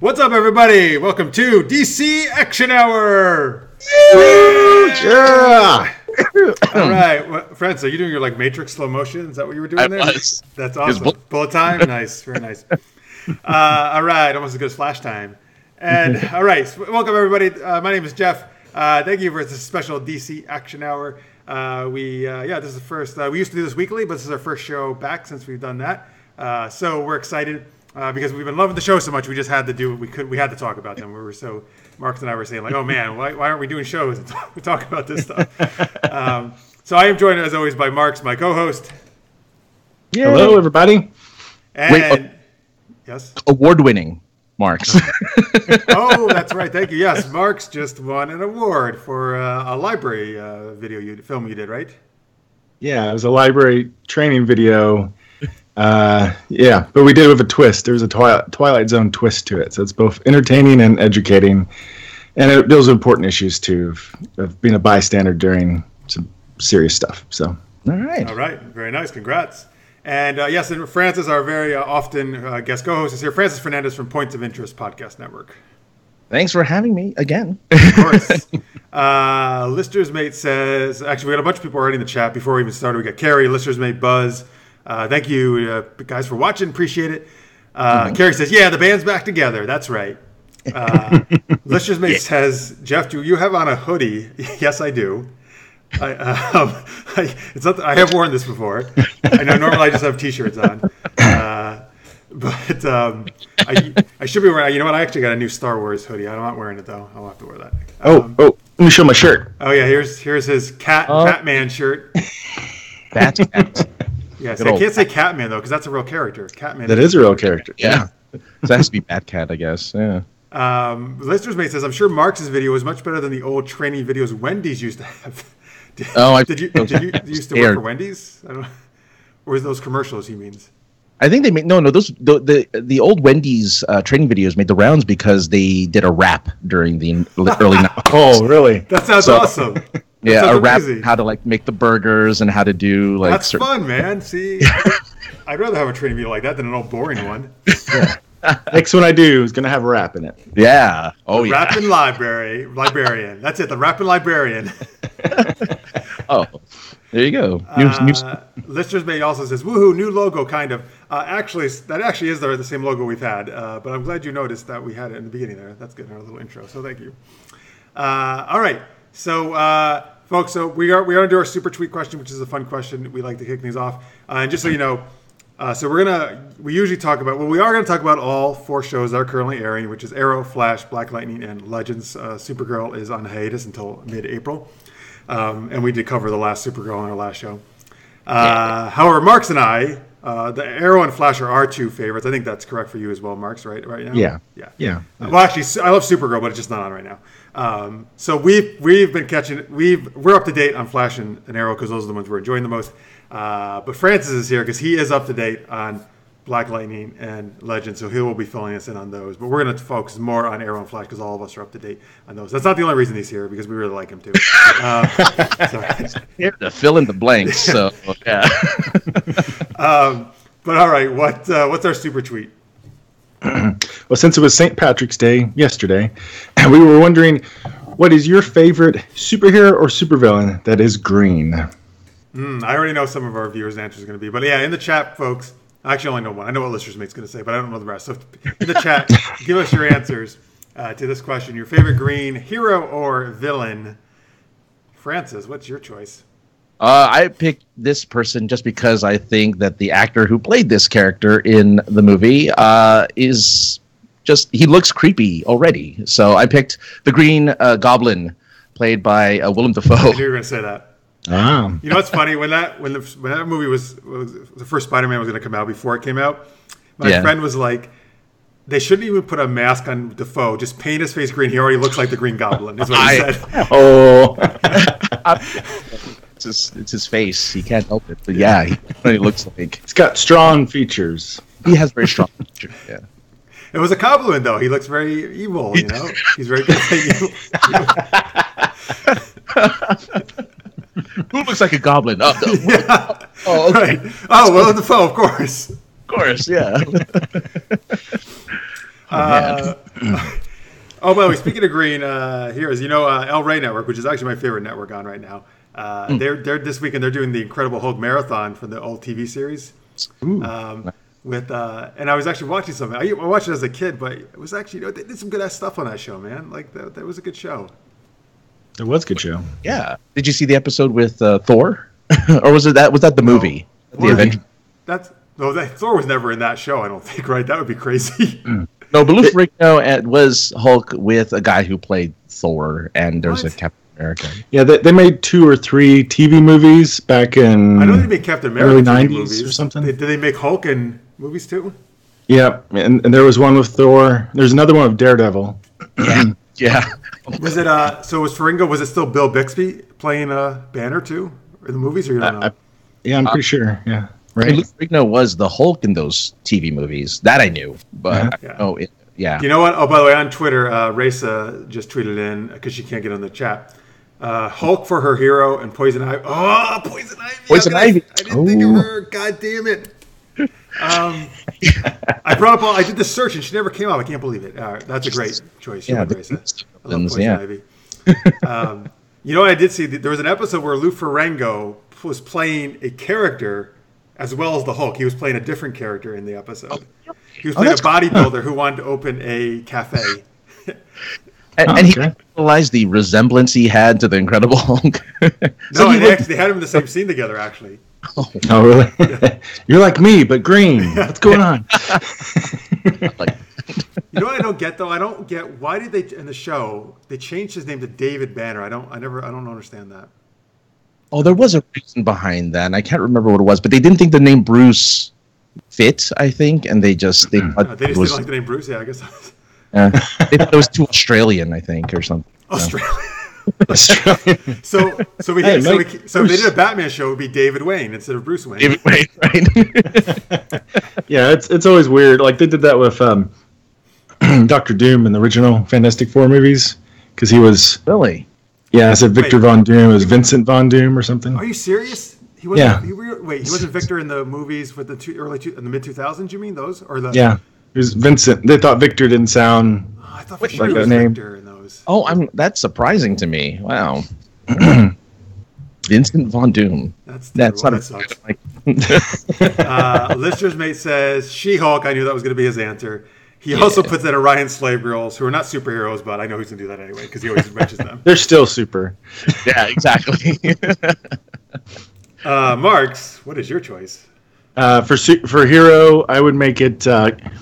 What's up, everybody? Welcome to DC Action Hour. Yeah. All right, Francis, are you doing your Matrix slow motion? Is that what you were doing there? Was. That's awesome. Bullet time, nice, very nice. All right, almost as good as Flashtime. And all right, welcome everybody. My name is Jeff. Thank you for this special DC Action Hour. This is the first. We used to do this weekly, but this is our first show back since we've done that. So we're excited. Because we've been loving the show so much, we just had to do what we had to talk about them. Mark and I were saying oh man, why aren't we doing shows? We talk about this stuff. So I am joined as always by Marx, my co-host. Yay. Hello, everybody. And yes, award-winning Marx. Oh, that's right. Thank you. Yes, Marx just won an award for a library film you did, right? Yeah, it was a library training video. But we did it with a twist. There's a Twilight Zone twist to it, so it's both entertaining and educating, and it deals with important issues too of being a bystander during some serious stuff. So, all right, very nice. Congrats. And yes, and Francis, our very often guest co-host, is here. Francis Fernandez from Points of Interest Podcast Network. Thanks for having me again. Of course. Lister's Mate says, actually, we got a bunch of people already in the chat before we even started. We got Carrie, Lister's Mate, Buzz. Thank you, guys, for watching. Appreciate it. Carrie says, yeah, the band's back together. That's right. Lister's Mate says, Jeff, do you have on a hoodie? Yes, I do. I have worn this before. I know normally I just have T-shirts on. But I should be wearing, you know what? I actually got a new Star Wars hoodie. I'm not wearing it, though. I'll have to wear that. Let me show my shirt. Oh, yeah, here's his Batman shirt. Batman. Yes, I can't say Catman, though, because that's a real character. Catman. That is a real character. Yeah. That has to be Batcat, I guess. Yeah. Lister's Mate says, I'm sure Marx's video was much better than the old training videos Wendy's used to have. Did you used to work for Wendy's? I don't know. Or is those commercials he means? I think they made those the old Wendy's training videos made the rounds because they did a rap during the early 90s. Oh, really? That sounds awesome. Yeah, a rap, how to make the burgers and how to do That's fun, man. See, I'd rather have a training video like that than an old boring one. Yeah. Next one I do is gonna have a rap in it. Yeah. Oh, yeah. Rapping librarian. That's it. The rapping librarian. Oh, there you go. Lister's Mate also says, "Woohoo! New logo, kind of. That actually is the same logo we've had. But I'm glad you noticed that we had it in the beginning there. That's good in our little intro. So thank you. All right." So, folks, we are going to do our super tweet question, which is a fun question. We like to kick things off. And just so you know, we usually talk about, we are going to talk about all 4 shows that are currently airing, which is Arrow, Flash, Black Lightning, and Legends. Supergirl is on hiatus until mid-April. And we did cover the last Supergirl on our last show. However, Marx and I, the Arrow and Flash are our 2 favorites. I think that's correct for you as well, Marx, right now? Yeah. Well, actually, I love Supergirl, but it's just not on right now. So we've been catching it. We're up to date on Flash and Arrow because those are the ones we're enjoying the most. But Francis is here because he is up to date on Black Lightning and Legend, so he will be filling us in on those. But we're going to focus more on Arrow and Flash because all of us are up to date on those. That's not the only reason he's here, because we really like him too. Here to fill in the blanks. So yeah. But all right, what's our super tweet? Well, since it was St. Patrick's Day yesterday, we were wondering, what is your favorite superhero or supervillain that is green? I already know some of our viewers' answers are going to be. But yeah, in the chat, folks, I actually only know one. I know what Lister's Mate's going to say, but I don't know the rest. So in the chat, give us your answers to this question. Your favorite green hero or villain? Francis, what's your choice? I picked this person just because I think that the actor who played this character in the movie he looks creepy already. So I picked the Green Goblin, played by Willem Dafoe. I knew you were going to say that. You know what's funny? When that movie was the first Spider-Man was going to come out, before it came out, my friend was like, they shouldn't even put a mask on Dafoe. Just paint his face green. He already looks like the Green Goblin, is what he said. Oh. It's his face. He can't help it. But yeah, he really looks like... He's got strong features. He has very strong features, yeah. It was a compliment, though. He looks very evil, you know? He's very good at evil. Who looks like a goblin? Oh, no. Yeah. Oh, okay. Right. Oh, Willem Dafoe, of course. Of course, yeah. Man. Oh, by the way, speaking of green heroes, El Rey Network, which is actually my favorite network on right now. They're this weekend. They're doing the Incredible Hulk marathon from the old TV series. And I was actually watching something. I watched it as a kid, but it was actually they did some good ass stuff on that show, man. Like that was a good show. It was a good show. Yeah. Did you see the episode with Thor, or was that the movie? The Avenger. Thor was never in that show. I don't think. Right? That would be crazy. No, but Lou Ferrigno was Hulk with a guy who played Thor, and there's a Captain America. Yeah, they made 2 or 3 TV movies back in. I know they made Captain America early TV 90s movies or something. Did they make Hulk in movies too? Yeah, and there was one with Thor. There's another one of Daredevil. Yeah. Was it so was Ferrigno? Was it still Bill Bixby playing Banner too in the movies, or you don't know? Yeah, I'm pretty sure. Yeah. Right. Lou Ferrigno was the Hulk in those TV movies. That I knew, but yeah. You know what? Oh, by the way, on Twitter, Raisa just tweeted in because she can't get on the chat. Hulk for her hero and Poison Ivy. Oh, Poison Ivy! Poison Ivy. I didn't think of her. God damn it! I brought up. I did the search and she never came up. I can't believe it. That's a great choice. Yeah, Raisa. I love Poison Ivy. You know what I did see? There was an episode where Lou Ferrigno was playing a character as well as the Hulk. He was playing a different character in the episode. He was playing a bodybuilder who wanted to open a cafe. And he realized the resemblance he had to the Incredible Hulk. No, they had him in the same scene together, actually. Oh really? Yeah. You're like me, but green. What's going on? You know what I don't get though? I don't get why did they in the show they changed his name to David Banner. I don't understand that. Oh, there was a reason behind that. And I can't remember what it was, but they didn't think the name Bruce fit, I think, and they just didn't like the name Bruce. Yeah, I guess. They thought it was too Australian, I think, or something. Australian. So they did a Batman show. It would be David Wayne instead of Bruce Wayne. David Wayne, right? Yeah, it's always weird. Like they did that with Doctor Doom in the original Fantastic Four movies because he was really. Yeah, I said Victor Von Doom. It was Vincent Von Doom or something. Are you serious? He wasn't. Yeah. He wasn't Victor in the movies with the in the mid 2000s. You mean those or the? Yeah, it was Vincent. They thought Victor didn't sound. I thought like a name. Victor in those. Oh, that's surprising to me. Wow. Vincent Von Doom. That's not Lister's mate says She-Hulk. I knew that was going to be his answer. He also puts in Orion slave girls, who are not superheroes, but I know he's going to do that anyway because he always mentions them. They're still super. Yeah, exactly. Marx, what is your choice? For hero, I would make it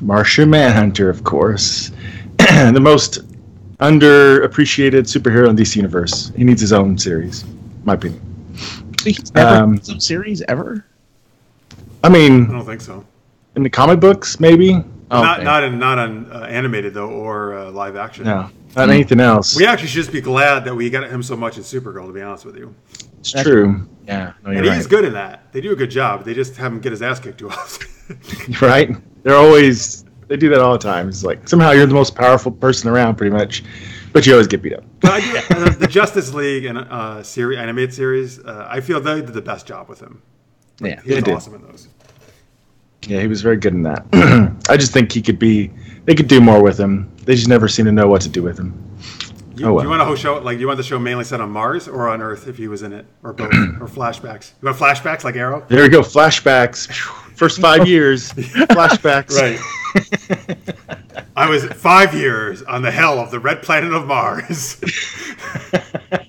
Martian Manhunter, of course. The most underappreciated superhero in DC Universe. He needs his own series, in my opinion. He's never had some series ever? I mean... I don't think so. In the comic books, maybe? Oh, okay. Not on animated though, or live action. No, not anything else. We actually should just be glad that we got him so much in Supergirl. To be honest with you, it's true. Yeah, no, and he's good in that. They do a good job. They just have him get his ass kicked too often. Right? They do that all the time. It's like somehow you're the most powerful person around, pretty much, but you always get beat up. But the Justice League and animated series, I feel they did the best job with him. Yeah, he was awesome in those. Yeah, he was very good in that. I just think they could do more with him. They just never seem to know what to do with him. Do you want a whole show? Like, do you want the show mainly set on Mars or on Earth if he was in it, or both, or flashbacks? You want flashbacks like Arrow? There we go, flashbacks. First 5 years, flashbacks. Right. I was 5 years on the hell of the red planet of Mars.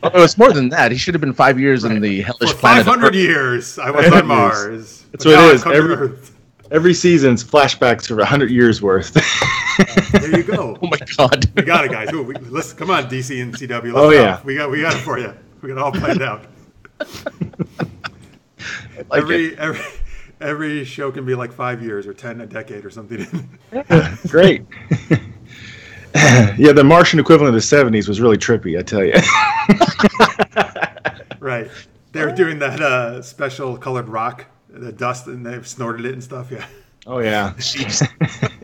Oh, it's more than that. He should have been 5 years in the hellish planet. 500 years, I was on Mars. That's what it is. Every season's flashbacks are 100 years worth. There you go. Oh my God. We got it, guys. Listen, come on, DC and CW. Yeah. We got it for you. We got it all planned out. Every show can be like 5 years or 10 a decade or something. Great. Yeah, the Martian equivalent of the 70s was really trippy, I tell you. Right. They were doing that special colored rock, the dust, and they snorted it and stuff. Yeah. Oh yeah.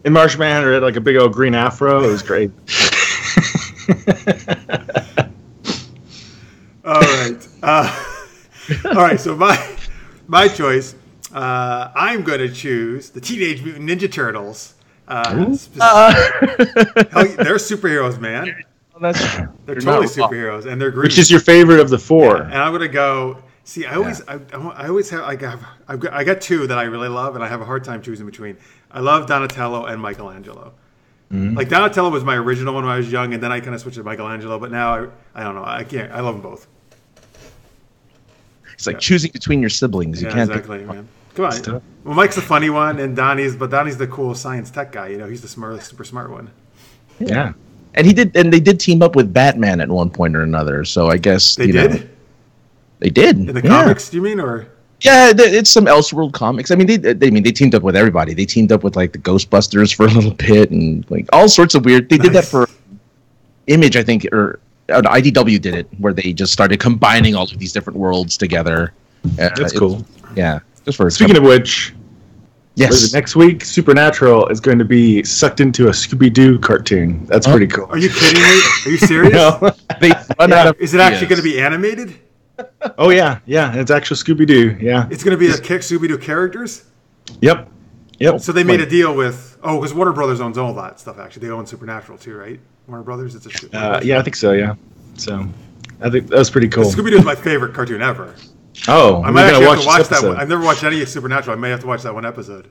And Martian Manhunter had like a big old green afro. It was great. All right. All right. So my choice. I'm going to choose the Teenage Mutant Ninja Turtles. Hell, they're superheroes, man. They're totally superheroes, and they're green. Which is your favorite of the four? Yeah, and I'm gonna go. See, I always have. I got two that I really love, and I have a hard time choosing between. I love Donatello and Michelangelo. Mm-hmm. Like Donatello was my original one when I was young, and then I kind of switched to Michelangelo. But now I don't know. I can't. I love them both. It's like choosing between your siblings. You can't exactly, man. Come on. Well, Mike's the funny one, and Donnie's the cool science tech guy. You know, he's the super smart one. Yeah. And they did team up with Batman at one point or another. So I guess they did. They did in the comics. Do you mean or? Yeah, it's some Elseworld comics. I mean, they teamed up with everybody. They teamed up with like the Ghostbusters for a little bit and like all sorts of weird. They did that for Image, I think, or IDW did it, where they just started combining all of these different worlds together. That's cool. Yeah. Just for Speaking of which. Yes. Next week, Supernatural is going to be sucked into a Scooby-Doo cartoon. That's pretty cool. Are you kidding me? Are you serious? No. They run out of. Is it actually going to be animated? Oh yeah, it's actual Scooby-Doo. Yeah. It's going to be the Scooby-Doo characters. Yep. So they made a deal with because Warner Brothers owns all that stuff. Actually, they own Supernatural too, right? Warner Brothers. It's a yeah, I think so. Yeah. So I think that was pretty cool. Scooby-Doo is my favorite cartoon ever. Oh, I might actually have to watch that one. I've never watched any Supernatural. I may have to watch that one episode.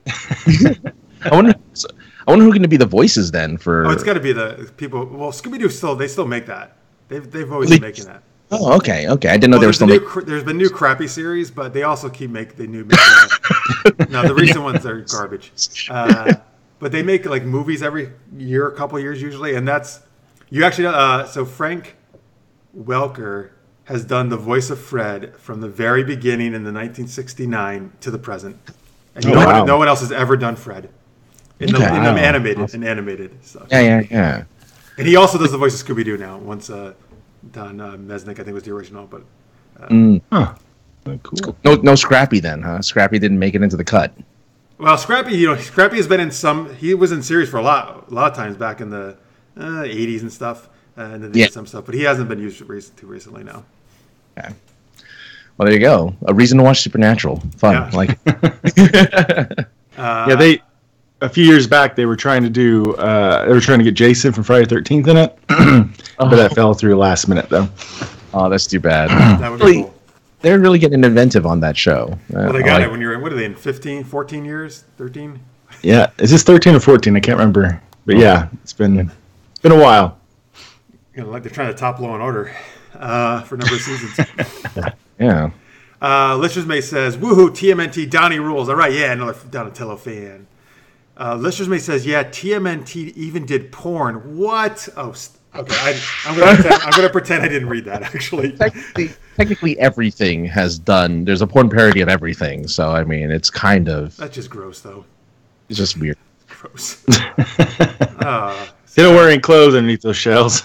I wonder who's going to be the voices then for. Oh, it's got to be the people. Well, Scooby-Doo still make that. They've always been making that. Oh, okay. I didn't know they were still making. There's been new crappy series, but they also keep making the new. No, the recent ones are garbage. But they make like movies every year, a couple years usually, and that's you actually. So Frank Welker has done the voice of Fred from the very beginning in the 1969 to the present. And no one else has ever done Fred. In the animated. So. Yeah. And he also does the voice of Scooby-Doo now. Once Don Mesnick, I think, was the original. But cool. No Scrappy then, huh? Scrappy didn't make it into the cut. Well, Scrappy has been in some. He was in series for a lot of times back in the 80s and stuff. And then they did some stuff, but he hasn't been used too recently now. Okay. Well, there you go. A reason to watch Supernatural. Fun. Yeah. Like. A few years back they were trying to get Jason from Friday the 13th in it, but that fell through last minute though. Oh, that's too bad. That would be cool. They're really getting inventive on that show. Well, they got it when you're in, what are they in, 15, 14 years? 13? Yeah. Is this 13 or 14? I can't remember. But yeah, it's been a while. You know, like they're trying to top Law and Order for a number of seasons. Yeah. Lister's Mate says, woohoo, TMNT, Donnie rules. All right, yeah, another Donatello fan. Lister's Mate says, yeah, TMNT even did porn. What? Oh, okay. I'm going to pretend I didn't read that, actually. Technically, everything has done. There's a porn parody of everything. So, I mean, it's kind of. That's just gross, though. It's just weird. Gross. They don't wear any clothes underneath those shells.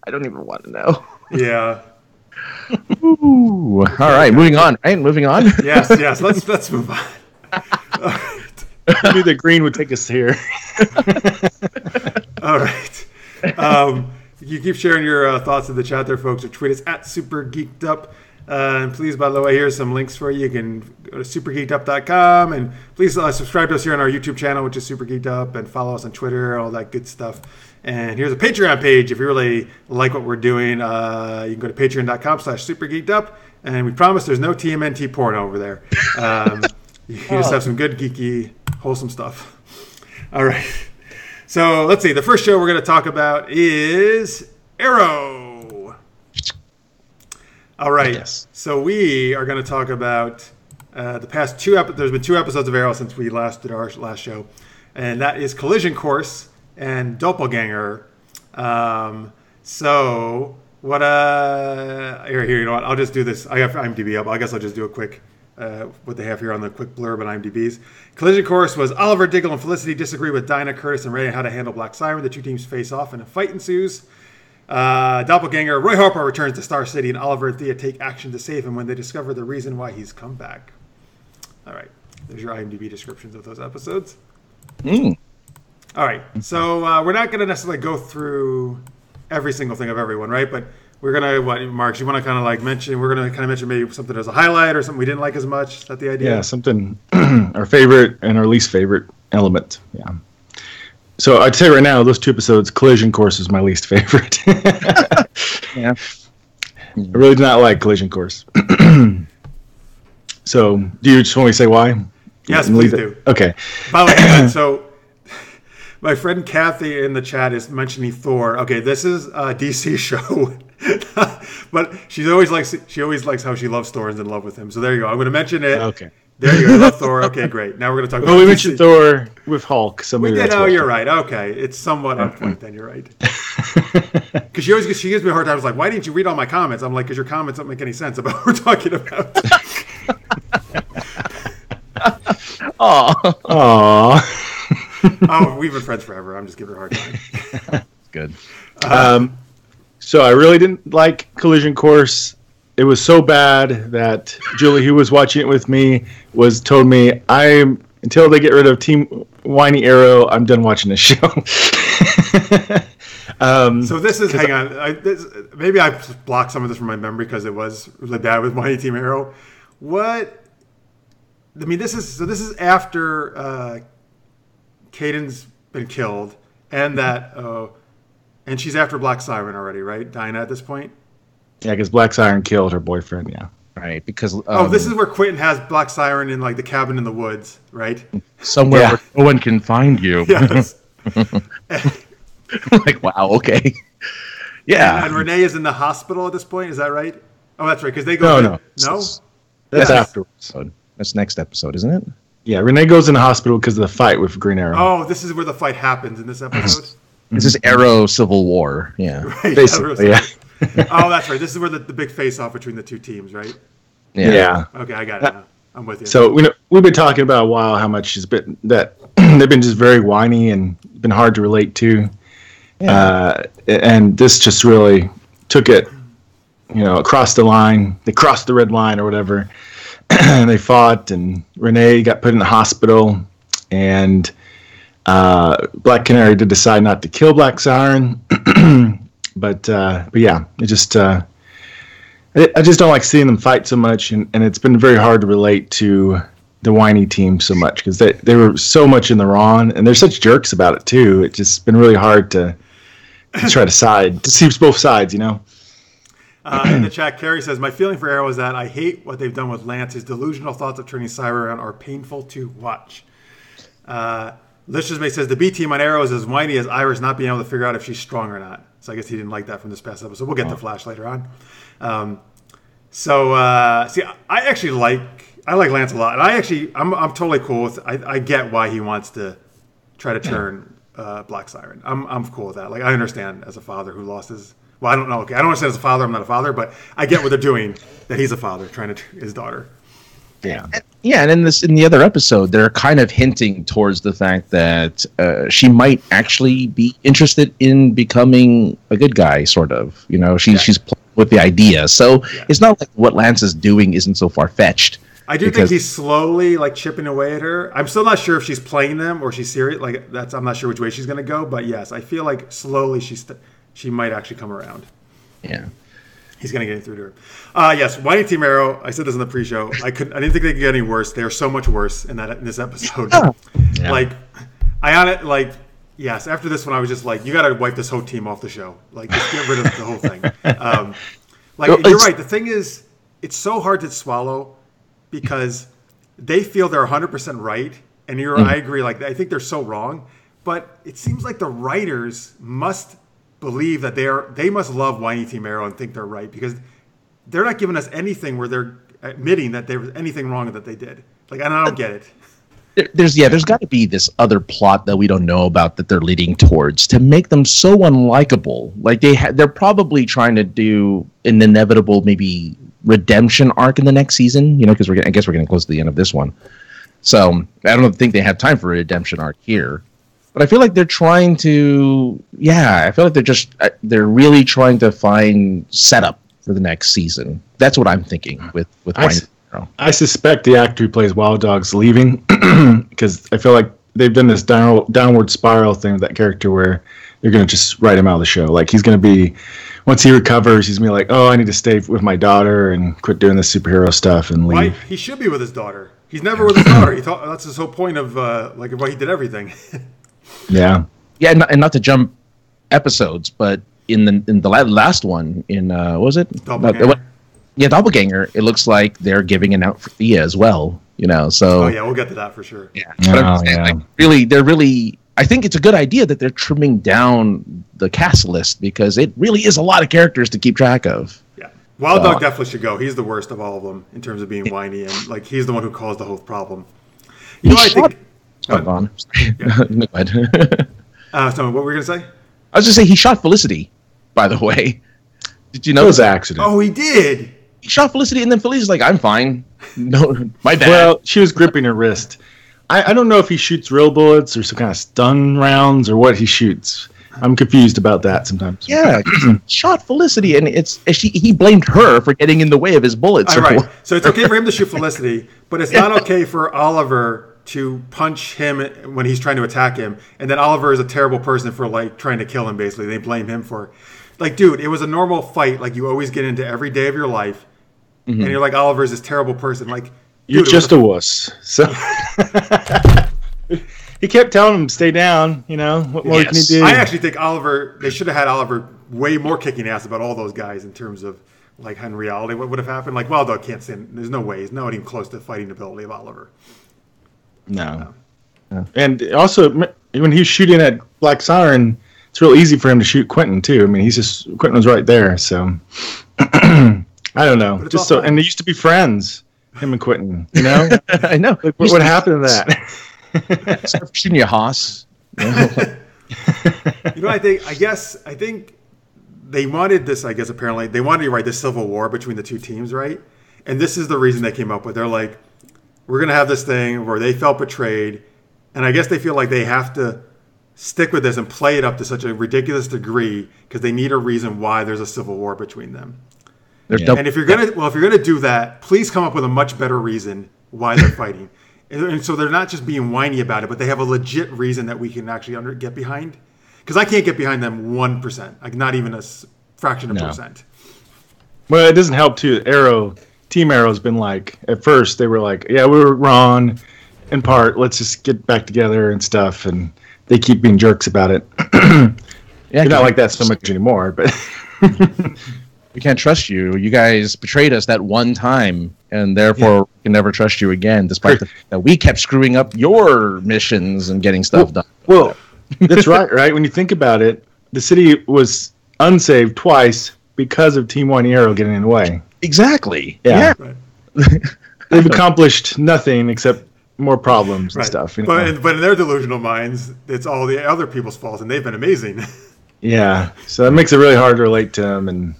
I don't even want to know. Yeah. Ooh. All right, moving on. Right, moving on. Yes. Let's move on. All right. Maybe the green would take us here. All right. You keep sharing your thoughts in the chat there, folks, or tweet us at Super Geeked Up. And please, by the way, here's some links for you. You can go to supergeekedup.com and please subscribe to us here on our YouTube channel, which is Super Geeked Up, and follow us on Twitter, all that good stuff. And here's a Patreon page. If you really like what we're doing, you can go to patreon.com/supergeekedup. And we promise there's no TMNT porn over there. You just have some good, geeky, wholesome stuff. All right. So let's see. The first show we're going to talk about is Arrow. All right. Yes. So we are going to talk about the past two episodes. There's been 2 episodes of Arrow since we last did our last show. And that is Collision Course and Doppelganger. So what here, you know what? I'll just do this. I have IMDb up. I guess I'll just do a quick what they have here on the quick blurb on IMDb's. Collision Course was Oliver, Diggle, and Felicity disagree with Dinah, Curtis, and Ray on how to handle Black Siren. The 2 teams face off and a fight ensues. Doppelganger, Roy Harper returns to Star City, and Oliver and Thea take action to save him when they discover the reason why he's come back. All right. There's your IMDb descriptions of those episodes. All right. So we're not going to necessarily go through every single thing of everyone, right? But we're gonna Marx, you want to kind of like mention? We're gonna kind of mention maybe something as a highlight or something we didn't like as much. Is that the idea? Yeah, something our favorite and our least favorite element. Yeah. So I'd say right now, those 2 episodes, Collision Course is my least favorite. Yeah. I really do not like Collision Course. So, do you just want me to say why? Yes, please do. Okay. By the way, hang on. So, my friend Kathy in the chat is mentioning Thor. Okay, this is a DC show, but she always likes how she loves Thor and is in love with him. So there you go. I'm going to mention it. Okay. There you go. I love Thor. Okay, great. Now we're going to talk about Well, we DC. mentioned Thor with Hulk. So maybe that's why. You're right. Okay, it's somewhat on point then. You're right. Because she gives me a hard time. It's like, why didn't you read all my comments? I'm like, because your comments don't make any sense about what we're talking about. Aww. Oh, we've been friends forever. I'm just giving her a hard time. Good. So I really didn't like Collision Course. It was so bad that Julie, who was watching it with me, told me until they get rid of Team Whiny Arrow, I'm done watching this show. So this is hang on. Maybe I blocked some of this from my memory because it was really bad with Whiny Team Arrow. What? I mean, this is after Caden's been killed, and and she's after Black Siren already, right? Dinah at this point. Yeah, because Black Siren killed her boyfriend. Yeah, right. Because this is where Quentin has Black Siren in like the cabin in the woods, right? Somewhere where no one can find you. Yes. Like, wow, okay. Yeah. And Renee is in the hospital at this point. Is that right? Oh, that's right. Because they go. No. That's afterwards. That's next episode, isn't it? Yeah, Renee goes in the hospital because of the fight with Green Arrow. Oh, this is where the fight happens in this episode. This is Arrow Civil War. Yeah. Right, basically. Yeah. Oh, that's right. This is where the big face-off between the 2 teams, right? Yeah. Okay, I got it now. I'm with you. So we've been talking about a while how much they've been just very whiny and been hard to relate to. Yeah. And this just really took it, across the line. They crossed the red line or whatever. And they fought, and Renee got put in the hospital, and Black Canary did decide not to kill Black Siren. But yeah, it just I just don't like seeing them fight so much, and it's been very hard to relate to the Whiny team so much because they were so much in the wrong, and they're such jerks about it too. It's just been really hard to try to see both sides, In the chat, Carrie says, my feeling for Arrow is that I hate what they've done with Lance. His delusional thoughts of turning Siren around are painful to watch. Lister's says, the B team on Arrow is as whiny as Iris not being able to figure out if she's strong or not. So I guess he didn't like that from this past episode. We'll get to Flash later on. I actually like Lance a lot. And I'm totally cool with I get why he wants to try to turn Black Siren. I'm cool with that. Like, I understand as a father who lost his... Well, I don't know. Okay, I don't understand as a father. I'm not a father, but I get what they're doing. That he's a father trying to his daughter. Yeah. Yeah, and in the other episode, they're kind of hinting towards the fact that she might actually be interested in becoming a good guy, sort of. She's playing with the idea. So it's not like what Lance is doing isn't so far fetched. I do think he's slowly chipping away at her. I'm still not sure if she's playing them or she's serious. I'm not sure which way she's going to go. But yes, I feel like slowly she might actually come around. Yeah. He's going to get it through to her. Yes, Whiny Team Arrow. I said this in the pre-show. I didn't think they could get any worse. They are so much worse in this episode. Yeah. Yes. After this one, I was just like, you got to wipe this whole team off the show. Just get rid of the whole thing. You're right. The thing is, it's so hard to swallow because they feel they're 100% right, and I agree. I think they're so wrong, but it seems like the writers must believe that they must love Whiny Team Arrow and think they're right because they're not giving us anything where they're admitting that there was anything wrong that they did. And I don't get it. There's got to be this other plot that we don't know about that they're leading towards to make them so unlikable. They're probably trying to do an inevitable maybe redemption arc in the next season. Because I guess we're getting close to the end of this one. So I don't think they have time for a redemption arc here. But I feel like they're trying to, I feel like they're really trying to find setup for the next season. That's what I'm thinking with I suspect the actor who plays Wild Dog's leaving because I feel like they've done this downward spiral thing with that character where they're going to just write him out of the show. Like, he's going to be, once he recovers, he's going to be like, oh, I need to stay with my daughter and quit doing this superhero stuff and leave. He should be with his daughter. He's never with his daughter. That's his whole point of why he did everything. Yeah. Yeah, and not to jump episodes, but in the last one, what was it? Doppelganger. Doppelganger. It looks like they're giving an out for Thea as well. So. Oh yeah, we'll get to that for sure. Yeah. But I'm saying, like, they're really. I think it's a good idea that they're trimming down the cast list because it really is a lot of characters to keep track of. Yeah, Wild Dog definitely should go. He's the worst of all of them in terms of being whiny and like he's the one who caused the whole problem. I think. Go on. Yeah. Go ahead. So what were we gonna say? I was just saying he shot Felicity. By the way, did you know? It was an accident. Oh, he did. He shot Felicity, and then Felicity's like, "I'm fine. No, my bad." Well, she was gripping her wrist. I don't know if he shoots real bullets or some kind of stun rounds or what he shoots. I'm confused about that sometimes. Yeah, he shot Felicity, and he blamed her for getting in the way of his bullets. Right. So it's okay for him to shoot Felicity, but it's not okay for Oliver to punch him when he's trying to attack him. And then Oliver is a terrible person for like trying to kill him. Basically, they blame him for, like, dude, it was a normal fight like you always get into every day of your life, and you're like, Oliver's this terrible person, like. You're just a wuss. So he kept telling him, "Stay down." What more can he do? I actually think they should have had Oliver way more kicking ass about all those guys in terms of like in reality what would have happened. Like Wild Dog can't stand. There's no way he's not even close to fighting ability of Oliver. No. And also when he was shooting at Black Siren, it's real easy for him to shoot Quentin too. I mean, Quentin was right there. So I don't know. And they used to be friends. Him and Quentin, I know. Like, what happened to that? Start shooting you, Haas. I think they wanted this. I guess apparently they wanted to write this civil war between the two teams, right? And this is the reason they came up with. They're like, we're gonna have this thing where they felt betrayed, and I guess they feel like they have to stick with this and play it up to such a ridiculous degree because they need a reason why there's a civil war between them. And if you're gonna do that, please come up with a much better reason why they're fighting. And so they're not just being whiny about it, but they have a legit reason that we can actually get behind. Because I can't get behind them 1%, like not even a fraction of percent. Well, it doesn't help too. Team Arrow's been like, at first they were like, yeah, we were wrong. In part, let's just get back together and stuff, and they keep being jerks about it. You're not like that so much anymore, but. We can't trust you. You guys betrayed us that one time, and therefore we can never trust you again, despite the fact that we kept screwing up your missions and getting stuff done. Well, that's right? When you think about it, the city was unsaved twice because of Team Whiny Arrow getting in the way. Exactly. Yeah. Right. They've accomplished nothing except more problems and stuff. But in their delusional minds, it's all the other people's fault, and they've been amazing. Yeah. So that makes it really hard to relate to them,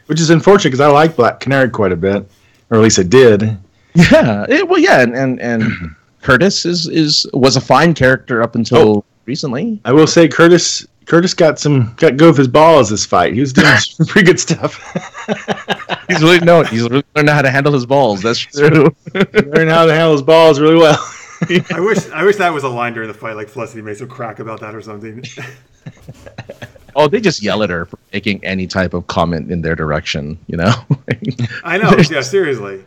which is unfortunate because I like Black Canary quite a bit, or at least I did. Yeah, and Curtis was a fine character up until recently. I will say Curtis got go with his balls this fight. He was doing some pretty good stuff. He's really learned how to handle his balls. That's true. Learned how to handle his balls really well. I wish that was a line during the fight, like Felicity made some crack about that or something. Oh, they just yell at her for making any type of comment in their direction, I know, yeah, seriously.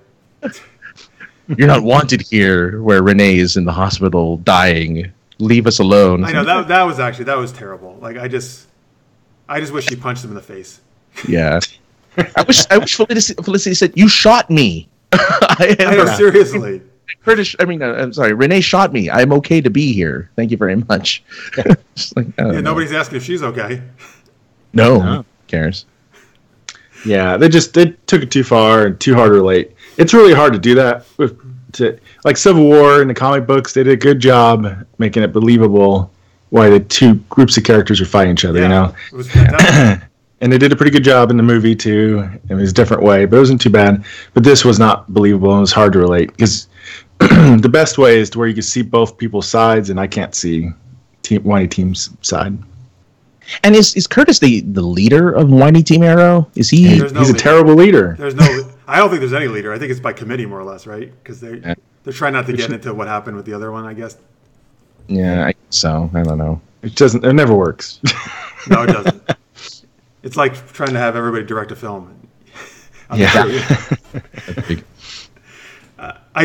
You're not wanted here where Renee is in the hospital dying. Leave us alone. I know, that was terrible. Like, I just wish she punched him in the face. Yeah. I wish Felicity said, "You shot me." I know, seriously. I'm sorry, Renee shot me. I'm okay to be here. Thank you very much. Nobody's asking if she's okay. No. Who cares? Yeah, they took it too far and too hard to relate. It's really hard to do that like Civil War in the comic books. They did a good job making it believable why the two groups of characters are fighting each other. It was fantastic. And they did a pretty good job in the movie too. It was a different way, but it wasn't too bad. But this was not believable and it was hard to relate because the best way is to where you can see both people's sides, and I can't see Whiny Team's side. And is Curtis the leader of Whiny Team Arrow? Is he? He's a terrible leader. I don't think there's any leader. I think it's by committee more or less, right? Because they're trying not to get into what happened with the other one, I guess. Yeah, I guess so. I don't know. It never works. No, it doesn't. It's like trying to have everybody direct a film. I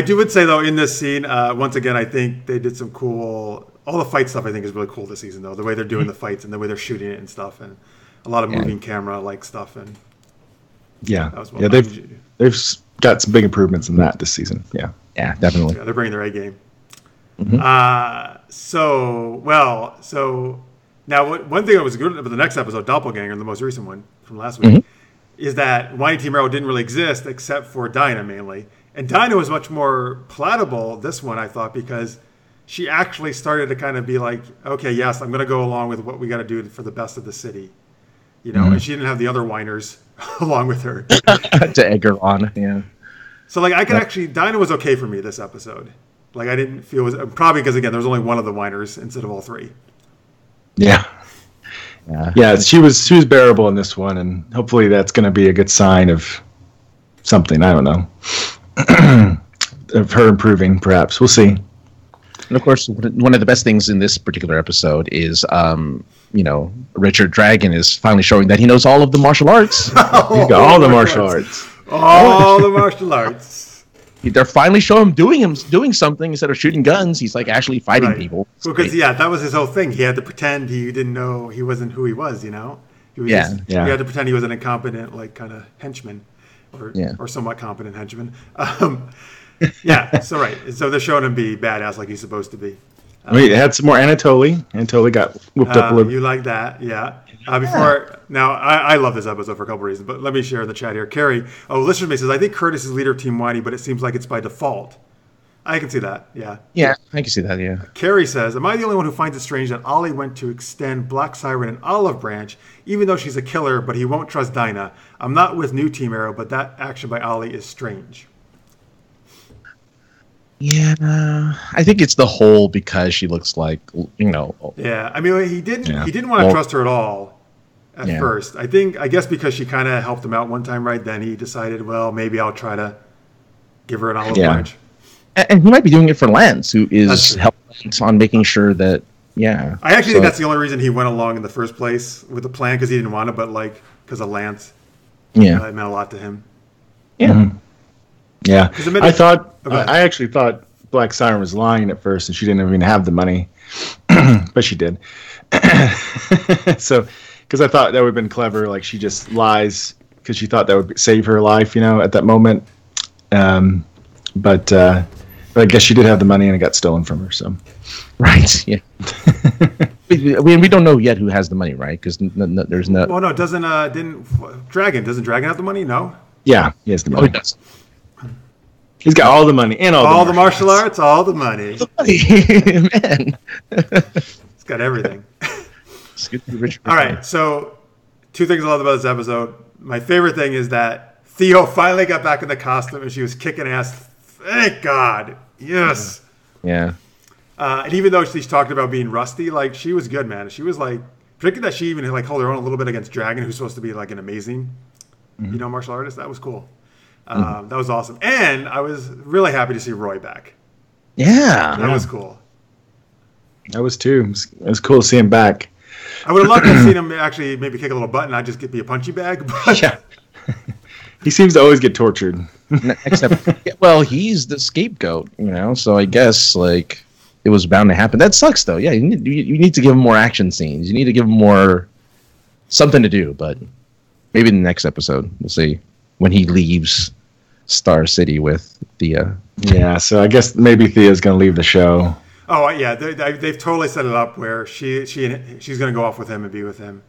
would say, though, in this scene, once again, I think they did some cool... All the fight stuff, I think, is really cool this season, though. The way they're doing the fights and the way they're shooting it and stuff. And a lot of moving camera-like stuff. And they've got some big improvements in that this season. Yeah, definitely. Yeah, they're bringing their A game. So now one thing that was good about the next episode, Doppelganger, the most recent one from last week, is that Whiny Team Arrow didn't really exist except for Dinah mainly. And Dinah was much more palatable, this one, I thought, because she actually started to kind of be like, okay, yes, I'm going to go along with what we got to do for the best of the city. You know, and she didn't have the other whiners along with her. To egg her on, yeah. So, like, I could actually, Dinah was okay for me this episode. Like, I didn't feel, probably because, again, there was only one of the whiners instead of all three. Yeah, she was bearable in this one, and hopefully that's going to be a good sign of something. I don't know, of her improving. Perhaps we'll see. And of course, one of the best things in this particular episode is, Richard Dragon is finally showing that he knows all of the martial arts. He's got all the martial arts. All the martial arts. They're finally showing him doing something instead of shooting guns. He's like actually fighting people. Because that was his whole thing. He had to pretend he didn't know he wasn't who he was. You know, he had to pretend he was an incompetent, like, kind of henchman, or somewhat competent henchman. So they're showing him be badass like he's supposed to be. We had some more Anatoly. Anatoly got whooped up a little. You like that, yeah. I love this episode for a couple reasons, but let me share in the chat here. Carrie, listener me says, I think Curtis is leader of Team Whiny, but it seems like it's by default. I can see that, yeah. Yeah, I can see that, yeah. Carrie says, am I the only one who finds it strange that Ollie went to extend Black Siren an olive branch, even though she's a killer, but he won't trust Dinah? I'm not with New Team Arrow, but that action by Ollie is strange. Yeah, I think it's the whole because she looks like, Yeah, I mean, he didn't want to trust her at all at first. I guess because she kind of helped him out one time, right? Then he decided, well, maybe I'll try to give her an olive branch. And he might be doing it for Lance, who is helping on making sure that, I actually think that's the only reason he went along in the first place with the plan, because he didn't want it, but, like, because of Lance. Yeah. It meant a lot to him. Yeah. Mm-hmm. Yeah, I actually thought Black Siren was lying at first, and she didn't even have the money, but she did. So, because I thought that would have been clever, like she just lies because she thought that would save her life, at that moment. But I guess she did have the money, and it got stolen from her. So, right, yeah. we don't know yet who has the money, right? Because there's no. Well, no, doesn't Dragon have the money? No. Yeah, he has the money. Oh, he does. He's got all the money and all the martial arts, all the money. Man. He's got everything. All right, so two things I love about this episode. My favorite thing is that Theo finally got back in the costume and she was kicking ass. Thank God. Yes. Yeah. And even though she's talked about being rusty, like, she was good, man. She was like, particularly that she even like held her own a little bit against Dragon, who's supposed to be like an amazing, martial artist. That was cool. That was awesome. And I was really happy to see Roy back. Yeah. That was cool. I was too. It was cool to see him back. I would have loved to have seen him actually maybe kick a little butt and not just be a punchy bag. But yeah. He seems to always get tortured. Well, he's the scapegoat, so I guess, like, it was bound to happen. That sucks, though. Yeah, you need to give him more action scenes. You need to give him more something to do, but maybe in the next episode. We'll see. When he leaves Star City with Thea. Yeah, so I guess maybe Thea's going to leave the show. Oh, yeah. They've totally set it up where she's going to go off with him and be with him.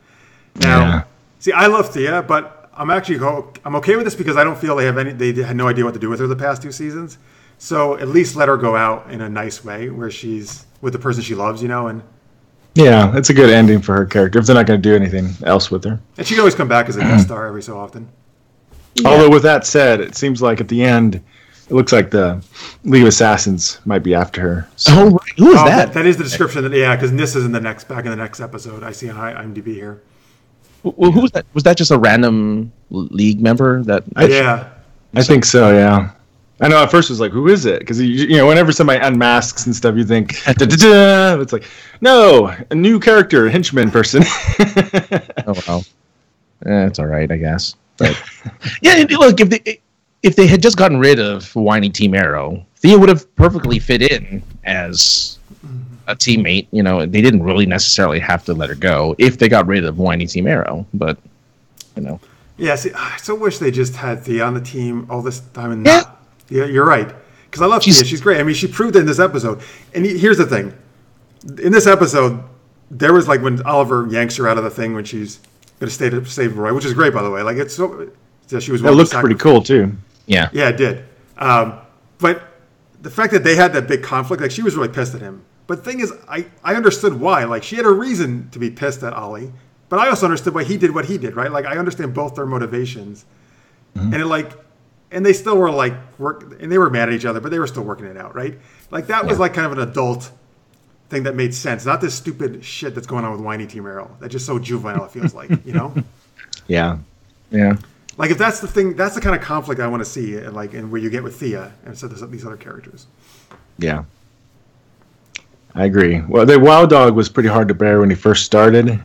Now, see, I love Thea, but I'm okay with this because I don't feel they had no idea what to do with her the past two seasons. So at least let her go out in a nice way where she's with the person she loves, and... Yeah, it's a good ending for her character if they're not going to do anything else with her. And she can always come back as a guest star every so often. Yeah. Although with that said, it seems like at the end, it looks like the League of Assassins might be after her. So. Oh, right. Who is that? That is the description. Because Nis is back in the next episode. I see on IMDb here. Well, who was that? Was that just a random League member? I think so. Yeah, I know at first it was like, who is it? Because whenever somebody unmasks and stuff, you think, da-da-da. It's like, no, a new character, henchman person. Oh well, it's all right, I guess. But yeah, look, if they had just gotten rid of Whiny Team Arrow, Thea would have perfectly fit in as a teammate. They didn't really necessarily have to let her go if they got rid of Whiny Team Arrow, but Yeah, see, I so wish they just had Thea on the team all this time and not. Yeah, you're right. Because I love Thea. She's great. I mean, she proved it in this episode. And here's the thing. In this episode, there was like when Oliver yanks her out of the thing when she's going to save Roy, which is great, by the way. Like, it's so she was. It looked pretty cool too. Yeah. Yeah, it did. But the fact that they had that big conflict, like she was really pissed at him. But the thing is, I understood why. Like, she had a reason to be pissed at Ollie. But I also understood why he did what he did, right? Like, I understand both their motivations. Mm-hmm. And they still were and they were mad at each other, but they were still working it out, right? Like, that was like kind of an adult thing that made sense. Not this stupid shit that's going on with Whiny Team Arrow. That's just so juvenile, it feels like, Yeah. Yeah. Like, if that's the thing, that's the kind of conflict I want to see, and where you get with Thea instead of these other characters. Yeah. I agree. Well, the Wild Dog was pretty hard to bear when he first started.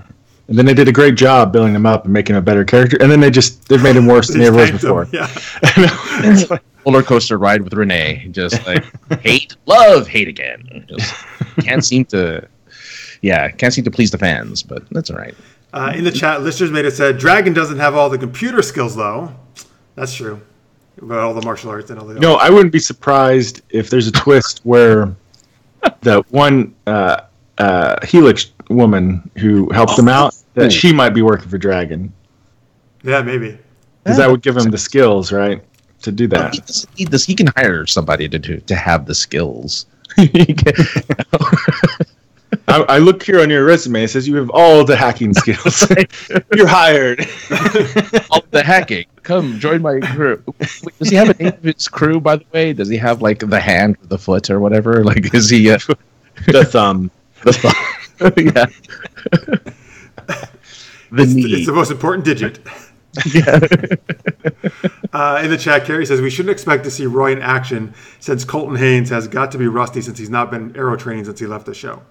And then they did a great job building him up and making him a better character. And then they've made him worse than he ever was before. Yeah. It's like roller coaster ride with Renee. Just like hate, love, hate again. Just can't seem to please the fans, but that's all right. In the chat, listeners made it said, Dragon doesn't have all the computer skills, though. That's true. About all the martial arts and all the... No, I wouldn't be surprised if there's a twist where the one Helix woman who helped him out, that she might be working for Dragon. Yeah, maybe. Because that would give him the skills, right, to do that. He can hire somebody to have the skills. I look here on your resume. It says you have all the hacking skills. You're hired. All the hacking. Come join my crew. Wait, does he have a name of his crew, by the way? Does he have like the hand or the foot or whatever? Like, is he the thumb? The thumb. Yeah. It's the most important digit. Yeah. In the chat, Carrie says we shouldn't expect to see Roy in action since Colton Haynes has got to be rusty since he's not been arrow training since he left the show.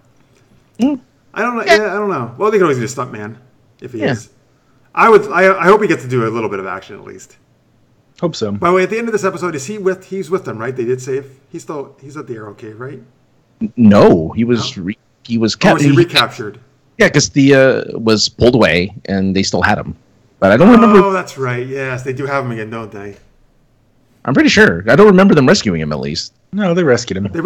I don't know. Yeah, I don't know. Well, they could always get a stuntman if he is. I hope he gets to do a little bit of action at least. Hope so. By the way, at the end of this episode, he's with them, right? They did save. He's at the Arrow Cave, right? No, he was was he recaptured? Yeah, because Thea was pulled away and they still had him. But I don't remember. Oh, that's right. Yes, they do have him again, don't they? I'm pretty sure. I don't remember them rescuing him, at least. No, they rescued him. They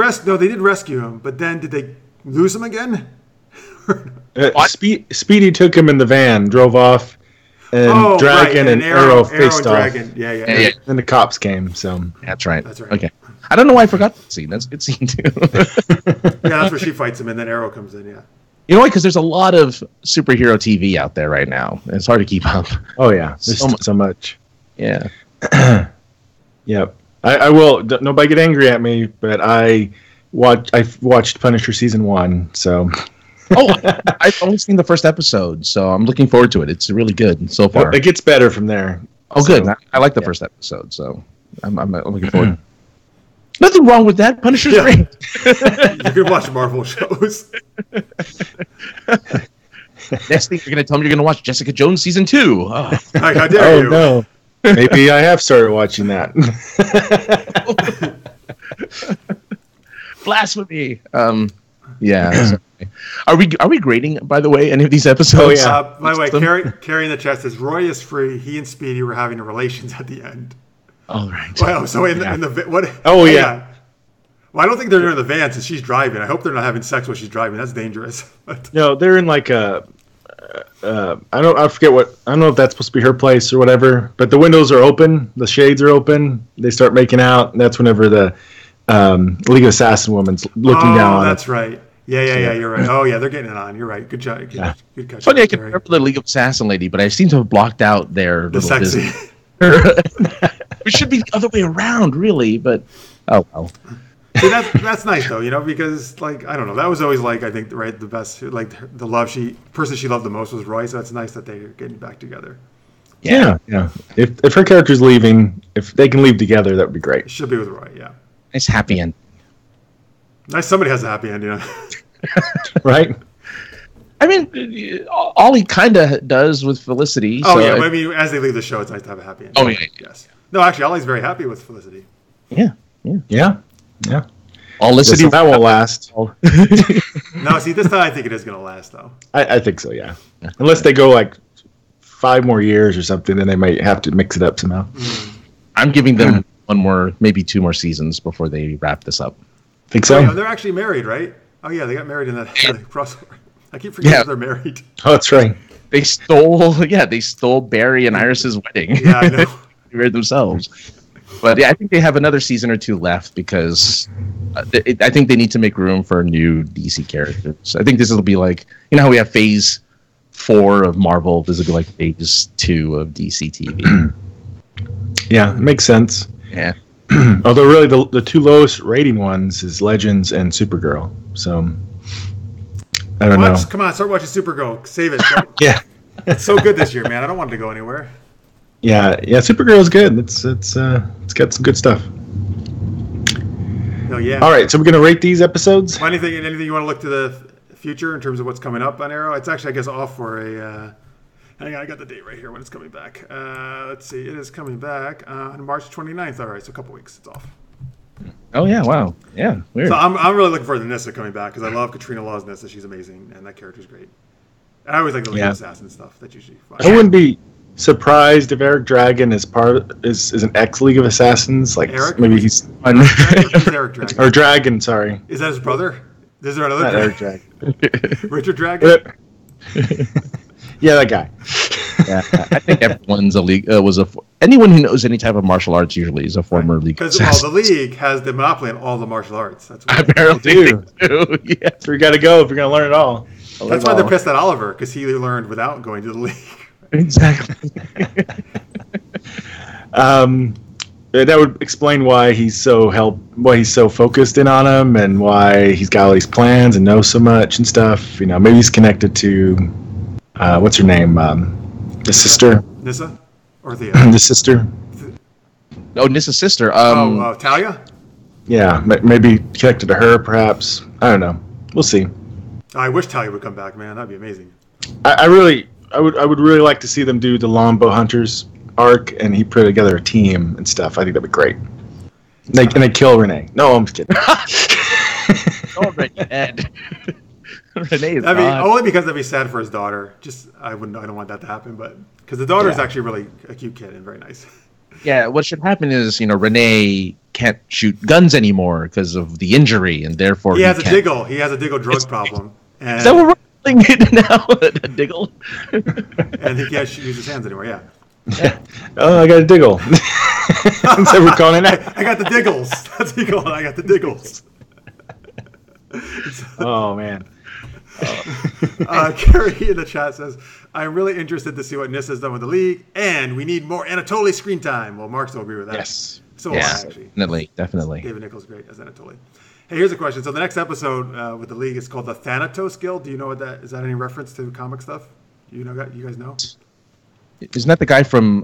did rescue him, but then did they lose him again? Speedy took him in the van, drove off, and Dragon and Arrow faced off. Yeah. And the cops came, so... That's right. That's right. Okay. I don't know why I forgot that scene. That's a good scene, too. Yeah, that's where she fights him, and then Arrow comes in, yeah. You know why? Because there's a lot of superhero TV out there right now. It's hard to keep up. Oh, yeah. There's so much. Yeah. Yep. I will... Nobody get angry at me, but I've watched Punisher Season 1, so... I've only seen the first episode, so I'm looking forward to it. It's really good so far. It gets better from there. Oh, good. I like the first episode, so I'm looking forward. Nothing wrong with that. Punisher's great. You can watch Marvel shows. Next thing you're going to tell me you're going to watch Jessica Jones Season 2. Oh. How dare you? No. Maybe I have started watching that. Blasphemy. Yeah. So, are we grading, by the way, any of these episodes? Oh, yeah. By the way, Carrie in the chat says Roy is free. He and Speedy were having relations at the end. Oh, right. Well, so in the what? Oh, yeah. Well, I don't think they're in the van since she's driving. I hope they're not having sex while she's driving. That's dangerous. No, they're in like a. I don't know if that's supposed to be her place or whatever. But the windows are open. The shades are open. They start making out. And that's whenever the League of Assassin woman's looking down. Oh, that's right. Yeah. You're right. Oh, yeah, they're getting it on. You're right. Good job. Good catch. Funny, I can remember the League of Assassin lady, but I seem to have blocked out their the little sexy. It should be the other way around, really. But oh well. See, that's nice though, because like I don't know, that was always like I think the best, like the person she loved the most was Roy. So it's nice that they're getting back together. Yeah. If her character's leaving, if they can leave together, that would be great. Should be with Roy, yeah. Nice happy end. Nice, somebody has a happy end, Right? I mean, all he kind of does with Felicity. Oh, yeah. I mean, as they leave the show, it's nice to have a happy end. Oh, yeah. Yes. No, actually, Ollie's very happy with Felicity. Yeah. Felicity, that won't last. No, see, this time I think it is going to last, though. I think so, yeah. Unless they go like 5 more years or something, then they might have to mix it up somehow. I'm giving them 1 more, maybe 2 more seasons before they wrap this up. Think so? Oh, yeah, they're actually married, right? Oh, yeah, they got married in that crossover. I keep forgetting that they're married. Oh, that's right. They stole Barry and Iris's wedding. Yeah, I know. They married themselves. But yeah, I think they have another season or 2 left because I think they need to make room for new DC characters. I think this will be like, you know how we have Phase 4 of Marvel? This will be like Phase 2 of DC TV. Yeah, it makes sense. Yeah. Although really the 2 lowest rating ones is Legends and Supergirl. So I don't know. Come on, start watching Supergirl. Save it. Yeah. It's so good this year, man. I don't want it to go anywhere. Yeah, Supergirl's good. It's got some good stuff. No, yeah. All right, so we're gonna rate these episodes. Anything you want to look to the future in terms of what's coming up on Arrow? It's actually, I guess, off for a. Hang on, I got the date right here when it's coming back. Let's see, it is coming back on March 29th. All right, so a couple weeks, it's off. Oh yeah, wow, yeah, weird. So I'm really looking forward to Nyssa coming back because I love Katrina Law's Nyssa. She's amazing, and that character's great. I always like the League of Assassin stuff. That's usually fun. I wouldn't be surprised if Eric Dragon is an ex League of Assassins. Like Eric? maybe he's Who's Eric Dragon? or Dragon. Sorry, Is that his brother? Is there another not Eric Dragon. Richard Dragon? Yeah, that guy. Yeah, I think everyone's a league. Anyone who knows any type of martial arts usually is a former league. Because the league has the monopoly on all the martial arts. That's why. Apparently, They do. they do. Yeah. So we got to go if we're gonna learn it all. That's why they're pissed at Oliver because he learned without going to the league. Exactly. That would explain why he's so focused in on him, and why he's got all these plans and knows so much and stuff. You know, maybe he's connected to what's her name, the sister, Nyssa or Thea? the sister. Oh, Nissa's sister. Talia? Yeah, maybe connected to her, perhaps. I don't know. We'll see. I wish Talia would come back, man. That'd be amazing. I would really like to see them do the Longbow Hunters arc, and he put together a team and stuff. I think that'd be great. And they kill Renee. No, I'm just kidding. Already dead. Renee is only because that'd be sad for his daughter. I don't want that to happen, but because the daughter is actually really a cute kid and very nice. Yeah, what should happen is, Renee can't shoot guns anymore because of the injury, and therefore he has a diggle. He has a diggle drug problem. And, is that what we're calling it now? A diggle? And he can't use his hands anymore. Yeah. Oh, I got a diggle. So we're calling it. I got the diggles. That's what you call it. I got the diggles. Oh man. Carrie in the chat says, I'm really interested to see what Nyssa's done with the league, and we need more Anatoly screen time. Well, Marx will agree with that. Yes. So actually. Definitely. David Nichols great as Anatoly. Hey, here's a question. So the next episode with the league is called the Thanatos Guild. Do you know what that is? That any reference to comic stuff? You guys know? Isn't that the guy from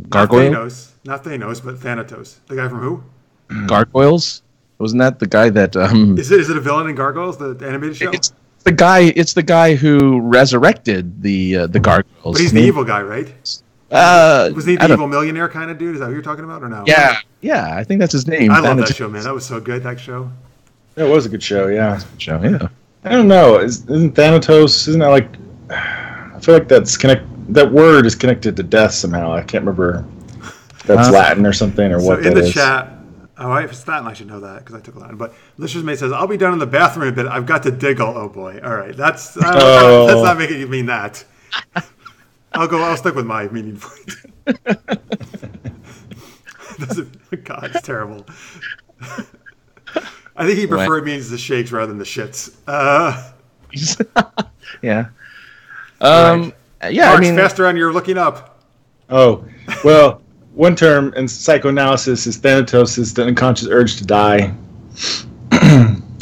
Gargoyles? Not Thanos, but Thanatos. The guy from who? Gargoyles? Wasn't that the guy that? Is it a villain in Gargoyles, the animated show? It's the guy who resurrected the Gargoyles. But he's the evil guy, right? Was he the evil millionaire kind of dude? Is that what you're talking about, or no? Yeah. I think that's his name. I love that show, man. That was so good. That show. That was a good show. Yeah. Yeah. I don't know. Isn't Thanatos? Isn't that like? I feel like that word is connected to death somehow. I can't remember if that's Latin or something, or what that is. In the chat, if it's Latin, I should know that because I took Latin. But Lister's Mate says, I'll be down in the bathroom a bit. I've got to diggle. Oh, boy. All right. That's not making you mean that. I'll stick with my meaning for it. God, it's terrible. I think he preferred means the shakes rather than the shits. Yeah. Right. Yeah, Marx, faster on your looking up. Oh, well, one term in psychoanalysis is Thanatos is the unconscious urge to die.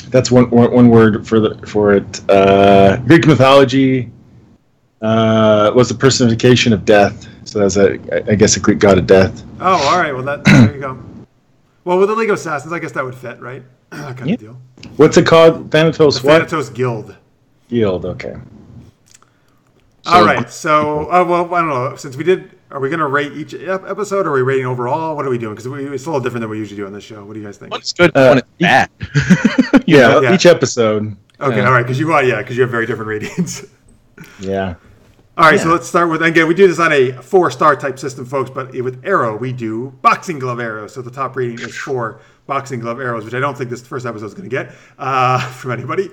That's one word for it. Greek mythology, Was the personification of death. So that's I guess a Greek god of death. Oh, all right. Well, there you go. Well, with the League of Assassins, I guess that would fit, right? That kind of deal. What's it called? Thanatos what? Thanatos Guild. Guild, okay. All right. So, well, I don't know. Since we did, are we going to rate each episode, or are we rating overall? What are we doing? Because it's a little different than we usually do on this show. What do you guys think? One's good, one is bad. Yeah, each episode. Okay, all right. Because you have very different ratings. Yeah. All right, so let's start with, again, we do this on a 4-star type system, folks, but with Arrow, we do boxing glove arrows. So the top rating is 4 boxing glove arrows, which I don't think this first episode is going to get from anybody.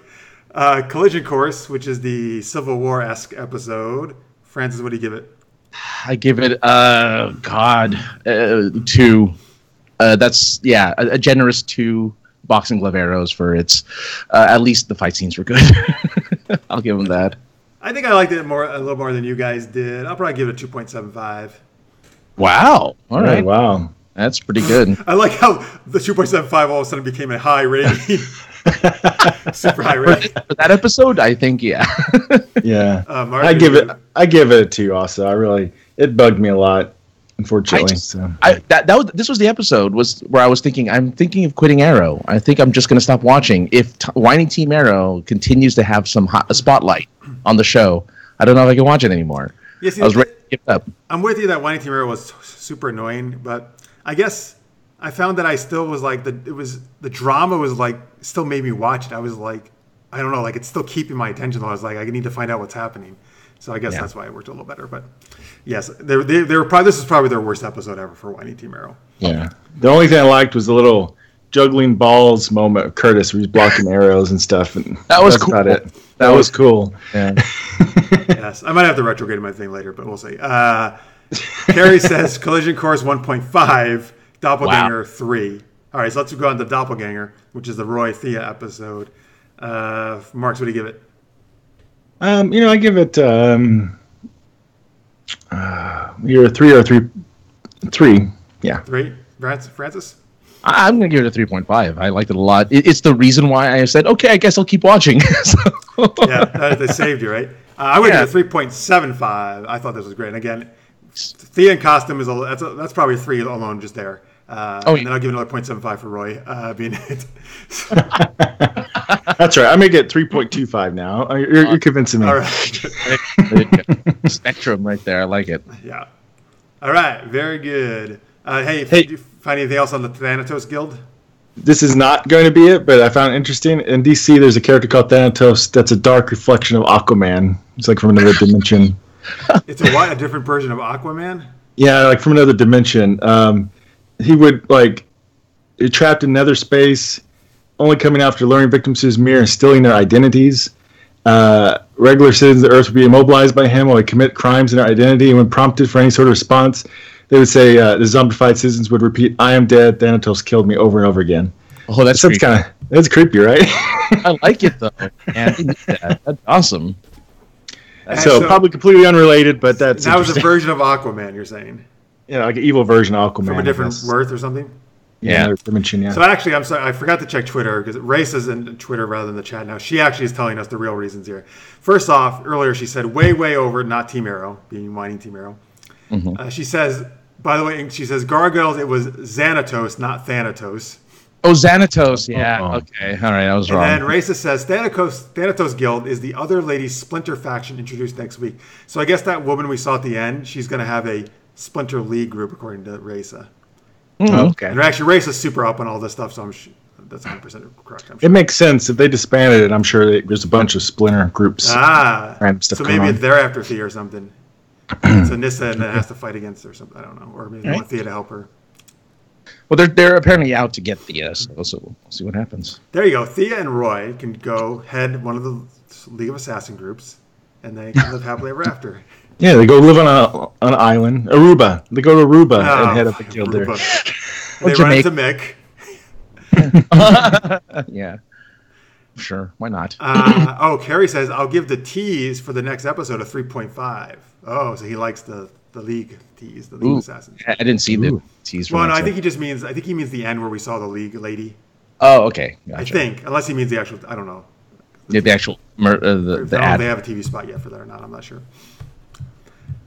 Collision Course, which is the Civil War-esque episode. Francis, what do you give it? I give it, 2. That's, a generous 2 boxing glove arrows for its, at least the fight scenes were good. I'll give them that. I think I liked it a little more than you guys did. I'll probably give it a 2.75. Wow. All right. Wow. That's pretty good. I like how the 2.75 all of a sudden became a high rating. Super high rating. For that episode, I think, yeah. Yeah. I give it a 2 also. It bugged me a lot, unfortunately. This was the episode where I was thinking, I'm thinking of quitting Arrow. I think I'm just going to stop watching. If Whiny Team Arrow continues to have some spotlight on the show, I don't know if I can watch it anymore. Yes, I was ready to give up. I'm with you that Whiny Team Arrow was super annoying, but I guess I found that I still was like the drama was like still made me watch it. I was like, I don't know, like it's still keeping my attention. I was like, I need to find out what's happening. So I guess that's why it worked a little better. But yes, they were probably, this is probably their worst episode ever for Whiny Team Arrow. Yeah. The only thing I liked was the little juggling balls moment of Curtis where he's blocking arrows and stuff. And that was cool. About it. That was cool. Yeah. Yes. I might have to retrograde my thing later, but we'll see. Carrie says Collision Course 1.5, Doppelganger 3. All right, so let's go on to Doppelganger, which is the Roy Thea episode. Marx, what do you give it? I give it either a 3 or 3. Yeah. 3? Francis? I'm going to give it a 3.5. I liked it a lot. It's the reason why I said, okay, I guess I'll keep watching. Yeah, they saved you, right? I would give it a 3.75. I thought this was great. And again, Thea in costume is that's probably a 3 alone just there. And then I'll give it another 0.75 for Roy being it. That's right. I may get 3.25 now. You're convincing me. All right. Spectrum right there. I like it. Yeah. All right. Very good. Hey, did you find anything else on the Thanatos Guild? This is not going to be it, but I found it interesting. In DC, there's a character called Thanatos that's a dark reflection of Aquaman. It's like from another dimension. It's a different version of Aquaman? Yeah, like from another dimension. He would, be trapped in nether space, only coming after luring victims to his mirror and stealing their identities. Regular citizens of Earth would be immobilized by him while they commit crimes in their identity, and when prompted for any sort of response, they would say the zombified citizens would repeat, "I am dead, Thanatos killed me," over and over again. Oh, that's creepy, right? I like it, though. Man, that's awesome. So probably completely unrelated, but that was a version of Aquaman, you're saying? Yeah, like an evil version of Aquaman. From a different Earth or something? Yeah, dimension, yeah. So actually, I'm sorry, I forgot to check Twitter, because Ray says in Twitter rather than the chat now. She actually is telling us the real reasons here. First off, earlier she said way over, not Team Arrow, being Whiny Team Arrow. Mm-hmm. She says, by the way, Gargoyles, it was Xanatos, not Thanatos. Oh, Xanatos, yeah. Oh. Okay, all right, I was wrong. And then Racist says, Thanatos Guild is the other lady Splinter faction introduced next week. So I guess that woman we saw at the end, she's going to have a Splinter League group, according to Raisa. Mm-hmm. Okay. And actually, Raisa's super up on all this stuff, so I'm sure that's 100% correct. I'm sure. It makes sense. If they disbanded it, I'm sure there's a bunch of Splinter groups. So maybe it's their after Thea or something. So Nissa and then has to fight against her or something. I don't know. Or maybe they want Thea to help her. Well, they're apparently out to get Thea, so we'll see what happens. There you go. Thea and Roy can go head one of the League of Assassin groups, and they can live happily ever after. Yeah, they go live on an island. Aruba. They go to Aruba and head up the guild there. They run into Mick. Yeah. Sure. Why not? Carrie says, I'll give the tease for the next episode a 3.5. Oh, so he likes the League tease, the League of Assassins. I didn't see the tease. Well, no, I think he means the end where we saw the League lady. Oh, okay. Gotcha. I think, unless he means the actual, I don't know. Yeah, the actual, the ad. They have a TV spot yet for that or not, I'm not sure.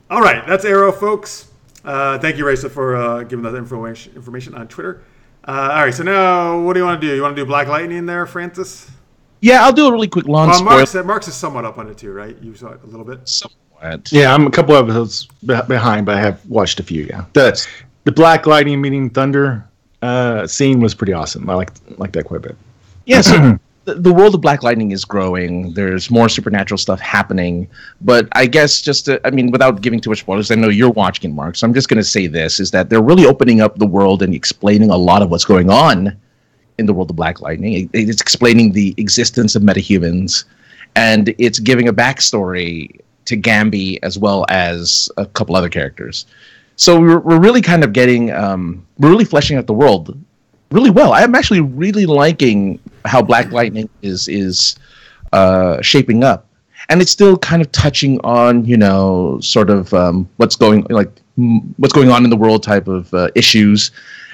All right, that's Arrow, folks. Thank you, Raisa, for giving us information on Twitter. All right, so now what do you want to do? You want to do Black Lightning there, Francis? Yeah, I'll do a really quick launch. Well, Marx is somewhat up on it too, right? You saw it a little bit. Somewhat. Yeah, I'm a couple episodes behind, but I have watched a few. Yeah, the Black Lightning meeting Thunder scene was pretty awesome. I like that quite a bit. Yeah, so the world of Black Lightning is growing. There's more supernatural stuff happening. But I guess without giving too much spoilers, I know you're watching it, Mark, so I'm just going to say this, is that they're really opening up the world and explaining a lot of what's going on in the world of Black Lightning. It's explaining the existence of metahumans, and it's giving a backstory to Gambi as well as a couple other characters. So we're really kind of getting, we're really fleshing out the world really well. I'm actually really liking how Black Lightning is shaping up, and it's still kind of touching on sort of what's going on in the world type of issues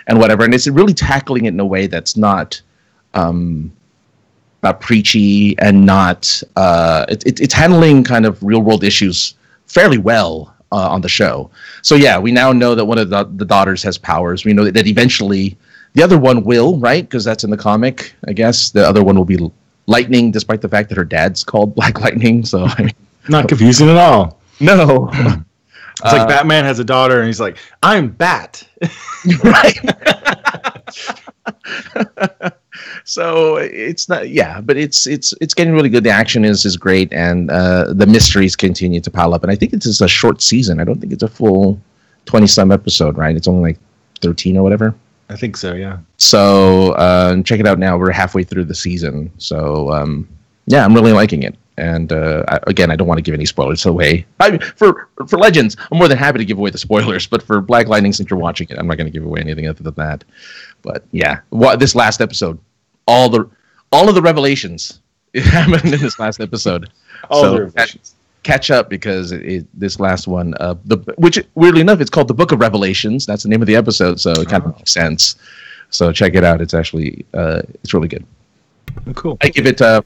and whatever, and it's really tackling it in a way that's not preachy and not it's handling kind of real world issues fairly well on the show. So yeah, we now know that one of the daughters has powers. We know that eventually the other one will, right? Because that's in the comic, I guess. The other one will be Lightning, despite the fact that her dad's called Black Lightning. So I mean, not confusing at all. No. It's like Batman has a daughter, and he's like, "I'm Bat." Right. So it's not, but it's getting really good. The action is great, and the mysteries continue to pile up. And I think it's just a short season. I don't think it's a full 20-some episode, right? It's only like 13 or whatever. I think so, yeah. So check it out now. We're halfway through the season. So I'm really liking it. And I don't want to give any spoilers away. For Legends, I'm more than happy to give away the spoilers. But for Black Lightning, since you're watching it, I'm not going to give away anything other than that. But yeah, this last episode, all of the revelations happened in this last episode. Catch up, because this last one, which weirdly enough, it's called the Book of Revelations. That's the name of the episode, so it kind of makes sense. So check it out. It's actually it's really good. Cool. I give it 4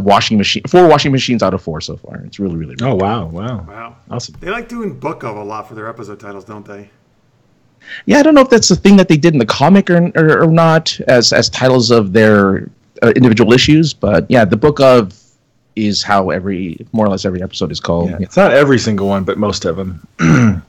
washing machines out of 4 so far. It's really, really good. Oh wow, awesome. They like doing book of a lot for their episode titles, don't they? Yeah, I don't know if that's the thing that they did in the comic or not as titles of their individual issues, but yeah, the Book of is how more or less every episode is called. Yeah. It's not every single one, but most of them.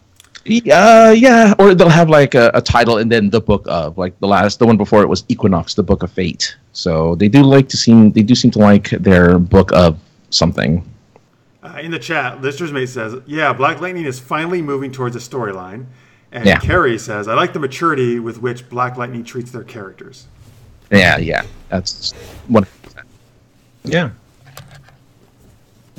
Yeah, or they'll have like a title and then the Book of, like the one before it was Equinox, the Book of Fate. So they do seem to like their Book of something. In the chat, Lister's Mate says, "Yeah, Black Lightning is finally moving towards a storyline." And yeah. Carrie says, "I like the maturity with which Black Lightning treats their characters." Yeah, that's 100%. Yeah.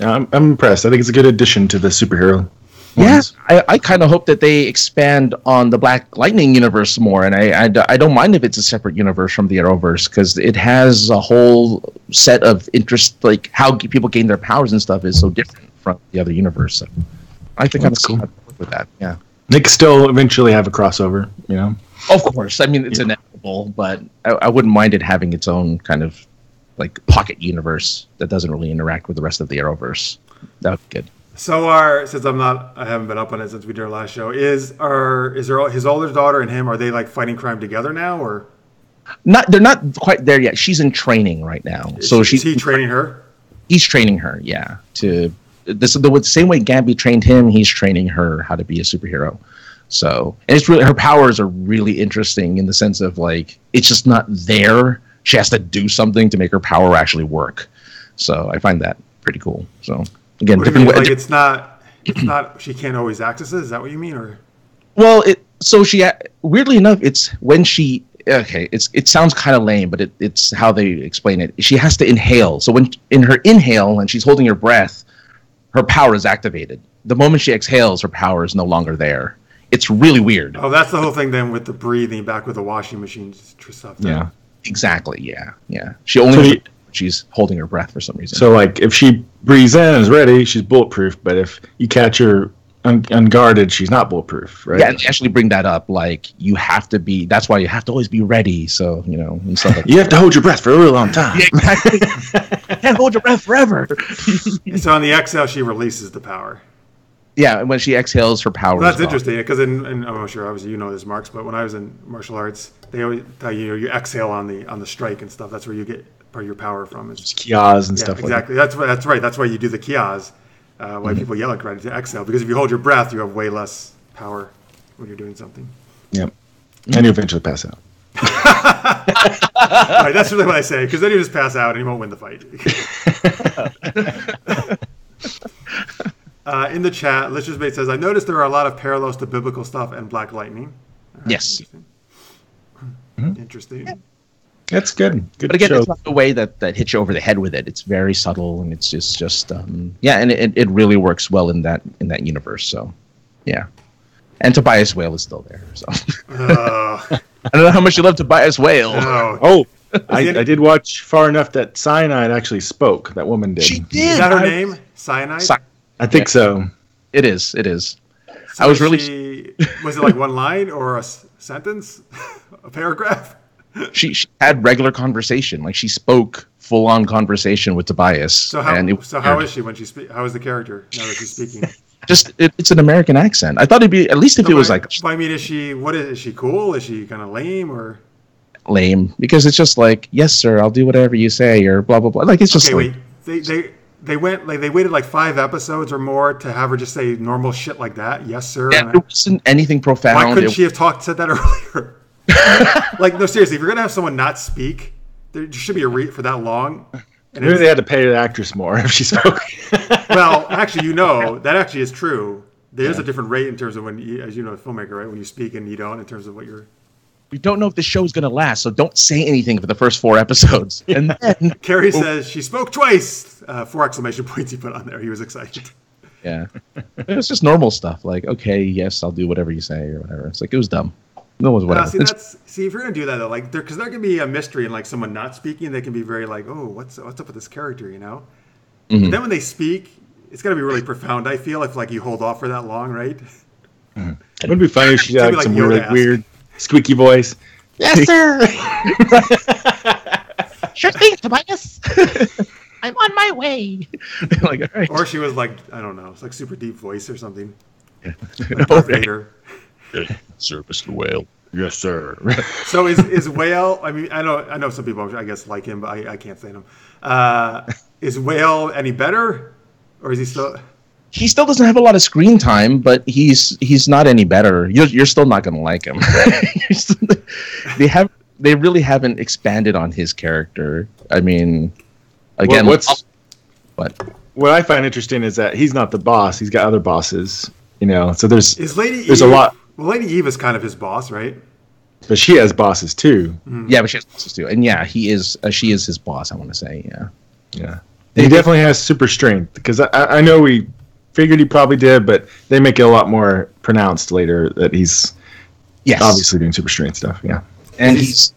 I'm impressed. I think it's a good addition to the superhero. Yeah, I kind of hope that they expand on the Black Lightning universe more, and I don't mind if it's a separate universe from the Arrowverse, because it has a whole set of interest, like how people gain their powers and stuff is so different from the other universe. So I think I'm cool with that. Yeah, they could still eventually have a crossover, Of course, I mean it's inevitable, but I wouldn't mind it having its own kind of like pocket universe that doesn't really interact with the rest of the Arrowverse. That would be good. So since I haven't been up on it since we did our last show, is his older daughter and him, are they like fighting crime together now, or? They're not quite there yet. She's in training right now. Is he training her? He's training her, yeah. The same way Gambi trained him, he's training her how to be a superhero. So, and it's really, her powers are really interesting in the sense of like, it's just not there. She has to do something to make her power actually work. So I find that pretty cool. So again, different ways. Like it's not. She can't always access it. Is that what you mean, or? Well, weirdly enough, it's when she. Okay, it sounds kind of lame, but it's how they explain it. She has to inhale. So when in her inhale and she's holding her breath, her power is activated. The moment she exhales, her power is no longer there. It's really weird. Oh, that's the whole thing then with the breathing back with the washing machine stuff. Yeah. Exactly. Yeah. She only she's holding her breath for some reason. So, like, if she breathes in and is ready, she's bulletproof. But if you catch her unguarded, she's not bulletproof, right? Yeah, and actually bring that up. Like, you have to be. That's why you have to always be ready. So, and stuff like you have to hold your breath for a really long time. Yeah, exactly. You can't hold your breath forever. So on the exhale, she releases the power. Yeah, when she exhales, her power. Well, that's interesting because I'm not sure. Obviously, you know this, Marx, but when I was in martial arts, they always tell you you exhale on the strike and stuff. That's where you get part of your power from. It's kias and stuff. Exactly. Like that. That's right. That's why you do the kias. Why people yell at karate to exhale, because if you hold your breath, you have way less power when you're doing something. Yep. And you eventually pass out. Right, that's really what I say, because then you just pass out and you won't win the fight. In the chat, Lister's Mate says, I noticed there are a lot of parallels to biblical stuff and Black Lightning. Yes. Interesting. That's good. Good but again, show. it's not the way that hits you over the head with it. It's very subtle, and it's just and it really works well in that universe. So, yeah. And Tobias Whale is still there. So I don't know how much you love Tobias Whale. Oh, I did watch far enough that Cyanide actually spoke. That woman did. She did. Is that her name? Cyanide? I think so. It is. It is. So I was really. Was it like one line or a sentence, a paragraph? She had regular conversation. Like, she spoke full on conversation with Tobias. So how is she when she speaks? How is the character now that she's speaking? Just it's an American accent. I thought it'd be at least if it was like. I mean, is she cool? Is she kind of lame or? Lame, because it's just like, yes sir, I'll do whatever you say, or blah blah blah. Like, it's just wait. They waited like 5 episodes or more to have her just say normal shit like that. Yes sir. Yeah, it wasn't anything profound. Why couldn't she have said that earlier? Like, no, seriously, if you're gonna have someone not speak, there should be a for that long. And maybe they had to pay the actress more if she spoke. Well, actually, that actually is true. There's a different rate in terms of when, as you know, a filmmaker, right? When you speak and you don't, in terms of what you're. We don't know if the show's going to last, so don't say anything for the first 4 episodes. And then Carrie says she spoke twice. 4 exclamation points he put on there. He was excited. Yeah, it was just normal stuff. Like, okay, yes, I'll do whatever you say or whatever. It's like, it was dumb. No one's whatever. See, if you're gonna do that though, like, because there can be a mystery in like someone not speaking, they can be very like, oh, what's up with this character, you know? Mm-hmm. But then when they speak, it's gotta be really profound. I feel if like you hold off for that long, right? Mm-hmm. It would be funny if she had like some Yoda-esque. really weird squeaky voice. Yes, sir. Sure thing, Tobias. I'm on my way. Like, all right. Or she was like, I don't know, it's like super deep voice or something. Yeah. Like Darth Vader. Sir, Mr. Whale. Yes, sir. So is Whale? I mean, I know some people, I guess, like him, but I can't stand him. Is Whale any better, or is he still? He still doesn't have a lot of screen time, but he's not any better. You're still not going to like him. They really haven't expanded on his character. I mean, again, what I find interesting is that he's not the boss. He's got other bosses. You know, so there's a lot. Well, Lady Eve is kind of his boss, right? But she has bosses too. Yeah, but she has bosses too, and yeah, she is his boss. I want to say, yeah. He definitely has super strength, because I know we figured he probably did, but they make it a lot more pronounced later that he's obviously doing super strength stuff. Yeah, and he's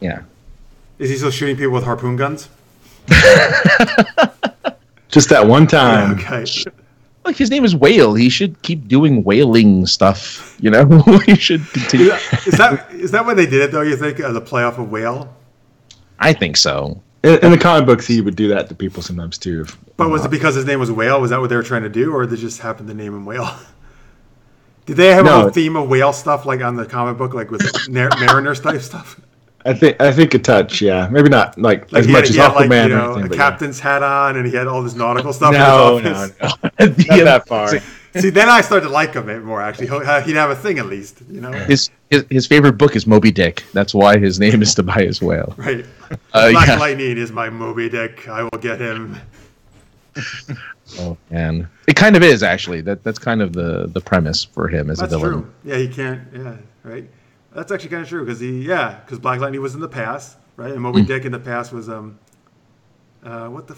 Is he still shooting people with harpoon guns? Just that one time. Yeah, okay. Like, his name is Whale. He should keep doing whaling stuff. You know, he should continue. Is that why they did it though? You think the playoff of Whale? I think so. In the comic books, he would do that to people sometimes too. But was it because his name was Whale? Was that what they were trying to do, or they just happened to name him Whale? Did they have a whole theme of whale stuff, like on the comic book, like with Mariners type stuff? I think a touch, yeah. Maybe not like as much as Aquaman or anything. A captain's hat on, and he had all this nautical stuff. No. Not that far. See, then I started to like him a bit more. Actually, he'd have a thing at least, you know. His favorite book is Moby Dick. That's why his name is Tobias Whale. Right. Black Lightning is my Moby Dick. I will get him. Oh man, it kind of is actually. That's kind of the premise for him as a villain. That's true. Yeah, he can't. Yeah, right. That's actually kind of true because Black Lightning was in the past, right? And Moby Dick in the past was what the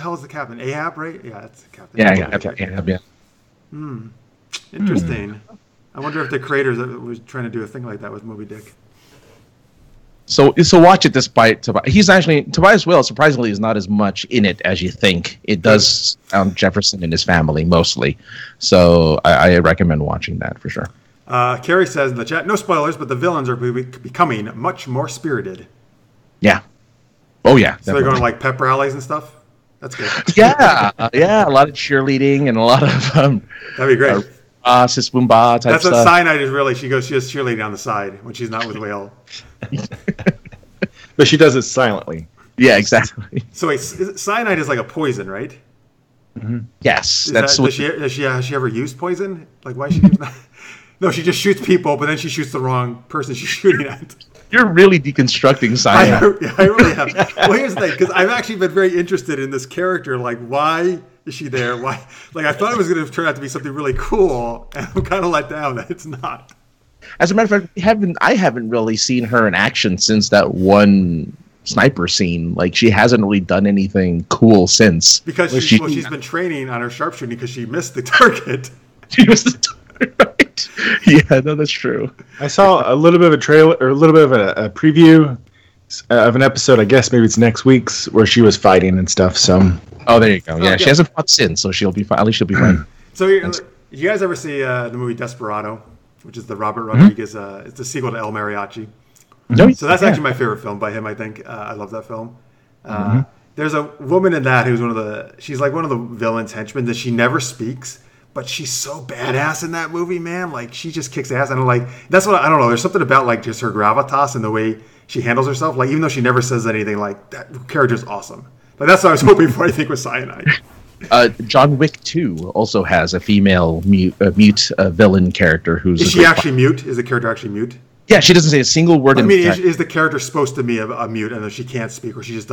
hell is the captain? Ahab, right? Yeah, that's the captain. Ahab, yeah. Interesting. I wonder if the creators was trying to do a thing like that with Moby Dick. So watch it. Despite Tobias Whale, surprisingly, is not as much in it as you think. It does sound Jefferson and his family mostly. So I recommend watching that for sure. Carrie says in the chat, no spoilers, but the villains are becoming much more spirited. Yeah. Oh yeah. So they're going to like pep rallies and stuff? That's good. Yeah, a lot of cheerleading and a lot of That'd be great. Sis Boomba type That's stuff. what cyanide is really. She does cheerleading on the side when she's not with Whale. But she does it silently. Yeah, exactly. So wait, cyanide is like a poison, right? Yes, Does she ever used poison? Like, why is she using that? No, she just shoots people, but then she shoots the wrong person she's shooting at. You're really deconstructing cyanide. I really have. Well, here's the thing, because I've actually been very interested in this character. Like, why is she there? Why? Like, I thought it was going to turn out to be something really cool, and I'm kind of let down that it's not. As a matter of fact, I haven't really seen her in action since that one sniper scene. Like, she hasn't really done anything cool since. Because she's been training on her sharpshooting because she missed the target. She missed the target, right? Yeah, no, that's true. I saw a little bit of a trailer, or a little bit of a preview of an episode. I guess maybe it's next week's, where she was fighting and stuff. So, oh, there you go. Yeah, she hasn't fought since, so she'll be fine. At least she'll be fine. So, did you guys ever see the movie Desperado, which is the Robert Rodriguez? It's the sequel to El Mariachi. So that's actually my favorite film by him. I think I love that film. There's a woman in that who's she's like one of the villain's henchmen that she never speaks. But she's so badass in that movie, man. Like, she just kicks ass. And that's what I don't know. There's something about like just her gravitas and the way she handles herself. Like, even though she never says anything, like, that character's awesome. Like, that's what I was hoping for, I think, with Cyanide. John Wick 2 also has a female mute villain character who's. Is she actually mute? Is the character actually mute? Yeah, she doesn't say a single word. Is the character supposed to be a mute and that she can't speak, or she just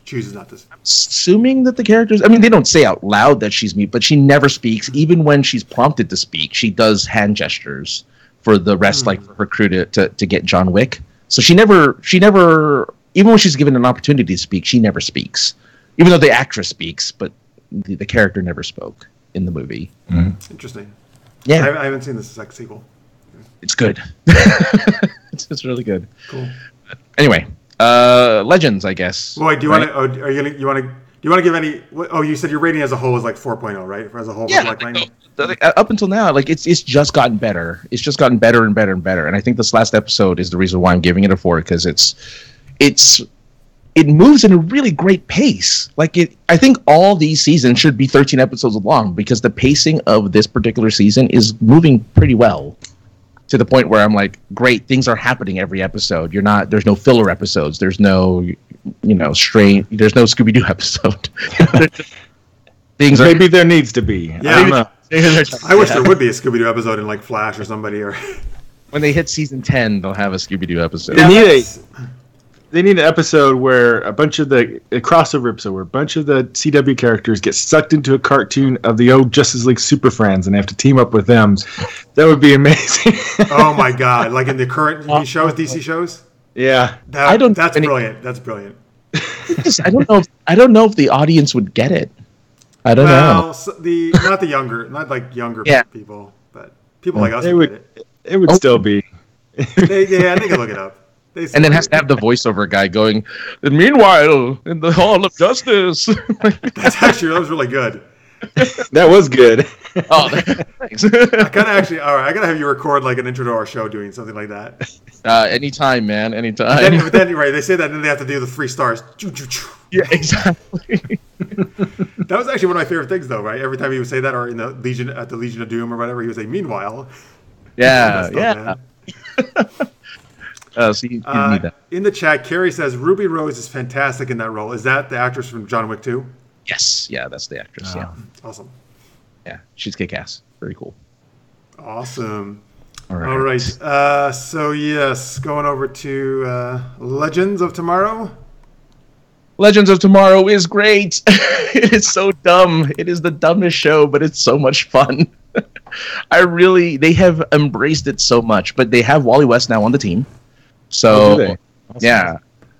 chooses not to speak? Assuming that the characters, they don't say out loud that she's mute, but she never speaks. Even when she's prompted to speak, she does hand gestures for the rest, like for her crew to get John Wick. So she never, even when she's given an opportunity to speak, she never speaks. Even though the actress speaks, but the character never spoke in the movie. Interesting. Yeah, I haven't seen this sequel. It's good. It's really good. Cool. Anyway, Legends, I guess. Well, wait, do you want to give any? Oh, you said your rating as a whole is like 4.0, right? As a whole, yeah. Up until now, like it's just gotten better. It's just gotten better and better and better. And I think this last episode is the reason why I'm giving it a 4, because it moves in a really great pace. I think all these seasons should be 13 episodes long, because the pacing of this particular season is moving pretty well. To the point where I'm like, great, things are happening every episode. There's no filler episodes. There's no, there's no Scooby-Doo episode. Maybe there needs to be. Yeah, I don't know. I wish there would be a Scooby-Doo episode in like Flash or somebody. Or when they hit season 10, they'll have a Scooby-Doo episode. They need an episode where a crossover episode where a bunch of the CW characters get sucked into a cartoon of the old Justice League Super Friends and they have to team up with them. That would be amazing. Oh my god! Like in the current shows, DC shows. Yeah, that's brilliant. That's brilliant. I don't know if the audience would get it. I don't know. Not younger people, but people like us would get it. It would still be. They can look it up. And then has to have the voiceover guy going, and meanwhile, in the Hall of Justice. That was really good. That was good. Oh, thanks. I gotta have you record like an intro to our show doing something like that. Anytime, man, anytime. But then right, they say that, and then they have to do the 3 stars. Yeah, exactly. That was actually one of my favorite things, though. Right, every time he would say that, or in the Legion of Doom or whatever, he would say, "Meanwhile." Yeah. So you need that. In the chat, Carrie says Ruby Rose is fantastic in that role. Is that the actress from John Wick 2? Yes, yeah, that's the actress. Yeah, awesome. Yeah, she's kick-ass. Very cool. Awesome. All right. So yes, going over to Legends of Tomorrow. Legends of Tomorrow is great. It is so dumb. It is the dumbest show, but it's so much fun. They have embraced it so much, but they have Wally West now on the team. So, awesome. Yeah.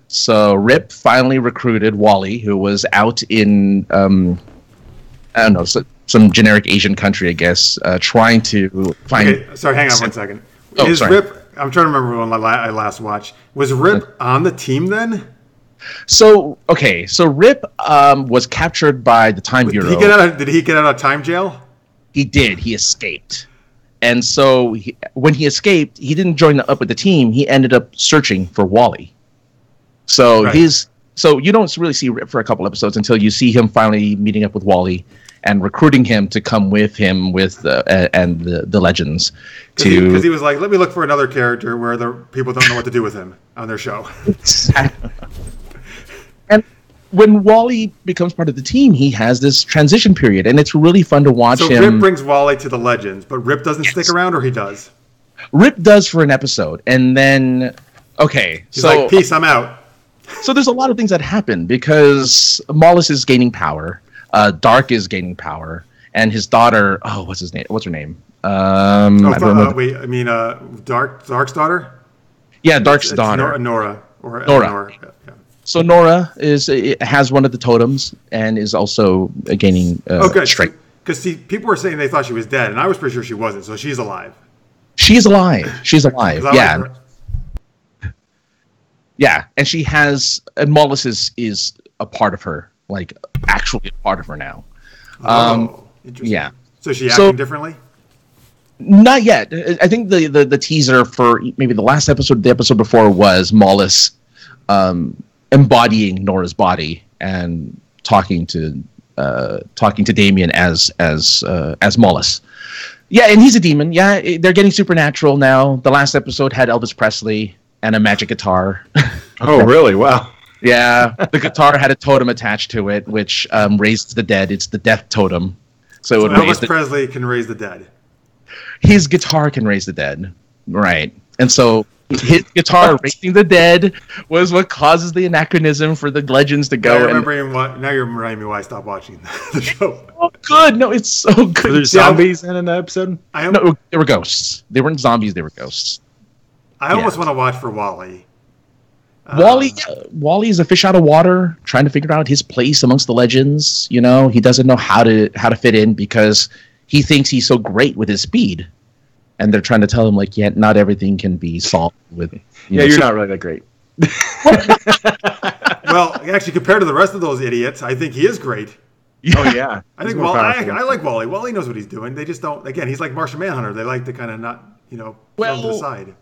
So Rip finally recruited Wally, who was out in, I don't know, some generic Asian country, I guess, trying to find... Okay, sorry, hang on 1 second. Sorry. Rip, I'm trying to remember when I last watched. Was Rip on the team then? So Rip was captured by the Time Bureau. Did he get out of time jail? He did. He escaped. And so when he escaped, he didn't join up with the team. He ended up searching for Wally. So So you don't really see Rip for a couple episodes until you see him finally meeting up with Wally and recruiting him to come with him with the Legends. Because he was like, let me look for another character where the people don't know what to do with him on their show. And when Wally becomes part of the team, he has this transition period, and it's really fun to watch him. So Rip brings Wally to the Legends, but Rip doesn't stick around, or he does? Rip does for an episode, and then, He's like, peace, I'm out. So there's a lot of things that happen because Mollis is gaining power, Dark is gaining power, and his daughter, what's her name? Dark's daughter? Yeah, Dark's daughter. Nora. Nora. Yeah. So Nora has one of the totems and is also gaining strength. Because people were saying they thought she was dead, and I was pretty sure she wasn't, so she's alive. She's alive. Yeah. Yeah, and she has, and Mollis is a part of her, like actually a part of her now. Interesting. Yeah. So is she acting differently? Not yet. I think the teaser for maybe the last episode, the episode before, was Mollis embodying Nora's body and talking to Damien as Mollis. Yeah, and he's a demon. Yeah, they're getting supernatural now. The last episode had Elvis Presley and a magic guitar. Oh, really? Wow. Yeah, the guitar had a totem attached to it, which raised the dead. It's the death totem. So Elvis Presley can raise the dead. His guitar can raise the dead, right? And so his guitar raising the dead was what causes the anachronism for the Legends to go. Now you're reminding me why I stopped watching the show. Oh, good. No, it's so good. Were there zombies in an episode? No, they were ghosts. They weren't zombies. They were ghosts. I almost want to watch for Wally. Wally is a fish out of water, trying to figure out his place amongst the Legends. You know, he doesn't know how to fit in because he thinks he's so great with his speed, and they're trying to tell him like, yeah, not everything can be solved with. You're not really that great. Well, actually, compared to the rest of those idiots, I think he is great. Oh yeah, I think I like Wally. Wally knows what he's doing. They just don't. Again, he's like Martian Manhunter. They like to kind of not, throw him to the side.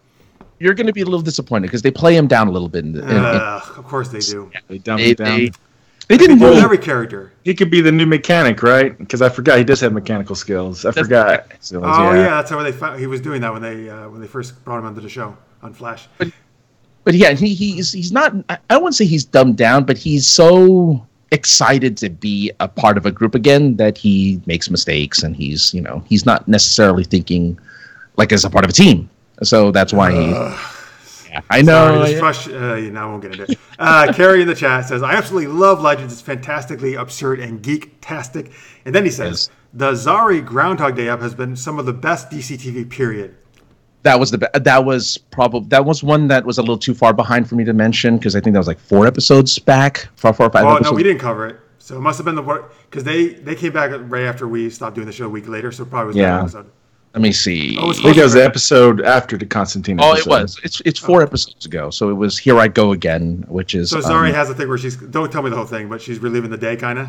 You're going to be a little disappointed because they play him down a little bit. Of course they do. Yeah, they dumb him down. They didn't do every character. He could be the new mechanic, right? Because I forgot he does have mechanical skills. I forgot. That's how he was doing that when they first brought him onto the show on Flash. But yeah, he's not. I wouldn't say he's dumbed down, but he's so excited to be a part of a group again that he makes mistakes, and he's not necessarily thinking like as a part of a team. So that's why I know. Sorry, I won't get into it. Carrie in the chat says, I absolutely love Legends. It's fantastically absurd and geek-tastic. And then he says, the Zari Groundhog Day up has been some of the best DC TV, period. That was one that was a little too far behind for me to mention because I think that was like 4 episodes back. 4 or 5 episodes. No, we didn't cover it. So it must have been because they came back right after we stopped doing the show a week later. So it probably was that episode. Let me see. I think it was the episode after the Constantine episode. It was. It's 4 episodes ago. So it was Here I Go Again, which is... So Zari has a thing where don't tell me the whole thing, but she's reliving the day, kind of?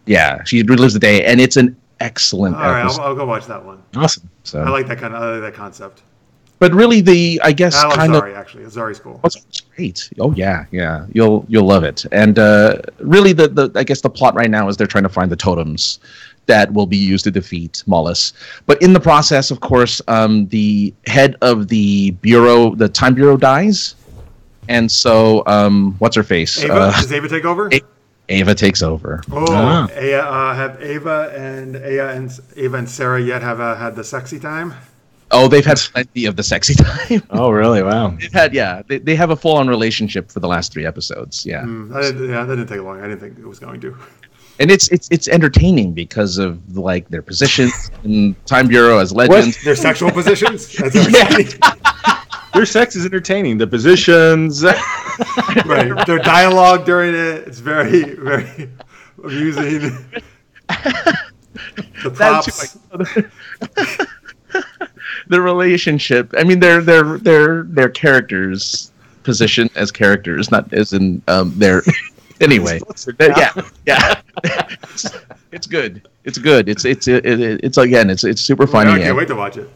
Yeah, she relives the day, and it's an excellent episode. All right, I'll go watch that one. Awesome. So I like that concept. But really, Zari's cool. Oh, it's great. Oh yeah. You'll love it. And really, I guess the plot right now is they're trying to find the totems that will be used to defeat Mollis. But in the process, of course, the head of the bureau, the Time Bureau, dies, and so what's her face? Does Ava take over? Ava takes over. Have Ava and Sarah yet have had the sexy time? Oh, they've had plenty of the sexy time. Oh, really? Wow. They have a full-on relationship for the last 3 episodes. Yeah. That didn't take long. I didn't think it was going to. And it's entertaining because of like their positions in Time Bureau as legends. What? Their sexual positions? That's Their sex is entertaining. The positions. Right. Their dialogue during it, it's very, very amusing. The props. The relationship. I mean, their characters positioned as characters, not as in their. Anyway, yeah. It's good. It's good. It's again. It's super funny. I can't wait to watch it.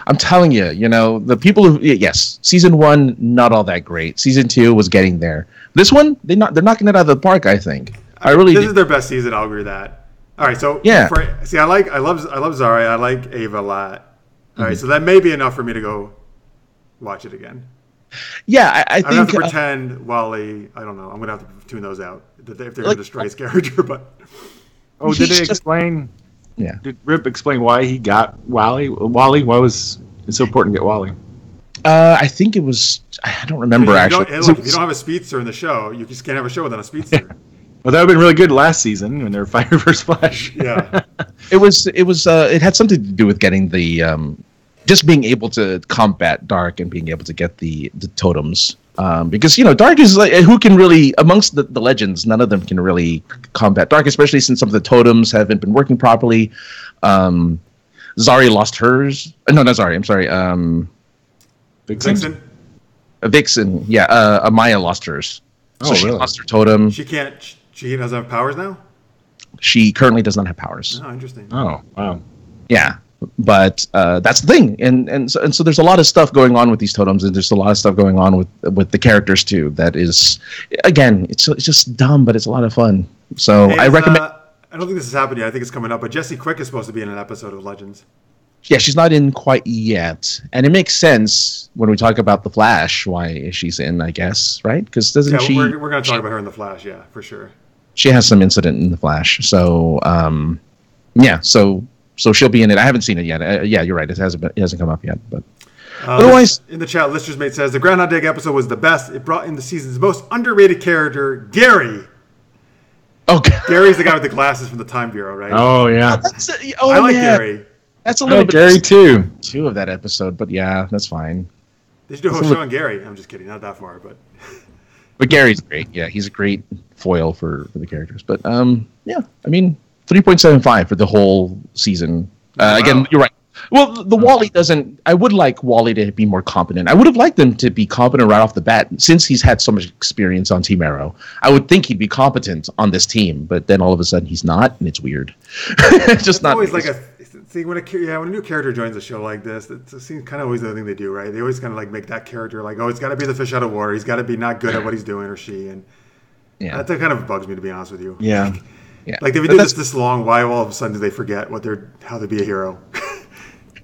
I'm telling you, the people who yes, season 1 not all that great. Season 2 was getting there. This one they're knocking it out of the park. I think. This is their best season. I'll agree with that. All right, so yeah. I love Zari. I like Ava a lot. All right, so that may be enough for me to go watch it again. Yeah, I think. I have to pretend Wally. I don't know. I'm gonna have to tune those out if they're gonna destroy his character. But did they explain? Yeah. Did Rip explain why he got Wally? Why was it so important to get Wally? I think it was. I don't remember actually. If you don't have a speedster in the show, you just can't have a show without a speedster. Well, that would have been really good last season when they were fighting versus Flash. Yeah. It was. It had something to do with getting the just being able to combat Dark and being able to get the totems. Because Dark is like who can really amongst the legends, none of them can really combat Dark, especially since some of the totems haven't been working properly. Zari lost hers. No, not Zari. I'm sorry. Vixen. Vixen. Yeah. Amaya lost hers. So she lost her totem. She can't. She doesn't have powers now. She currently does not have powers. Oh, interesting. Oh, wow. Yeah. But that's the thing, and so there's a lot of stuff going on with these totems, and there's a lot of stuff going on with the characters too. That is, again, it's just dumb, but it's a lot of fun. So I recommend. I don't think this has happened yet. I think it's coming up, but Jessie Quick is supposed to be in an episode of Legends. Yeah, she's not in quite yet, and it makes sense when we talk about the Flash why she's in, I guess, right? Because doesn't she? We're going to talk about her in the Flash, yeah, for sure. She has some incident in the Flash, so yeah, so she'll be in it. I haven't seen it yet. Yeah, you're right. It hasn't come up yet, but otherwise, in the chat, Lister's Mate says the Groundhog Day episode was the best. It brought in the season's most underrated character, Gary. Oh, God. Gary's the guy with the glasses from the Time Bureau, right? Oh yeah. I like Gary. That's a little bit Gary too. Two of that episode, but yeah, that's fine. They should do a whole show on Gary. I'm just kidding, not that far, but. But Gary's great. Yeah, he's a great foil for the characters. But yeah, I mean, 3.75 for the whole season. Wow. Again, you're right. Well, the Wally doesn't. I would like Wally to be more competent. I would have liked him to be competent right off the bat, since he's had so much experience on Team Arrow. I would think he'd be competent on this team, but then all of a sudden he's not, and it's weird. Just it's not. Always like when a new character joins a show like this, it seems kind of always the thing they do, right? They always kind of like make that character like, oh, it's got to be the fish out of water. He's got to be not good at what he's doing, or she, and that kind of bugs me, to be honest with you. Yeah. Yeah. Like if you do this long, why all of a sudden do they forget how to be a hero?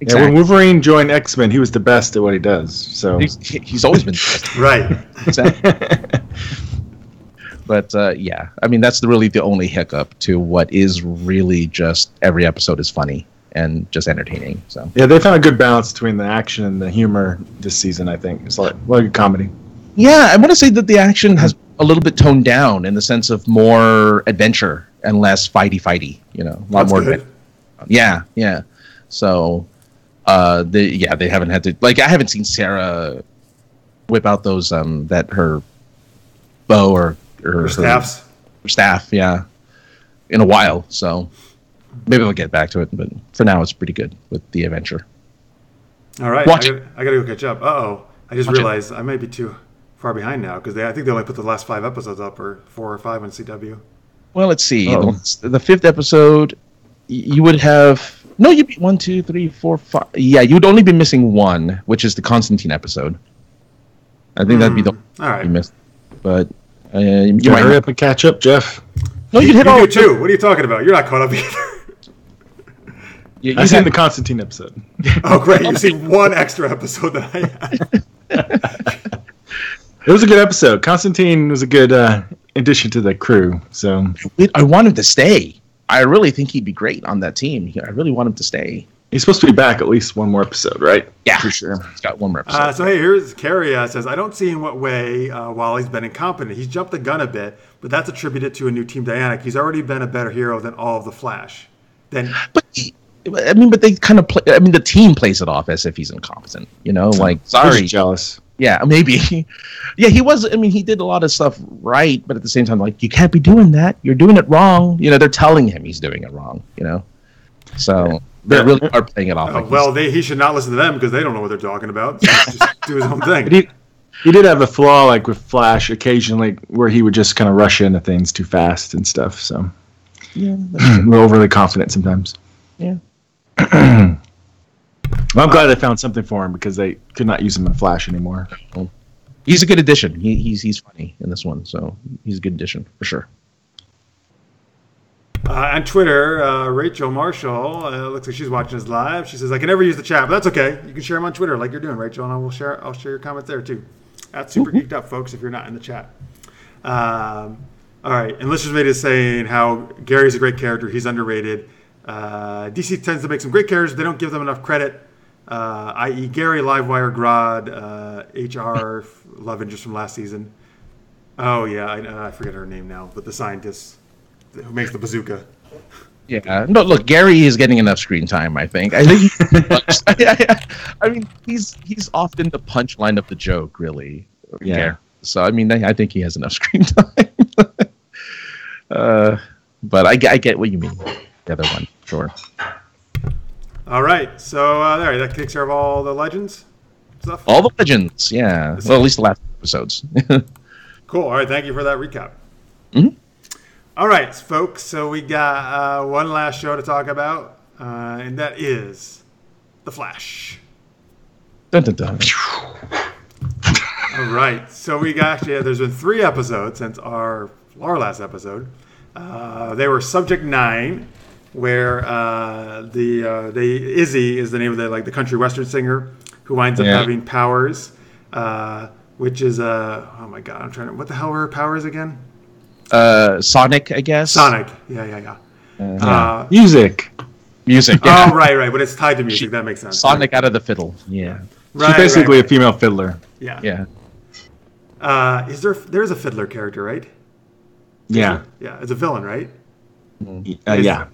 Exactly. Yeah, when Wolverine joined X-Men, he was the best at what he does. So he's always been right. Exactly. But yeah, I mean that's really the only hiccup to what is really just every episode is funny and just entertaining. So yeah, they found a good balance between the action and the humor this season. I think it's like good comedy. Yeah, I want to say that the action has a little bit toned down in the sense of more adventure and less fighty. A lot more. Good. Yeah. So. They haven't had to, like, I haven't seen Sarah whip out those that her bow or her staff, yeah, in a while. So maybe we'll get back to it, but for now it's pretty good with the adventure. All right, I gotta go catch up. I just realized I might be too far behind now because I think they only put the last 5 episodes up, or 4 or 5 on CW. Well, let's see. The 5th episode, you would have. No, you'd be 1, 2, 3, 4, 5. Yeah, you'd only be missing 1, which is the Constantine episode. I think that'd be the all right. You missed. But you might hurry up and catch up, Jeff. No, you'd hit all do too. What are you talking about? You're not caught up either. I've seen the Constantine episode. Oh, great! You've seen 1 extra episode that I had. It was a good episode. Constantine was a good addition to the crew. So I want him to stay. I really think he'd be great on that team. I really want him to stay. He's supposed to be back at least 1 more episode, right? Yeah, for sure. He's got 1 more episode. So hey, here's Carrie says, I don't see in what way Wally's been incompetent. He's jumped the gun a bit, but that's attributed to a new team dynamic. He's already been a better hero than all of the Flash. But they kind of play. I mean, the team plays it off as if he's incompetent. Like sorry, jealous. Yeah, maybe. Yeah, he was. I mean, he did a lot of stuff right, but at the same time, like, you can't be doing that. You're doing it wrong. They're telling him he's doing it wrong. So they really are playing it off. He should not listen to them because they don't know what they're talking about. So just do his own thing. But he did have a flaw, like with Flash, occasionally where he would just kind of rush into things too fast and stuff. So yeah, a little overly confident sometimes. Yeah. Well, I'm glad they found something for him because they could not use him in Flash anymore. He's a good addition. He's funny in this one, so he's a good addition for sure. On Twitter, Rachel Marshall looks like she's watching us live. She says, "I can never use the chat, but that's okay. You can share them on Twitter like you're doing, Rachel, and I'll share your comments there too. At Super Geeked Up, folks, if you're not in the chat." All right, and Listeners Made is saying how Gary's a great character. He's underrated. DC tends to make some great characters. They don't give them enough credit. I.e. Gary, Livewire, Grodd, HR, love interest from last season. Oh yeah, I forget her name now, but the scientist who makes the bazooka. Yeah, no, look, Gary is getting enough screen time. I think. I mean, he's often the punchline of the joke, really. Yeah. Gary. So I mean, I think he has enough screen time. But I get what you mean. The other one, sure. All right, so there, that takes care of all the Legends stuff. All the Legends, yeah. Well, at least the last episodes. Cool. All right, thank you for that recap. Mm-hmm. All right, folks. So we got one last show to talk about, and that is The Flash. Dun, dun, dun. All right. So we got there's been 3 episodes since our last episode. They were Subject 9, where Izzy is the name of the country western singer who winds up having powers, which is oh my god, I'm trying to, what the hell were her powers again? Sonic, I guess. Sonic, yeah. Music. Yeah. Oh, right, but it's tied to music. That makes sense. Sonic out of the fiddle. Yeah. She's basically a female fiddler. Yeah. There's a fiddler character, right? Yeah. Yeah, it's a villain, right? Yeah.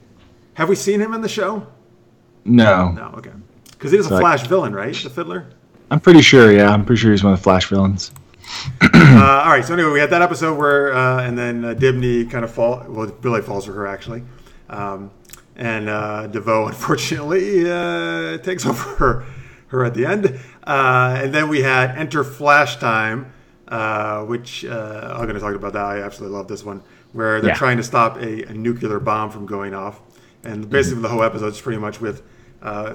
Have we seen him in the show? No. No, okay. Because he was a Flash villain, right? The fiddler? I'm pretty sure, yeah. I'm pretty sure he's one of the Flash villains. All right, so anyway, we had that episode where, and then Dibney kind of Billy falls for her, actually. And DeVoe, unfortunately, takes over her at the end. And then we had Enter Flashtime, which I'm going to talk about that. I absolutely love this one, where they're trying to stop a nuclear bomb from going off. And basically the whole episode is pretty much with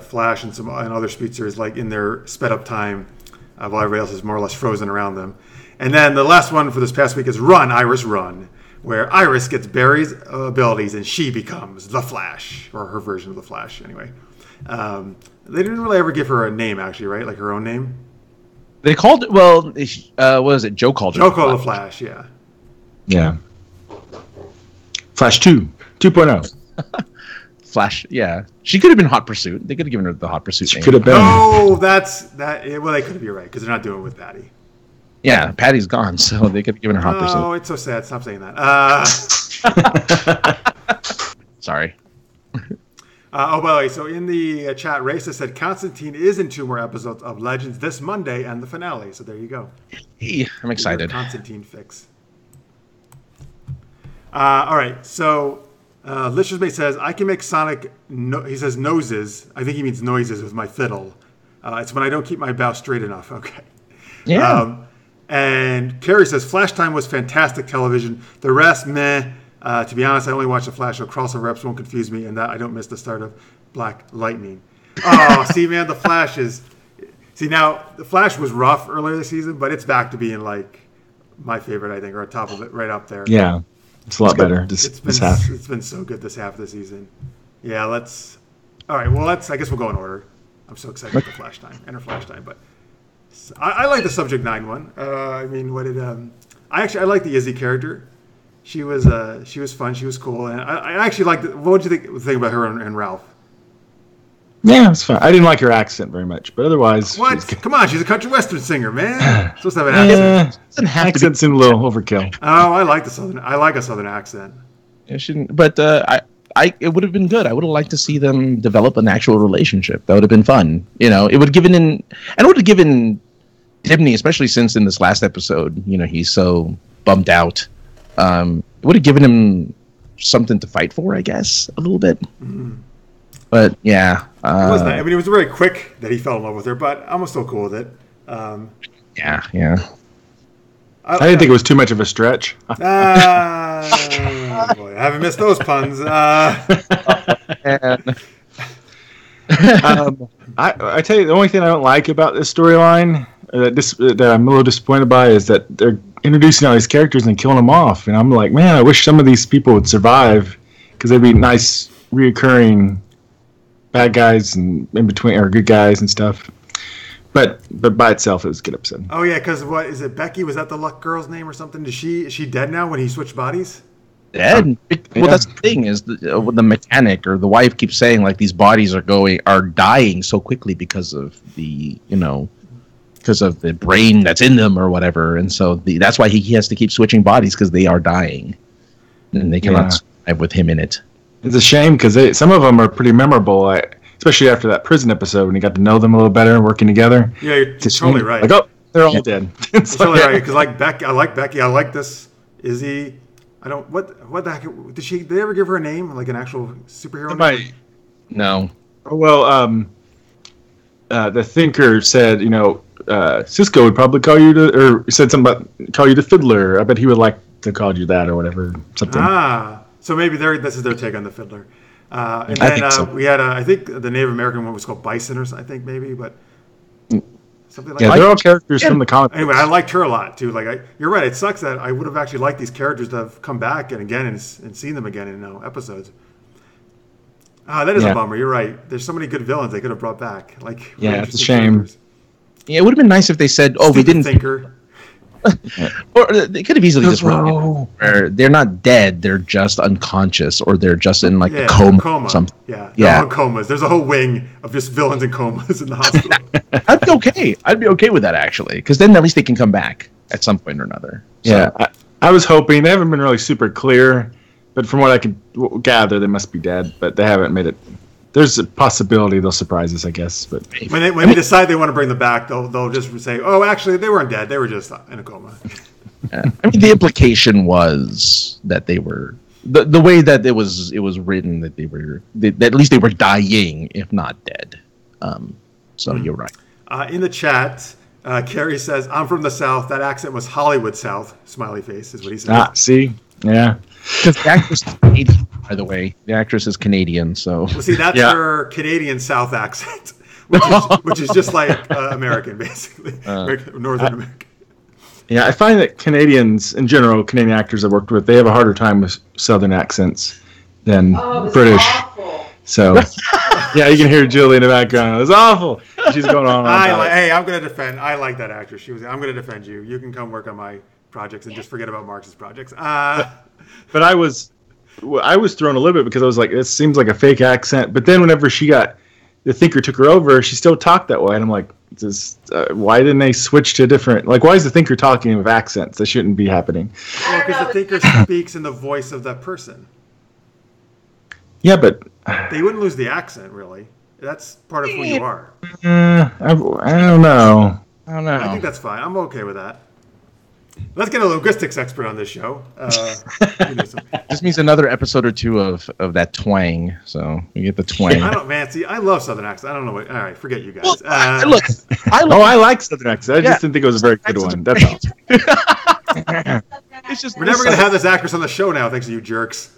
Flash and other speedsters in their sped up time, while everybody else is more or less frozen around them. And then the last one for this past week is Run, Iris, Run, where Iris gets Barry's abilities and she becomes the Flash, or her version of the Flash, anyway. They didn't really ever give her a name, actually, right? Like her own name? They called it, what is it? Joe called her. Joe called the Flash, yeah. Yeah. Flash 2.0. Flash, yeah. She could have been Hot Pursuit. They could have given her the Hot Pursuit name. Could have been. Oh, that's that. Well, they could have. You're right, because they're not doing it with Patty. Yeah, Patty's gone, so they could have given her Hot Pursuit. Oh, it's so sad. Stop saying that. Sorry. Oh, by the way, so in the chat, Racist said Constantine is in 2 more episodes of Legends this Monday and the finale. So there you go. Hey, I'm excited. Constantine fix. All right, so Lister's Mate says, I can make Sonic, he says noses. I think he means noises with my fiddle. It's when I don't keep my bow straight enough. Okay. Yeah. And Carrie says, Flashtime was fantastic television. The rest, meh. To be honest, I only watch the Flash show. Crossover reps won't confuse me, and that I don't miss the start of Black Lightning. Oh, see, man, the Flash is... See, now, the Flash was rough earlier this season, but it's back to being, my favorite, I think, or top of it, right up there. Yeah, it's a lot better this half. It's been so good this half of the season. Yeah, let's... All right, well, I guess we'll go in order. I'm so excited for Flashtime, Enter Flashtime, but... I like the Subject 9 one. I mean, I like the Izzy character. She was fun. She was cool, and I actually liked. What did you think about her and Ralph? Yeah, it's fine. I didn't like her accent very much, but otherwise, what? Come on, she's a country western singer, man. Supposed to have an accent. Accent seemed a little overkill. Oh, I like a southern accent. It shouldn't, but it would have been good. I would have liked to see them develop an actual relationship. That would have been fun. It would have given Dibney, especially since in this last episode, he's so bummed out. It would have given him something to fight for, I guess, a little bit. Mm-hmm. But yeah, it was nice. I mean, it was very quick that he fell in love with her, but I'm still cool with it. Yeah. I didn't think it was too much of a stretch. Boy, I haven't missed those puns. I tell you, the only thing I don't like about this storyline that I'm a little disappointed by is that they're introducing all these characters and killing them off. And I'm like, man, I wish some of these people would survive because they'd be nice, reoccurring bad guys and in between, or good guys and stuff. But by itself, it was a good episode. Oh yeah, because what is it? Becky, was that the Luck girl's name or something? Is she dead now when he switched bodies? Dead. Well, that's the thing is the mechanic or the wife keeps saying like these bodies are dying so quickly because of the because of the brain that's in them or whatever, and so that's why he has to keep switching bodies because they are dying, and they cannot survive with him in it. It's a shame because some of them are pretty memorable, especially after that prison episode when you got to know them a little better, working together. Yeah, you're totally right. Like, oh, they're all dead. You're totally right because like Becky, I like Becky. I like this Izzy. I don't. What the heck? Did they ever give her a name, like an actual superhero name? No. Well, the Thinker said, Cisco would probably call you or said something about call you the Fiddler. I bet he would like to call you that or whatever. Something. So maybe this is their take on the Fiddler. And I then think so. we had, I think the Native American one was called Bison, or I think maybe, but something like that. Yeah, they're all characters from the comic. Anyway, I liked her a lot too. Like, you're right. It sucks that I would have actually liked these characters to have come back and seen them again in episodes. That is a bummer. You're right. There's so many good villains they could have brought back. Like, yeah, it's a shame. Characters. Yeah, it would have been nice if they said, "Oh, we didn't." Thinker. Or they could have easily just written where they're not dead, they're just unconscious, or they're just in like a coma. Or something. Yeah, comas. There's a whole wing of just villains in comas in the hospital. I'd be okay. I'd be okay with that actually, because then at least they can come back at some point or another. So. Yeah, I was hoping they haven't been really super clear, but from what I could gather, they must be dead. But they haven't made it. There's a possibility they'll surprise us, I guess. But when they decide they want to bring them back, they'll just say, "Oh, actually, they weren't dead. They were just in a coma." I mean, the implication was that they were the way that it was written that that at least they were dying, if not dead. So you're right. In the chat, Carrie says, "I'm from the South. That accent was Hollywood South." Smiley face is what he says. See, yeah. Because the actress is Canadian, by the way. The actress is Canadian, so... Well, see, that's her Canadian South accent, which is just like American, basically. Northern American. Yeah, I find that Canadians, in general, Canadian actors I've worked with, they have a harder time with Southern accents than British. Awful. So, yeah, you can hear Julie in the background. It was awful. She's going on. Hey, I'm going to defend. I like that actress. I'm going to defend you. You can come work on my projects and just forget about Marx's projects. But I was thrown a little bit because I was like, it seems like a fake accent. But then whenever the Thinker took her over, she still talked that way. And I'm like, why didn't they switch to a different, like, why is the Thinker talking with accents? That shouldn't be happening. Well, because the Thinker speaks in the voice of that person. Yeah, but... They wouldn't lose the accent, really. That's part of who you are. I don't know. I think that's fine. I'm okay with that. Let's get a linguistics expert on this show. This means another episode or two of that twang. So we get the twang. I love Southern accents. I don't know what. All right, forget you guys. Well, I like Southern accents. I just didn't think it was a very good one. That's all. It's just we're never going to have this actress on the show now, thanks to you jerks.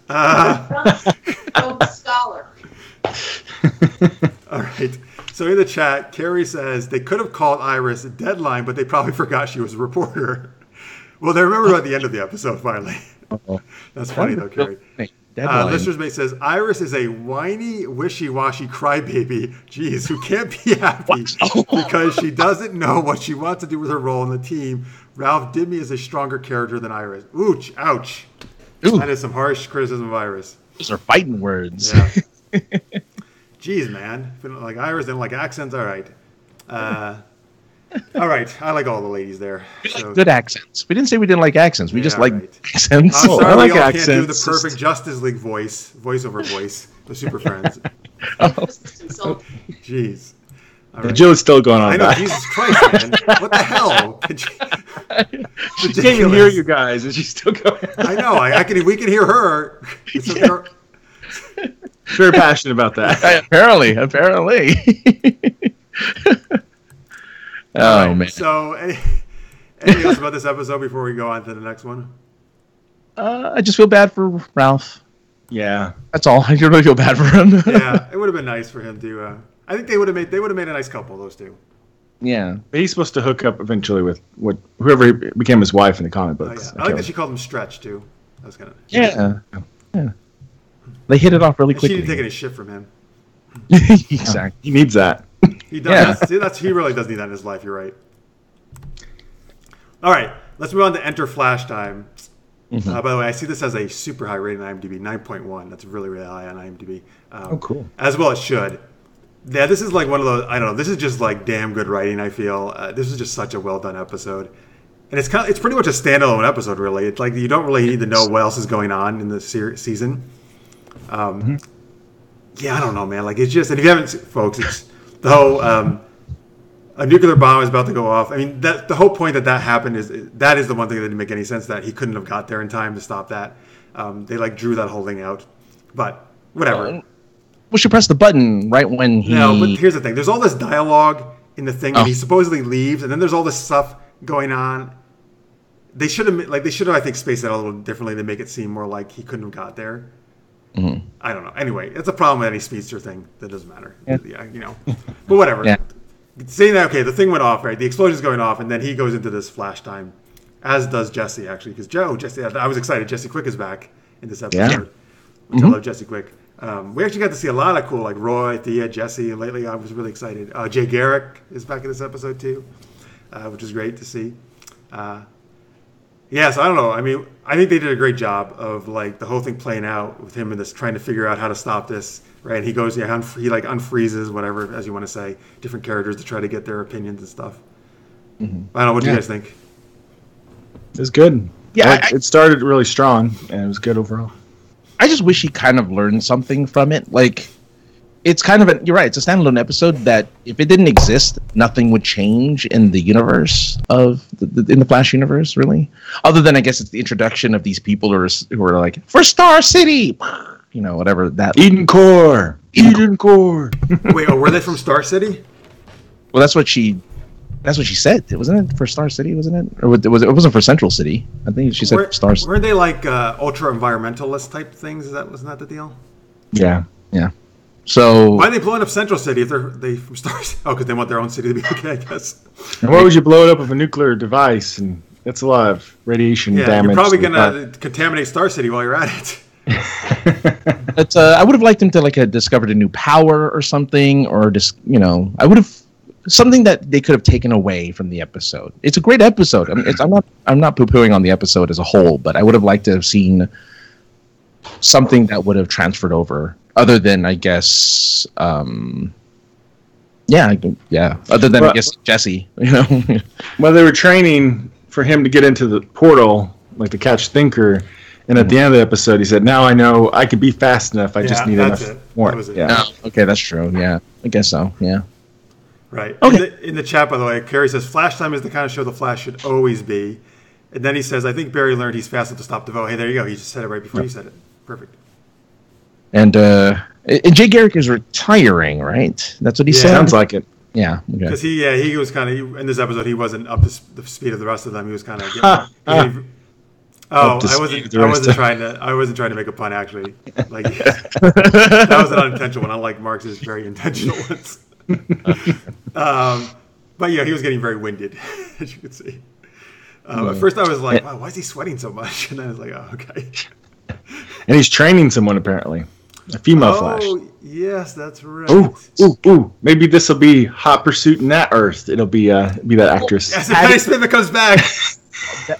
Scholar. All right. So in the chat, Carrie says they could have called Iris Deadline, but they probably forgot she was a reporter. Well, they remembered at the end of the episode, finally. That's funny, though, Carrie. Listener's Mate says, Iris is a whiny, wishy-washy crybaby, who can't be happy because she doesn't know what she wants to do with her role in the team. Ralph Dibny is a stronger character than Iris. Ouch. Ooh. That is some harsh criticism of Iris. Those are fighting words. Yeah. Jeez, man. Like Iris didn't like accents. All right. All right. I like all the ladies there. So. Good accents. We didn't say we didn't like accents. We just like accents. I'm sorry, I like accents. Can't do the perfect Justice League voiceover voice. The Super Friends. Jeez. Right. Jill's still going on. I know. That. Jesus Christ, man. What the hell? She can't even hear you guys, and she's still going. I know. We can hear her. Yeah. Very passionate about that. Apparently. Right. Man. So, anything else about this episode before we go on to the next one? I just feel bad for Ralph. Yeah. That's all. I really feel bad for him. Yeah, it would have been nice for him to... I think they would have made a nice couple, those two. Yeah. But he's supposed to hook up eventually with whoever became his wife in the comic Oh, books. yeah. I like that she called him Stretch too. That was kind of Yeah. They hit it off really She quickly. didn't take any shit from him. Exactly. He needs that. He does. He really does need that in his life. You're right. All right, let's move on to Enter Flashtime. By the way, I see this as a super high rating on IMDb, 9.1. That's really, really high on IMDb. Oh, cool. As well it should. Yeah, this is like one of those, I don't know, this is just like damn good writing, I feel. This is just such a well-done episode. And it's pretty much a standalone episode, really. It's like you don't really need to know what else is going on in the season. Yeah, I don't know, man. Like, it's just, and if you haven't, folks, it's the whole, a nuclear bomb is about to go off. I mean, the whole point that happened is the one thing that didn't make any sense, that he couldn't have got there in time to stop that. They like drew that whole thing out, but whatever. We should press the button right when he. No, but here's the thing: there's all this dialogue in the thing, and he supposedly leaves, and then there's all this stuff going on. They should have, I think, spaced that a little differently to make it seem more like he couldn't have got there. I don't know. Anyway, it's a problem with any speedster thing. That doesn't matter. Yeah, you know. But whatever. Yeah. Saying that, okay, the thing went off, right? The explosion's going off, and then he goes into this flash time, as does Jesse, actually. Because Jesse, I was excited. Jesse Quick is back in this episode. I love Jesse Quick. We actually got to see a lot of cool, like Roy, Thea, Jesse, and lately I was really excited. Jay Garrick is back in this episode, too, which is great to see. Yeah, so I don't know. I mean, I think they did a great job of like the whole thing playing out with him and this trying to figure out how to stop this, right? And he goes, he like unfreezes whatever, as you want to say, different characters to try to get their opinions and stuff. I don't know. What do you guys think? It was good. Yeah, it started really strong, and it was good overall. I just wish he kind of learned something from it. Like, it's kind of you're right. It's a standalone episode that if it didn't exist, nothing would change in the universe of in the Flash universe, really. Other than I guess it's the introduction of these people who are like for Star City, you know, whatever that. Eden Core. Wait, were they from Star City? Well, that's what she said, wasn't it? For Star City, wasn't it? Or it wasn't for Central City. I think she said Star City. Weren't they like ultra environmentalist type things? Wasn't that the deal? Yeah. So why are they blowing up Central City if they from Star City? Oh, because they want their own city to be okay, I guess. And why would you blow it up with a nuclear device? And that's a lot of radiation damage. You're probably gonna contaminate Star City while you're at it. But I would have liked him to like have discovered a new power or something, or just I would have something that they could have taken away from the episode. It's a great episode. I mean, I'm not poo-pooing on the episode as a whole, but I would have liked to have seen something that would have transferred over, other than I guess, Other than I guess Jesse, Well, they were training for him to get into the portal, like to catch Thinker. And at the end of the episode, he said, "Now I know I could be fast enough. I just need enough more." That was it. Yeah. Oh, okay, that's true. Yeah, I guess so. Yeah. Right. Okay. In the chat, by the way, Carrie says, Flashtime is the kind of show the Flash should always be. And then he says, I think Barry learned he's fast enough to stop the vote. Hey, there you go. He just said it right before you said it. Perfect. And Jay Garrick is retiring, right? That's what he said? Sounds like it. Yeah. Okay. Because he was kind of, in this episode, he wasn't up to the speed of the rest of them. He was kind of getting... I wasn't trying to make a pun, actually. Like that was an unintentional one, unlike Marx's very intentional ones. But yeah, he was getting very winded, as you could see. At first, I was like, "Wow, why is he sweating so much?" And then I was like, "Oh, okay." And he's training someone apparently, a female Flash. Oh, yes, that's right. Ooh! Maybe this will be Hot Pursuit in that Earth. It'll be that actress. Yes, Patty Smith comes back.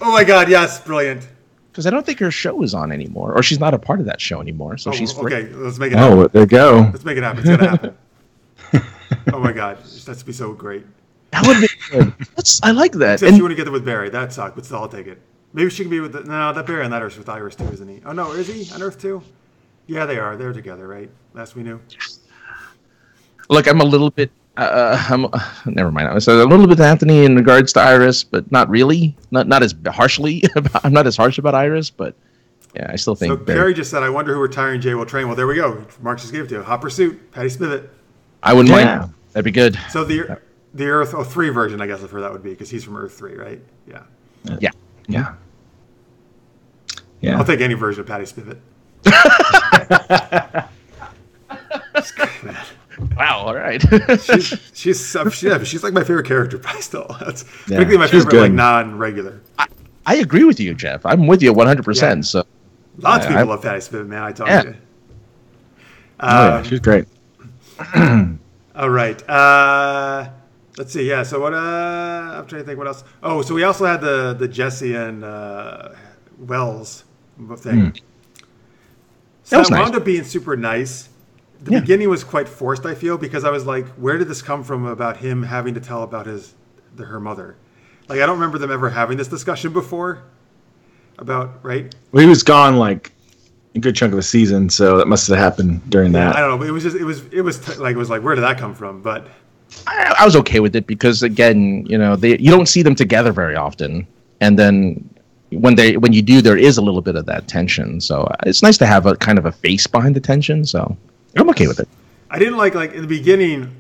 Oh my God! Yes, brilliant. Because I don't think her show is on anymore, or she's not a part of that show anymore. So she's free. Okay. Let's make it happen. Oh, there you go. Let's make it happen. It's gonna happen. Oh my God, that's be so great. That would be good. I like that. Except you want to get there with Barry. That sucked, but still, I'll take it. Maybe she can be with that Barry on that Earth with Iris too, isn't he? Oh no, is he on Earth too? Yeah, they are. They're together, right? Last we knew. Look, I'm a little bit. Never mind. So a little bit Anthony in regards to Iris, but not really. Not as harshly. I'm not as harsh about Iris, but yeah, I still think. So Barry just said, "I wonder who retiring Jay will train." Well, there we go. Mark just gave it to you. Hot Pursuit, Patty Spivot. I wouldn't mind. That'd be good. So the Earth 3 version, I guess, of her that would be because he's from Earth 3, right? Yeah. Yeah. I'll take any version of Patty Spivot. Wow. All right. She's like my favorite character, probably still. That's particularly my she's favorite, good. like non-regular. I agree with you, Jeff. I'm with you 100%. Yeah. So Lots of people love Thea Spivot, man. I told you. She's great. All right. Let's see. Yeah. So what? I'm trying to think what else. Oh, so we also had the Jesse and Wells thing. So That was that nice. wound up being super nice. The beginning was quite forced, I feel, because I was like, where did this come from about him having to tell about her mother? Like, I don't remember them ever having this discussion before about, right? Well, he was gone like a good chunk of the season, so that must have happened during that. I don't know, but it was like, where did that come from? But I was okay with it because, again, you don't see them together very often, and then when you do, there is a little bit of that tension. So it's nice to have a kind of a face behind the tension. So I'm okay with it. I didn't like in the beginning.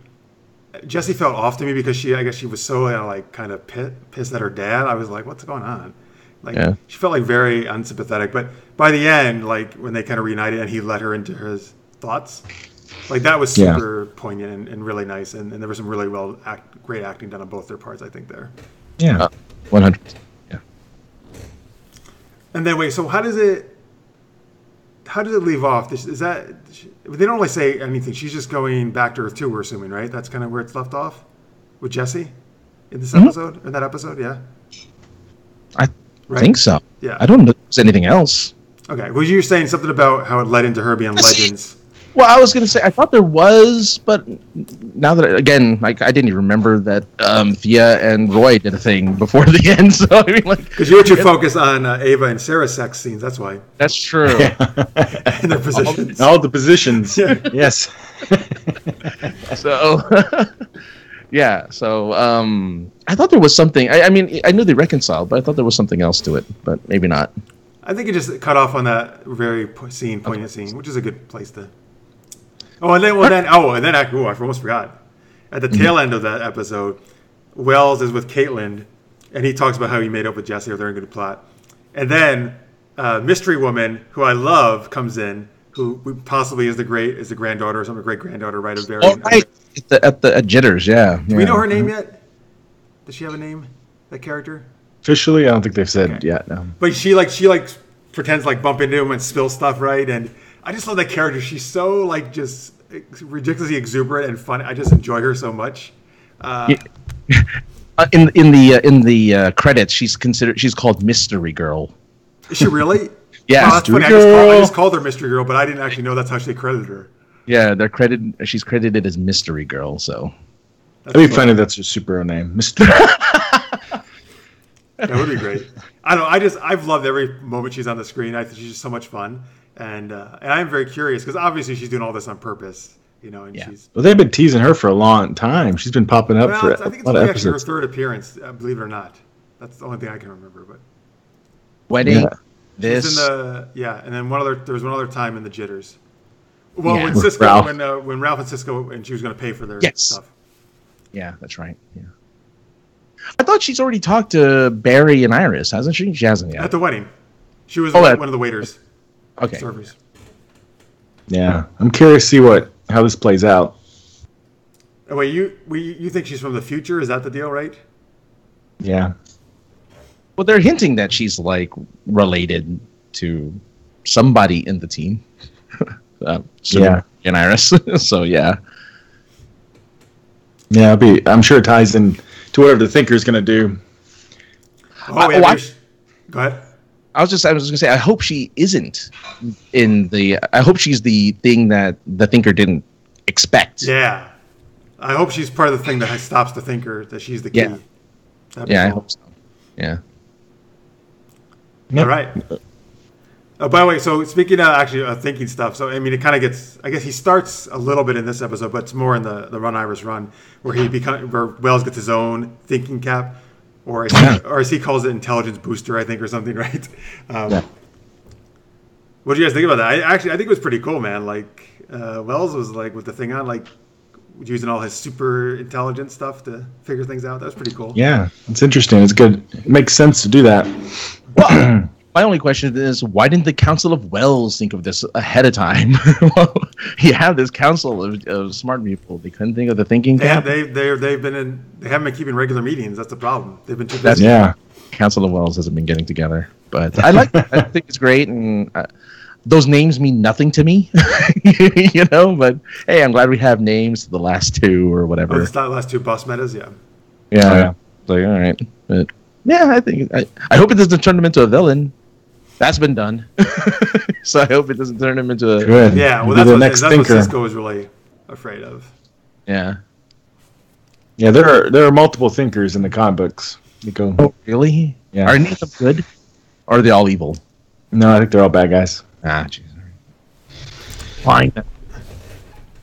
Jessie felt off to me because I guess she was so kind of pissed at her dad. I was like, what's going on? She felt like very unsympathetic. But by the end, like when they kind of reunited and he let her into his thoughts, like that was super poignant and really nice. And there was some really great acting done on both their parts, I think, there. Yeah. 100%. Yeah. And then wait, so how does it leave off? Is that they don't really say anything? She's just going back to Earth 2, we're assuming, right? That's kind of where it's left off with Jessie in this episode, in that episode, yeah. I think so. Yeah. I don't know if there's anything else. Okay. Well, you were saying something about how it led into her being legends. Well, I was going to say, I thought there was, but now that, again, like I didn't even remember that Thea and Roy did a thing before the end. So, I mean, like. Because you were too focused on Ava and Sarah's sex scenes, that's why. That's true. And their positions. All the positions. Yes. So, yeah. So, I thought there was something. I mean, I knew they reconciled, but I thought there was something else to it, but maybe not. I think it just cut off on that very poignant scene, which is a good place to. I almost forgot. At the tail end of that episode, Wells is with Caitlin, and he talks about how he made up with Jesse, or they're in a good plot. And then Mystery Woman, who I love, comes in, who possibly is the granddaughter or something, great granddaughter, right? Of Barry. Oh, right. At Jitters, yeah. Do we know her name yet? Does she have a name? That character? Officially, I don't think they've said yet. No. But she pretends like bump into him and spill stuff, right? And I just love that character. She's so just ridiculously exuberant and fun. I just enjoy her so much. In the credits, she's called Mystery Girl. Is she really? Yeah, that's funny. I just called her Mystery Girl, but I didn't actually know that's how she credited her. Yeah, she's credited as Mystery Girl. So that'd be funny. That's her superhero name, Mystery. That would be great. I've loved every moment she's on the screen. I think she's just so much fun, and I'm very curious because obviously she's doing all this on purpose, and she's. Well, they've been teasing her for a long time. She's been popping up for I think it's a lot of only actually her episodes. third appearance, believe it or not. That's the only thing I can remember. But Wedding, this, and then there was one other time in the Jitters. Well, when With Cisco, Ralph. when Ralph and Cisco, and she was going to pay for their stuff. Yeah, that's right. Yeah. I thought she's already talked to Barry and Iris, hasn't she? She hasn't yet. At the wedding. She was one of the waiters. Okay. Servers. Yeah, I'm curious to see how this plays out. Oh, wait, you think she's from the future? Is that the deal, right? Yeah. Well, they're hinting that she's related to somebody in the team. And Iris. So yeah. Yeah, I'm sure it ties in to whatever the Thinker's going to do. Go ahead. I was going to say, I hope she isn't I hope she's the thing that the Thinker didn't expect. Yeah. I hope she's part of the thing that stops the Thinker, that she's the key. Yeah, I hope so. Yeah. All right. Oh, by the way, so speaking of thinking stuff, so I mean, it kind of gets. I guess he starts a little bit in this episode, but it's more in the Run Iris Run, where where Wells gets his own thinking cap, or as he calls it, intelligence booster, I think, or something, right? What do you guys think about that? I think it was pretty cool, man. Wells was with the thing on, using all his super intelligence stuff to figure things out. That was pretty cool. Yeah, it's interesting. It's good. It makes sense to do that. Well, My only question is, why didn't the Council of Wells think of this ahead of time? Well, you have this council of smart people. They couldn't think of the thinking cap. They haven't been keeping regular meetings. That's the problem. They've been too busy. Council of Wells hasn't been getting together, but I like it. I think it's great, and those names mean nothing to me, But hey, I'm glad we have names to the last two or whatever. Oh, the last two boss metas, yeah. Yeah. Like, all right, but yeah, I hope it doesn't turn him into a villain. That's been done, so I hope it doesn't turn him into a. Good. Yeah, well, that's what Cisco was really afraid of. Yeah. Yeah, there are multiple thinkers in the comic books. Oh, really? Yeah. Are any of them good? Or are they all evil? No, I think they're all bad guys. Jeez. Fine.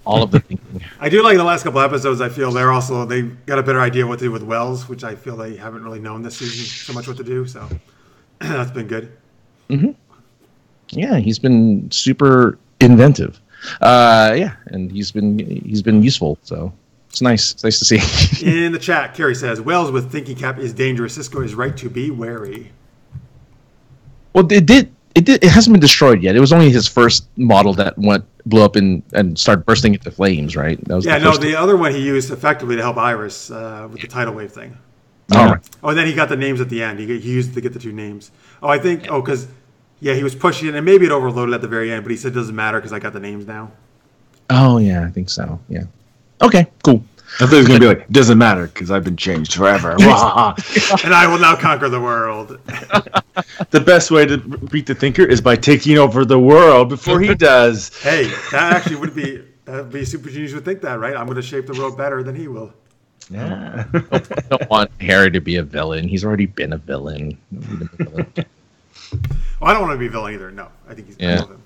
All of the thinking. I do like the last couple episodes. I feel they got a better idea what to do with Wells, which I feel they haven't really known this season so much what to do. So that's been good. Mm-hmm. Yeah, he's been super inventive. And he's been useful. So it's nice. It's nice to see. In the chat, Carrie says Wells with thinking cap is dangerous. Cisco is right to be wary. Well, it hasn't been destroyed yet. It was only his first model that blew up and started bursting into flames, right? That was the other one he used effectively to help Iris with the tidal wave thing. All right. Oh, and then he got the names at the end. He used it to get the two names. Oh, I think. Oh, because he was pushing it, and maybe it overloaded at the very end. But he said it doesn't matter because I got the names now. Oh yeah, I think so. Yeah. Okay. Cool. I thought he was going to be like, it doesn't matter because I've been changed forever. And I will now conquer the world. The best way to beat the Thinker is by taking over the world before he does. Hey, that would be super genius to think that, right? I'm going to shape the world better than he will. Yeah. I don't want Harry to be a villain. He's already been a villain. Well, I don't want to be a villain either. No, I think he's going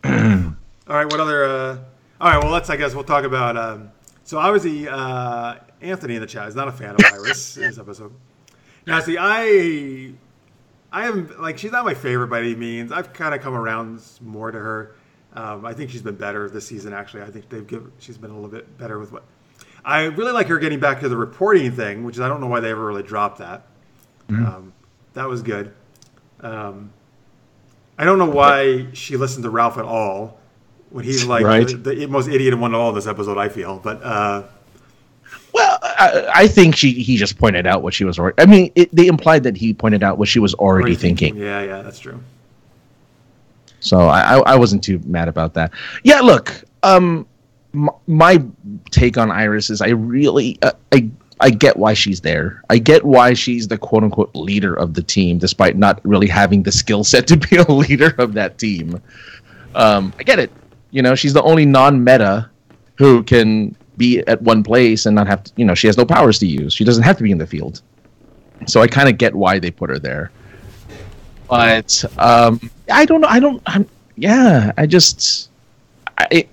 to him. All right, what other... All right, well, I guess we'll talk about... so obviously, Anthony in the chat is not a fan of Iris in this episode. Now, see, I am... she's not my favorite by any means. I've kind of come around more to her. I think she's been better this season, actually. I think she's been a little bit better with what... I really like her getting back to the reporting thing, which is I don't know why they ever really dropped that. Mm-hmm. That was good. I don't know why she listened to Ralph at all. When he's the most idiot one of all this episode, I feel. But well, I think he just pointed out what she was already. I mean, they implied that he pointed out what she was already thinking. Yeah, that's true. So I wasn't too mad about that. Yeah, look, my take on Iris is I really I get why she's there. I get why she's the quote unquote leader of the team, despite not really having the skill set to be a leader of that team. I get it. She's the only non-meta who can be at one place and not have to, she has no powers to use. She doesn't have to be in the field. So I kind of get why they put her there. But I don't know.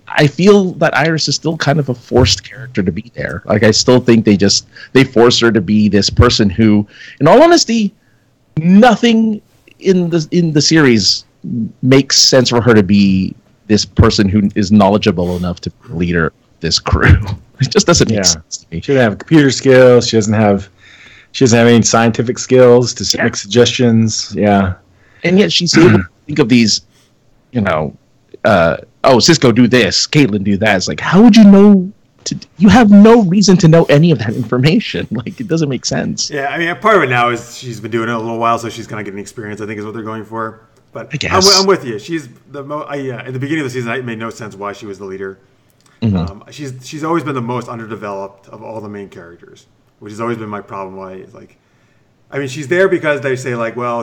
I feel that Iris is still kind of a forced character to be there. I still think they force her to be this person who, in all honesty, nothing in the series makes sense for her to be this person who is knowledgeable enough to be the leader of this crew. It just doesn't make sense to me. She doesn't have computer skills. She doesn't have any scientific skills to make suggestions. Yeah. And yet she's able to think of these, Cisco do this, Caitlin do that. It's like, how would you know? You have no reason to know any of that information. It doesn't make sense. Yeah, I mean, part of it now is she's been doing it a little while, so she's kind of getting experience, I think is what they're going for. But I guess. I'm with you. She's the in the beginning of the season, it made no sense why she was the leader. Mm-hmm. She's always been the most underdeveloped of all the main characters, which has always been my problem. Why it's she's there because they say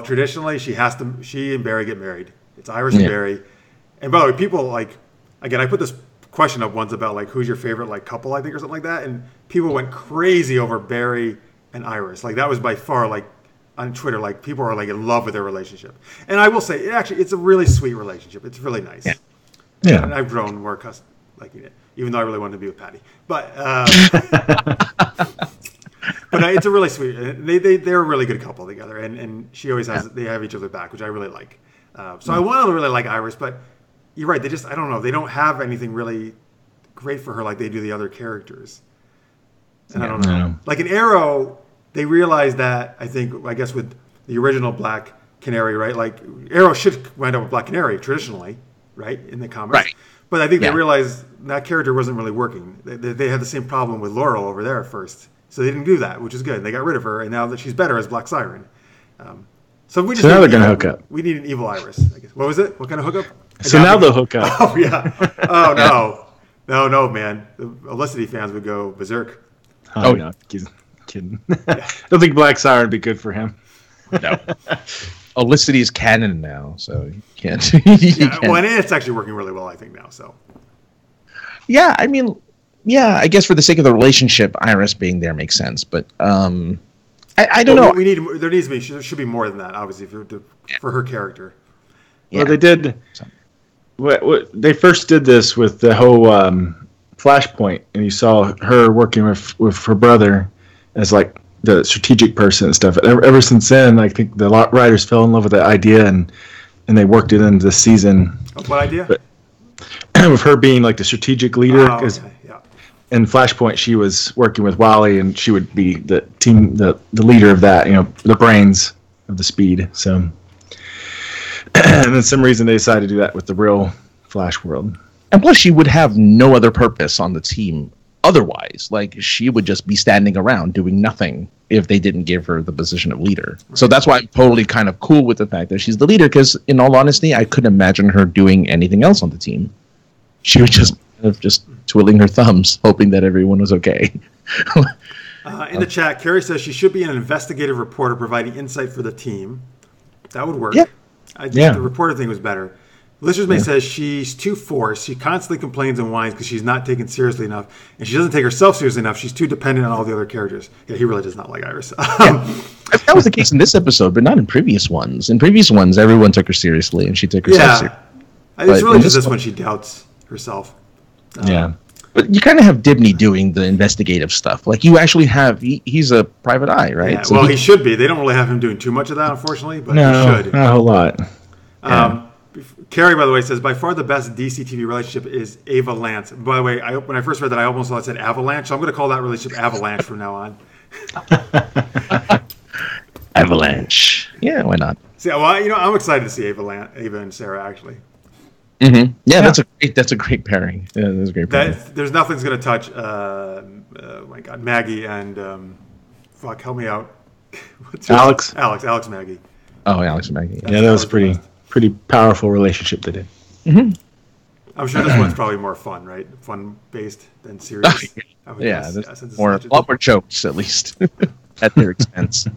traditionally she and Barry get married. It's Iris and Barry. And by the way, people again, I put this question up once about who's your favorite couple, I think, or something like that, and people went crazy over Barry and Iris. That was by far on Twitter, people are in love with their relationship. And I will say, it's a really sweet relationship. It's really nice. Yeah. And I've grown more accustomed liking it, even though I really wanted to be with Patty. But but it's a really sweet. They're a really good couple together, and she always has. They have each other back, which I really like. So I want to really like Iris, but you're right. They just I don't know. They don't have anything really great for her like they do the other characters. And I don't know. In Arrow, they realized that I guess with the original Black Canary, right? Like Arrow should wind up with Black Canary traditionally, right, in the comics. Right. But I think they realized that character wasn't really working. They had the same problem with Laurel over there at first, so they didn't do that, which is good. They got rid of her, and now that she's better as Black Siren. So we just now they're gonna hook up. We need an evil Iris, I guess. What was it? What kind of hookup? So now they'll hook up. Oh yeah. Oh no, man. The Olicity fans would go berserk. Oh no, kidding. I don't think Black Siren would be good for him. No. Olicity is canon now, so you can't. Well, and it's actually working really well, I think, now. So. Yeah, I mean, I guess for the sake of the relationship, Iris being there makes sense, but I don't know. There should be more than that, obviously, for her character. Yeah. Well, they did. They first did this with the whole Flashpoint, and you saw her working with her brother as like the strategic person and stuff. Ever since then, I think the writers fell in love with that idea, and they worked it into the season. What idea? But, with her being like the strategic leader, because in Flashpoint she was working with Wally, and she would be the leader of that, the brains of the Speed. So, and then some reason they decided to do that with the real Flash world. And plus, she would have no other purpose on the team otherwise. Like, she would just be standing around doing nothing if they didn't give her the position of leader. Right. So that's why I'm totally kind of cool with the fact that she's the leader, because in all honesty, I couldn't imagine her doing anything else on the team. She was just twiddling her thumbs, hoping that everyone was okay. In the chat, Carrie says she should be an investigative reporter providing insight for the team. That would work. Yeah. I think the reporter thing was better. Listeners May says she's too forced. She constantly complains and whines because she's not taken seriously enough, and she doesn't take herself seriously enough. She's too dependent on all the other characters. Yeah, he really does not like Iris. That was the case in this episode, but not in previous ones. In previous ones, everyone took her seriously, and she took herself seriously. It's really just this one she doubts herself. But you kind of have Dibney doing the investigative stuff. Like, you actually have, he's a private eye, right? Yeah, so he should be. They don't really have him doing too much of that, unfortunately, but he should. Not a whole lot. Carrie, by the way, says, by far the best DC TV relationship is Ava Lance. By the way, when I first read that, I almost thought it said Avalanche, so I'm going to call that relationship Avalanche from now on. Avalanche. Yeah, why not? See, well, I'm excited to see Ava and Sarah, actually. Mm-hmm. Yeah, that's a great pairing. Yeah, that's a great pairing. There's nothing's going to touch, my God, Maggie and, help me out. Alex Maggie. Oh, Alex and Maggie. Yeah, that was pretty powerful relationship they did. Mm-hmm. I'm sure this one's probably more fun, right? Fun-based than serious. A lot more jokes, at least, at their expense.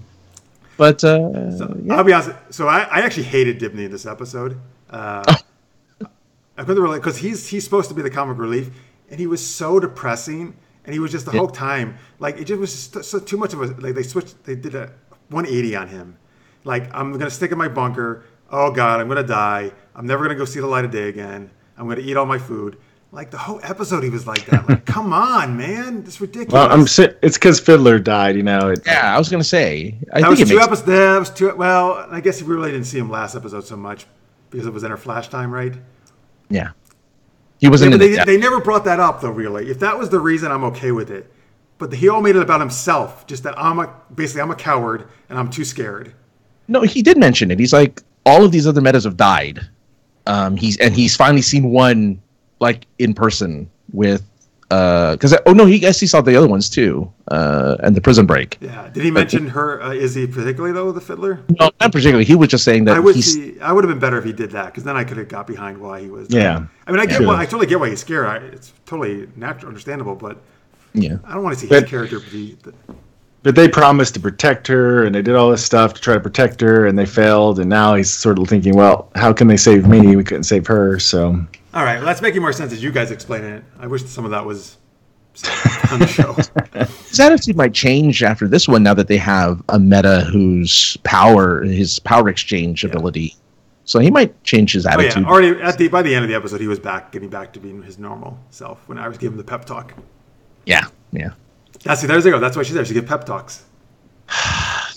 But, I'll be honest. So I actually hated Dibney in this episode. I couldn't really, because he's supposed to be the comic relief, and he was so depressing, and he was just the whole time, like, it just was so too much of a, like, they did a 180 on him. Like, I'm going to stick in my bunker. Oh, God, I'm going to die. I'm never going to go see the light of day again. I'm going to eat all my food. Like, the whole episode, he was like that. Like, come on, man. It's ridiculous. Well, it's because Fiddler died, Yeah, I was going to say. That was two. Well, I guess we really didn't see him last episode so much because it was in our Flashtime, right? Yeah. He wasn't they never brought that up, though, really. If that was the reason, I'm okay with it. But he all made it about himself, just that I'm a coward, and I'm too scared. No, he did mention it. He's like, all of these other metas have died. He's finally seen one, like, in person with he saw the other ones too, and the Prison Break. Yeah, did he mention her? Is he particularly though the Fiddler? No, not particularly. He was just saying that. I would have been better if he did that, because then I could have got behind why he was. Yeah, I mean, I totally get why he's scared. It's totally natural, understandable, but yeah, I don't want to see his character be. But they promised to protect her, and they did all this stuff to try to protect her, and they failed. And now he's sort of thinking, well, how can they save me? We couldn't save her, so. All right, well, that's making more sense as you guys explain it. I wish some of that was on the show. His attitude might change after this one, now that they have a meta his power exchange ability. So he might change his attitude. Oh, yeah. Already by the end of the episode, he was getting back to being his normal self when I was giving him the pep talk. Yeah. There you go. That's why she's there. She gives pep talks. I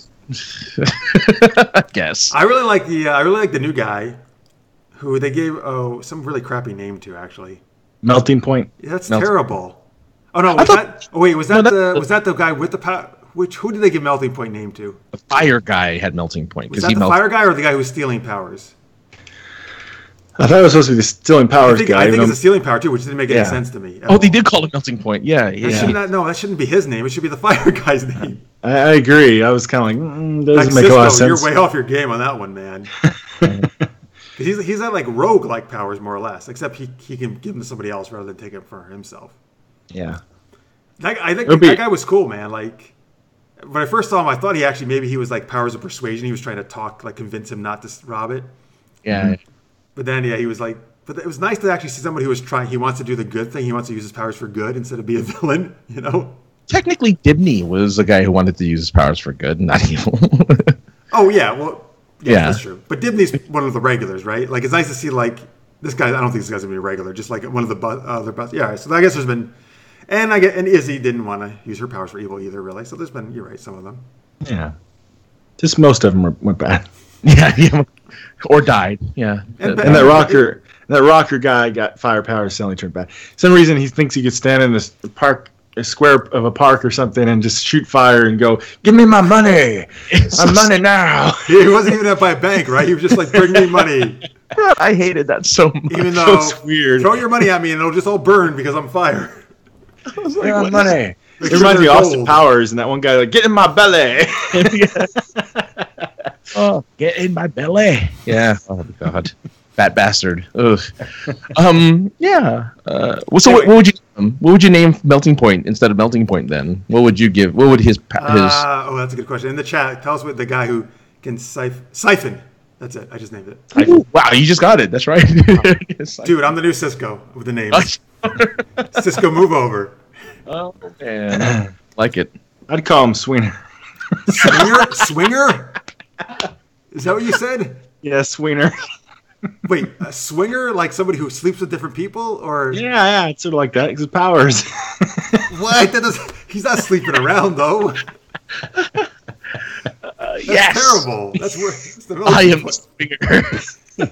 guess. I really like the new guy, who they gave some really crappy name to, actually. Melting Point. Yeah, that's terrible. Oh no, was that the guy with the Who did they give melting point name to? The fire guy had melting point. Was that the fire guy or the guy who was stealing powers? I thought it was supposed to be the stealing powers guy. I think it's a stealing power too, which didn't make any sense to me. Oh, they did call it melting point. Yeah. That shshouldn't be his name. It should be the fire guy's name. I agree. I was kind of like, doesn't make a lot of sense. You're way off your game on that one, man. He's got like rogue-like powers, more or less, except he can give them to somebody else rather than take them for himself. Yeah. I think that guy was cool, man. Like, when I first saw him, I thought he was like powers of persuasion. He was trying to convince him not to rob it. Yeah. Mm-hmm. But then, he was like, but it was nice to actually see somebody who was he wants to do the good thing. He wants to use his powers for good instead of be a villain, Technically, Dibney was the guy who wanted to use his powers for good, not evil. Oh, yeah. Well, yeah, that's true. But Dibney's one of the regulars, right? Like, it's nice to see, like, this guy, I don't think this guy's going to be a regular, just like one of the other bus. Yeah, so I guess there's been, and Izzy didn't want to use her powers for evil either, really. So there's been, you're right, some of them. Yeah. Just most of them went bad. Yeah. Or died, yeah. And that rocker guy got fire powers, suddenly turned bad. For some reason, he thinks he could stand in this a square of a park or something, and just shoot fire and go, "Give me my money! My money now!" He wasn't even up by a bank, right? He was just like, "Bring me money." I hated that so much. Even though it's weird. Throw your money at me, and it'll just all burn because I'm fire. I was like, what money? It reminds me of Austin Powers and that one guy, like, "Get in my belly!" Oh, get in my belly. Yeah. Oh, God. Fat bastard. Ugh. Yeah. So anyway. What would you name Melting Point instead of Melting Point then? What would you give? What would his... Oh, that's a good question. In the chat, tell us what the guy who can siphon. That's it. I just named it. Ooh, wow, you just got it. That's right. Dude, I'm the new Cisco with the name. Cisco, move over. Oh, man. Like it. I'd call him Sweener. Swinger? Is that what you said? Yeah, Sweener. Wait, a swinger? Like somebody who sleeps with different people? Or Yeah, it's sort of like that. His powers. What? He's not sleeping around, though. That's terrible. That's worse. I am the swinger.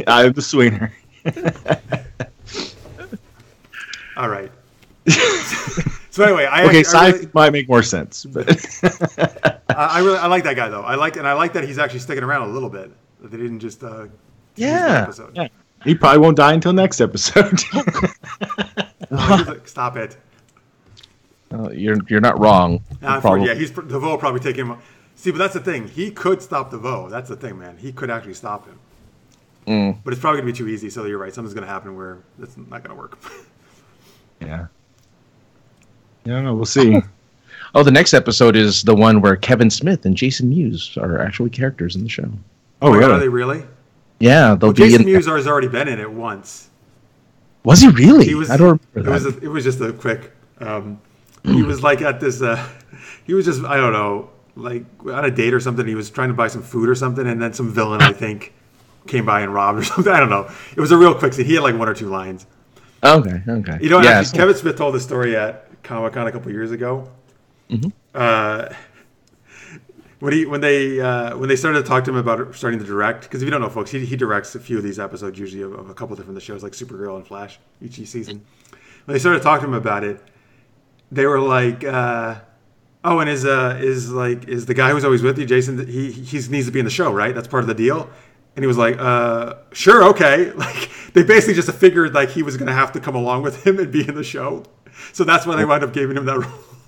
I am the Sweener. All right. So anyway, sci might make more sense, but I like that guy though. I like that he's actually sticking around a little bit. That they didn't just yeah. He probably won't die until next episode. Stop it. You're not wrong. DeVoe will probably take him. See, but that's the thing. He could stop DeVoe. That's the thing, man. He could actually stop him. But it's probably going to be too easy. So you're right. Something's going to happen where it's not going to work. Yeah. I don't know. We'll see. Oh, the next episode is the one where Kevin Smith and Jason Mewes are actually characters in the show. Oh, really? Are they really? Yeah, they'll be Jason Mewes has already been in it once. Was he really? I don't remember that. It was just a quick. He was like at this. He was just, I don't know, like on a date or something. He was trying to buy some food or something, and then some villain, I think, came by and robbed or something. I don't know. It was a real quick scene. He had like one or two lines. Okay. You know, actually, Kevin Smith told this story at Comic-Con a couple years ago. Mm-hmm. When they started to talk to him about starting to direct, because if you don't know, folks, he directs a few of these episodes, usually of a couple different shows like Supergirl and Flash each season. When they started talking to him about it, they were like, "Oh, and is the guy who's always with you, Jason? He needs to be in the show, right? That's part of the deal." And he was like, "Sure, okay." Like they basically just figured like he was going to have to come along with him and be in the show, so that's why they wound up giving him that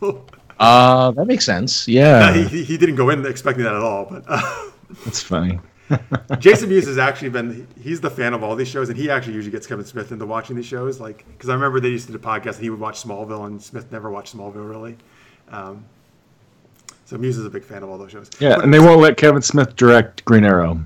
role. That makes sense. Yeah, he didn't go in expecting that at all, but that's funny. Jason Mewes has actually he's the fan of all these shows, and he actually usually gets Kevin Smith into watching these shows, like because I remember they used to do a podcast and he would watch Smallville, and Smith never watched Smallville really. So Mewes is a big fan of all those shows. Yeah, and they won't let Kevin Smith direct Green Arrow.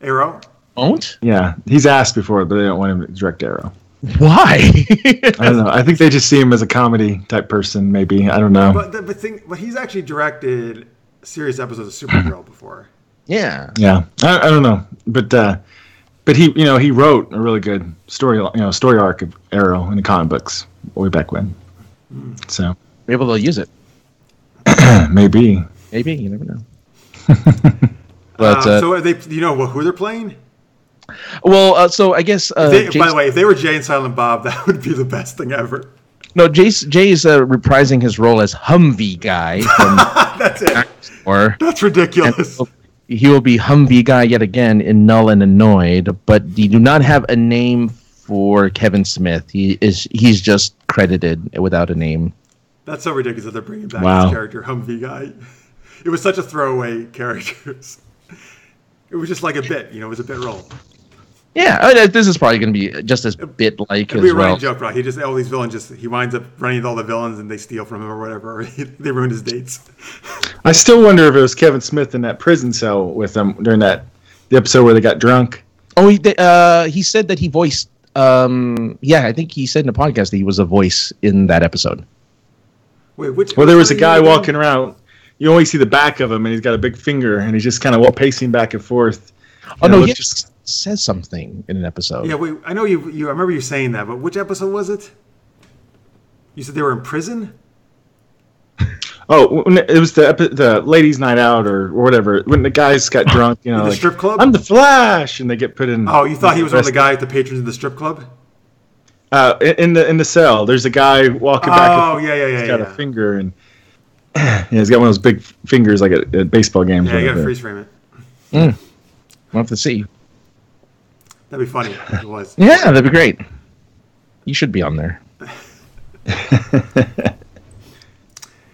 Arrow? Won't? Yeah, he's asked before, but they don't want him to direct Arrow. Why? I don't know. I think they just see him as a comedy type person. Maybe I don't know. But he's actually directed serious episodes of Supergirl before. Yeah. Yeah. I don't know, but he wrote a really good story arc of Arrow in the comic books way back when. So maybe they'll use it. Maybe you never know. But so do you know who they're playing? Well, so I guess. By the way, if they were Jay and Silent Bob, that would be the best thing ever. No, Jay is reprising his role as Humvee guy from That's it. Or That's ridiculous. he will be Humvee guy yet again in Null and Annoyed, but you do not have a name for Kevin Smith. He's just credited without a name. That's so ridiculous that they're bringing back Wow. this character, Humvee guy. It was such a throwaway character. It was just like a bit, it was a bit role. Yeah, this is probably going to be just as bit like It'll as be a well. running joke, right? All these villains he winds up running with all the villains and they steal from him or whatever. Or they ruin his dates. I still wonder if it was Kevin Smith in that prison cell with them during the episode where they got drunk. Oh, he said that he voiced. I think he said in the podcast that he was a voice in that episode. Wait, which? Well, there was a guy walking around. You only see the back of him, and he's got a big finger, and he's just kind of pacing back and forth. Oh no, he just says something in an episode. Yeah, wait. I know you. I remember you saying that, but which episode was it? You said they were in prison. Oh, it was the ladies' night out or whatever. When the guys got drunk, In the strip club. I'm the Flash, and they get put in. Oh, you thought he was one of the guys, the patrons of the strip club? In the cell, there's a guy walking back. Oh, yeah. He's got a finger, and he's got one of those big fingers like at baseball games. Yeah, you got to freeze frame it. We'll have to see. That'd be funny if it was. Yeah, that'd be great. You should be on there.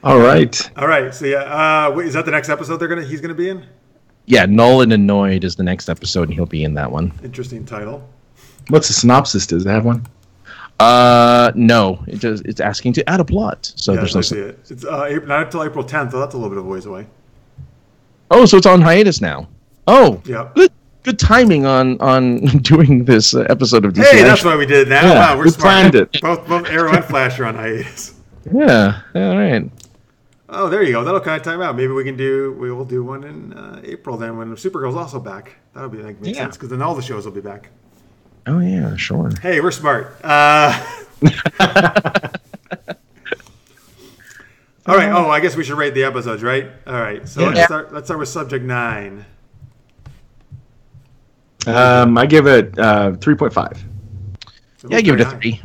All right. All right. So yeah, wait, is that the next episode he's gonna be in? Yeah, Null and Annoyed is the next episode, and he'll be in that one. Interesting title. What's the synopsis? Does it have one? No, it's asking to add a plot. So Yeah, there's I no. see it. It's not until April 10th. So that's a little bit of a ways away. Oh, so it's on hiatus now. Oh, Yeah. Good timing on doing this episode of DC. Hey, that's why we did it now. Yeah, Wow, we're we smart. planned it. Both Arrow and Flash are on hiatus. Yeah. All right. Oh, there you go. That'll kind of time out. Maybe we will do one in April then when Supergirl's also back. That'll be make sense because then all the shows will be back. Oh yeah, sure. Hey, we're smart. All right. Oh, I guess we should rate the episodes, right? All right. So Yeah. let's start with subject 9. I give it 3.5. Yeah, I give it a 3.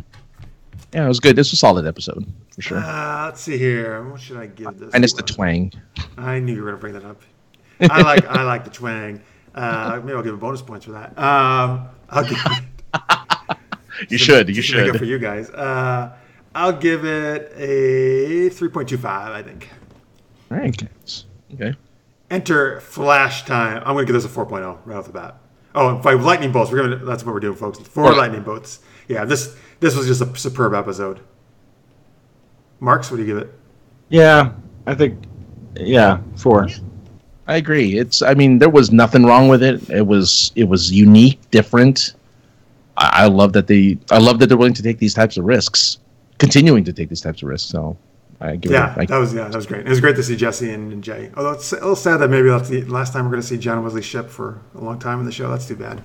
Yeah, it was good. This was a solid episode for sure. Let's see here. What should I give this? Minus the twang. I knew you were going to bring that up. I like the twang. Maybe I'll give it bonus points for that. I'll give it. You should. Make it for you guys. I'll give it a 3.25. I think. All right. Okay. Enter Flashtime. I'm going to give this a 4.0 right off the bat. Oh, and 5 lightning bolts. That's what we're doing, folks. 4 lightning bolts. Yeah, this was just a superb episode. Marx, what do you give it? Yeah, I think. Yeah, 4. I agree. There was nothing wrong with it. It was unique, different. I love that they're willing to take these types of risks, continuing to take these types of risks. So I give it. That was great. It was great to see Jesse and Jay. Although it's a little sad that maybe that's the last time we're going to see John Wesley Shipp for a long time in the show. That's too bad.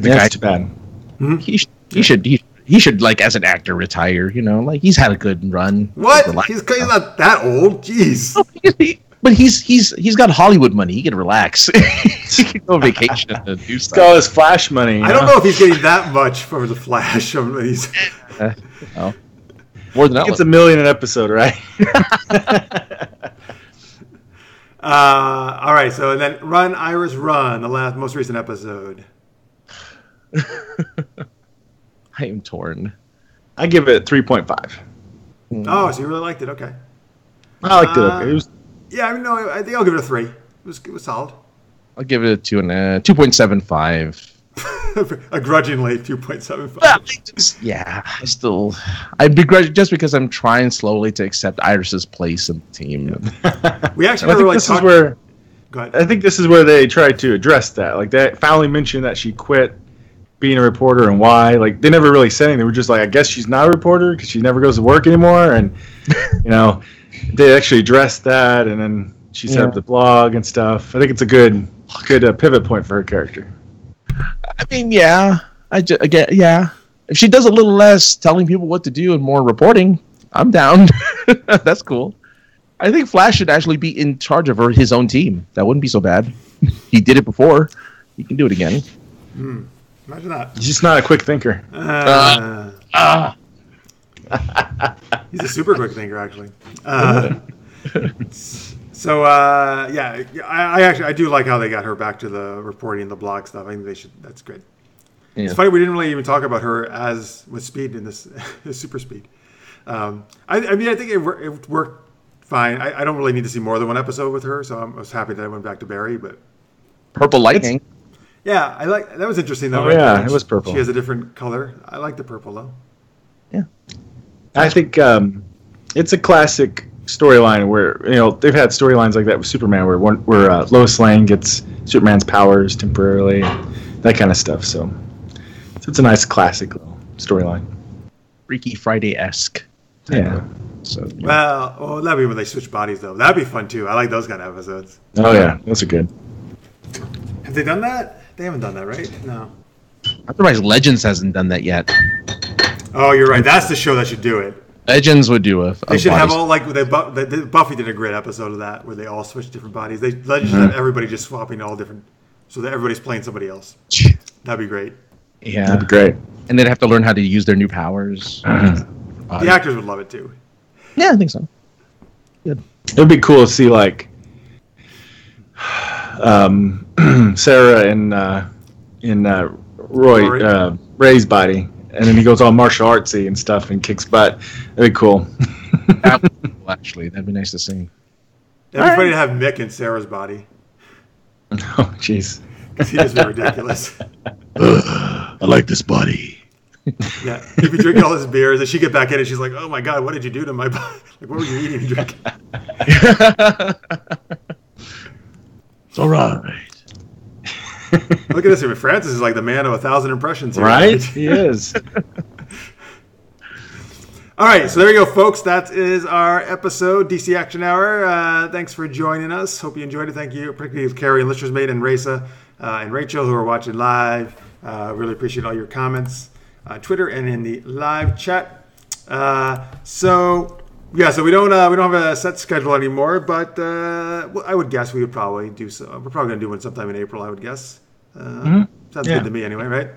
That's too bad. He should like as an actor retire. He's had a good run. What? He's not that old. Jeez. But he's got Hollywood money. He can relax. He can go on vacation and do He's stuff. got all his Flash money. I don't know if he's getting that much for the Flash. More than It's $1 million an episode, right? All right. So and then Run, Iris, Run. The most recent episode. I am torn. I give it 3.5. Oh, so you really liked it? Okay. I liked it. Okay. It was. Yeah, I think I'll give it a 3. It was solid. I'll give it a 2.75. A grudgingly 2.75. I begrudge just because I'm trying slowly to accept Iris's place in the team. We actually I never think really this is talked. where. Go ahead. I think this is where they tried to address that. Like they finally mentioned that she quit being a reporter and why. Like they never really said anything. They were just like, I guess she's not a reporter because she never goes to work anymore. And they actually addressed that, and then she set up the blog and stuff. I think it's a good pivot point for her character. Yeah. If she does a little less telling people what to do and more reporting, I'm down. That's cool. I think Flash should actually be in charge of his own team. That wouldn't be so bad. He did it before. He can do it again. Imagine that. He's just not a quick thinker. He's a super quick thinker, actually. So yeah, I do like how they got her back to the reporting, the blog stuff. I think they should. That's good. Yeah. It's funny we didn't really even talk about her as with Speed in this Super Speed. I mean, I think it worked fine. I don't really need to see more than one episode with her, so I was happy that I went back to Barry. But Purple Lightning. Yeah, I like that was interesting though. Oh yeah, it was purple. She has a different color. I like the purple though. Yeah, I think it's a classic storyline where they've had storylines like that with Superman where Lois Lane gets Superman's powers temporarily, that kind of stuff. So it's a nice classic little storyline. Freaky Friday-esque. Yeah. So well, that'd be when they switch bodies though. That'd be fun too. I like those kind of episodes. Oh yeah, those are good. Have they done that? They haven't done that, right? No. Otherwise, Legends hasn't done that yet. Oh, you're right. That's the show that should do it. Legends would do a They should have all like Buffy did a great episode of that where they all switch different bodies. Legends should have everybody just swapping all different, so that everybody's playing somebody else. That'd be great. Yeah, that'd be great. And they'd have to learn how to use their new powers. The actors would love it too. Yeah, I think so. Good. It'd be cool to see like Sarah in Ray's body, and then he goes all martial artsy and stuff and kicks butt. That'd be cool. Actually, that'd be nice to see. That'd be funny to have Mick in Sarah's body. Oh, jeez. Because he just be ridiculous. I like this body. Yeah, he'd be drinking all his beers, and she get back in, and she's like, "Oh my God, what did you do to my body? Like, what were you eating and drinking?" It's all right. Look at this. Francis is like the man of 1,000 impressions here. Right? He is. All right, so there you go, folks. That is our episode, DC Action Hour. Thanks for joining us. Hope you enjoyed it. Thank you, particularly to Carrie and Lister's Mate and Raisa and Rachel who are watching live. Really appreciate all your comments on Twitter and in the live chat. So we don't have a set schedule anymore, but I would guess we would probably do so. We're probably gonna do one sometime in April, I would guess. Sounds good to me, anyway, right?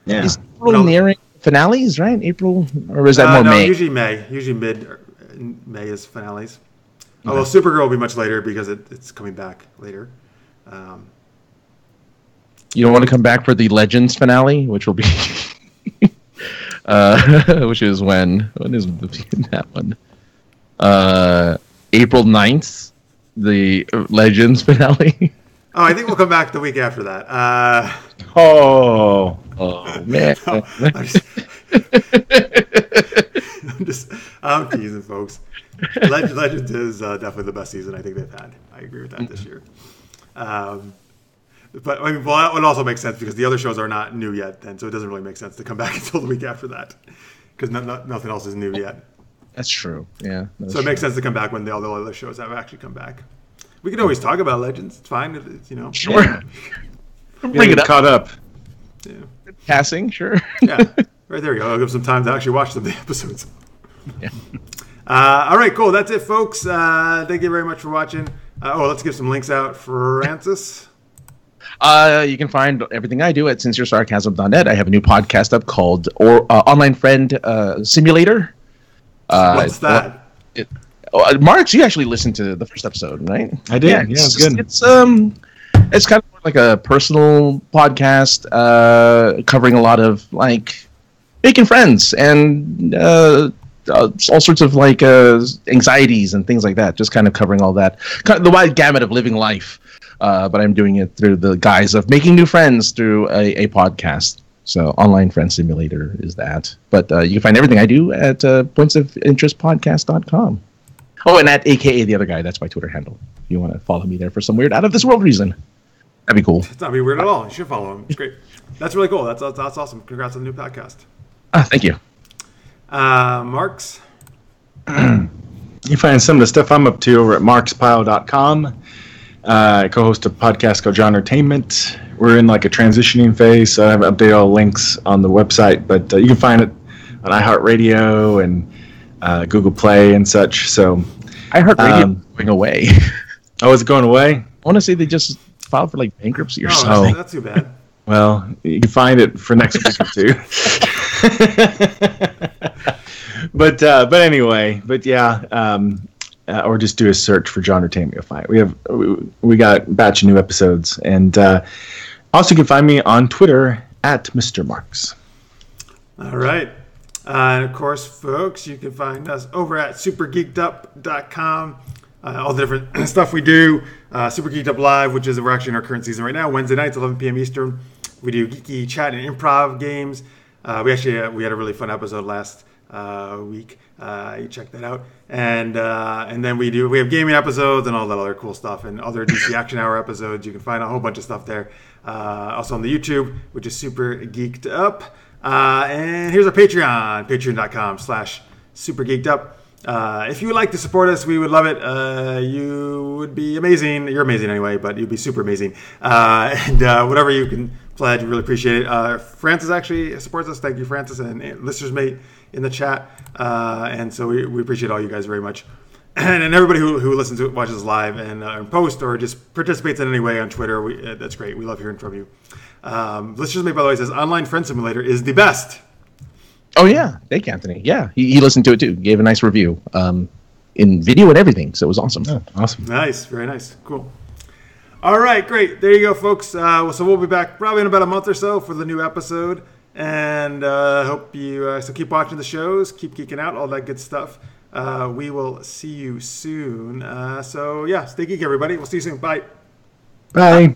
Yeah. Is April nearing finales, right? April, or is that more May? Usually May. Usually mid-May is finales. Although Supergirl will be much later because it's coming back later. You don't want to come back for the Legends finale, which will be, which is when is that one? April 9th, the Legends finale. Oh, I think we'll come back the week after that. Oh man. No, I'm teasing, folks. Legends is definitely the best season I think they've had. I agree with that this year. But I mean, well, that would also make sense because the other shows are not new yet, then, so it doesn't really make sense to come back until the week after that because nothing else is new yet. That's true. Yeah. So it makes sense to come back when all the other shows have actually come back. We can always talk about Legends. It's fine. It's, Sure. Yeah. Bring it up. Caught up. Yeah. Passing, sure. Yeah. Right there you go. I'll give some time to actually watch the episodes. Yeah. All right, cool. That's it, folks. Thank you very much for watching. Let's give some links out for Francis. You can find everything I do at sinceresarcasm.net. I have a new podcast up called Online Friend Simulator. What's that? Marx, you actually listened to the first episode, right? I did. Yeah, it's good. It's kind of more like a personal podcast covering a lot of like making friends and all sorts of like anxieties and things like that. Just kind of covering all that, kind of the wide gamut of living life. But I'm doing it through the guise of making new friends through a podcast. So Online Friend Simulator is that. But you can find everything I do at pointsofinterestpodcast.com. Oh, and at AKA the other guy. That's my Twitter handle. If you want to follow me there for some weird out of this world reason. That'd be cool. It's not weird at all. You should follow him. It's great. That's really cool. That's awesome. Congrats on the new podcast. Thank you. Marx? You find some of the stuff I'm up to over at marxpyle.com. I co-host a podcast called Genretainment. We're in like a transitioning phase, so I haven't updated all the links on the website, but you can find it on iHeartRadio and Google Play and such. So iHeartRadio is going away. Oh, is it going away? I want to say they just filed for like bankruptcy or something. something. That's too bad. Well, you can find it for next week or two. But anyway, yeah. or just do a search for John Entertainment. You'll find it. We got a batch of new episodes, and also you can find me on Twitter at Mr. Marx. All right. And of course, folks, you can find us over at supergeekedup.com. All the different stuff we do. Super Geeked Up Live, which is we're actually in our current season right now, Wednesday nights, 11 p.m. Eastern. We do geeky chat and improv games. We had a really fun episode last week. You check that out. And then we have gaming episodes and all that other cool stuff, and other DC Action Hour episodes. You can find a whole bunch of stuff there. Also on the YouTube, which is Super Geeked Up. And here's our Patreon, patreon.com/supergeekedup. If you would like to support us, we would love it. You would be amazing. You're amazing anyway, but you'd be super amazing. And whatever you can pledge, we really appreciate it. Francis actually supports us. Thank you, Francis, and listeners mate in the chat. And so we appreciate all you guys very much. And everybody who listens to it, watches live and post or just participates in any way on Twitter, that's great. We love hearing from you. Listeners mate, by the way, says Online Friend Simulator is the best. Oh, yeah. Thank you, Anthony. Yeah, he listened to it, too. Gave a nice review in video and everything, so it was awesome. Oh, awesome. Nice. Very nice. Cool. All right, great. There you go, folks. So we'll be back probably in about a month or so for the new episode. And hope you so keep watching the shows, keep geeking out, all that good stuff. We will see you soon. So, yeah, stay geek, everybody. We'll see you soon. Bye. Bye.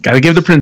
Gotta give the prince.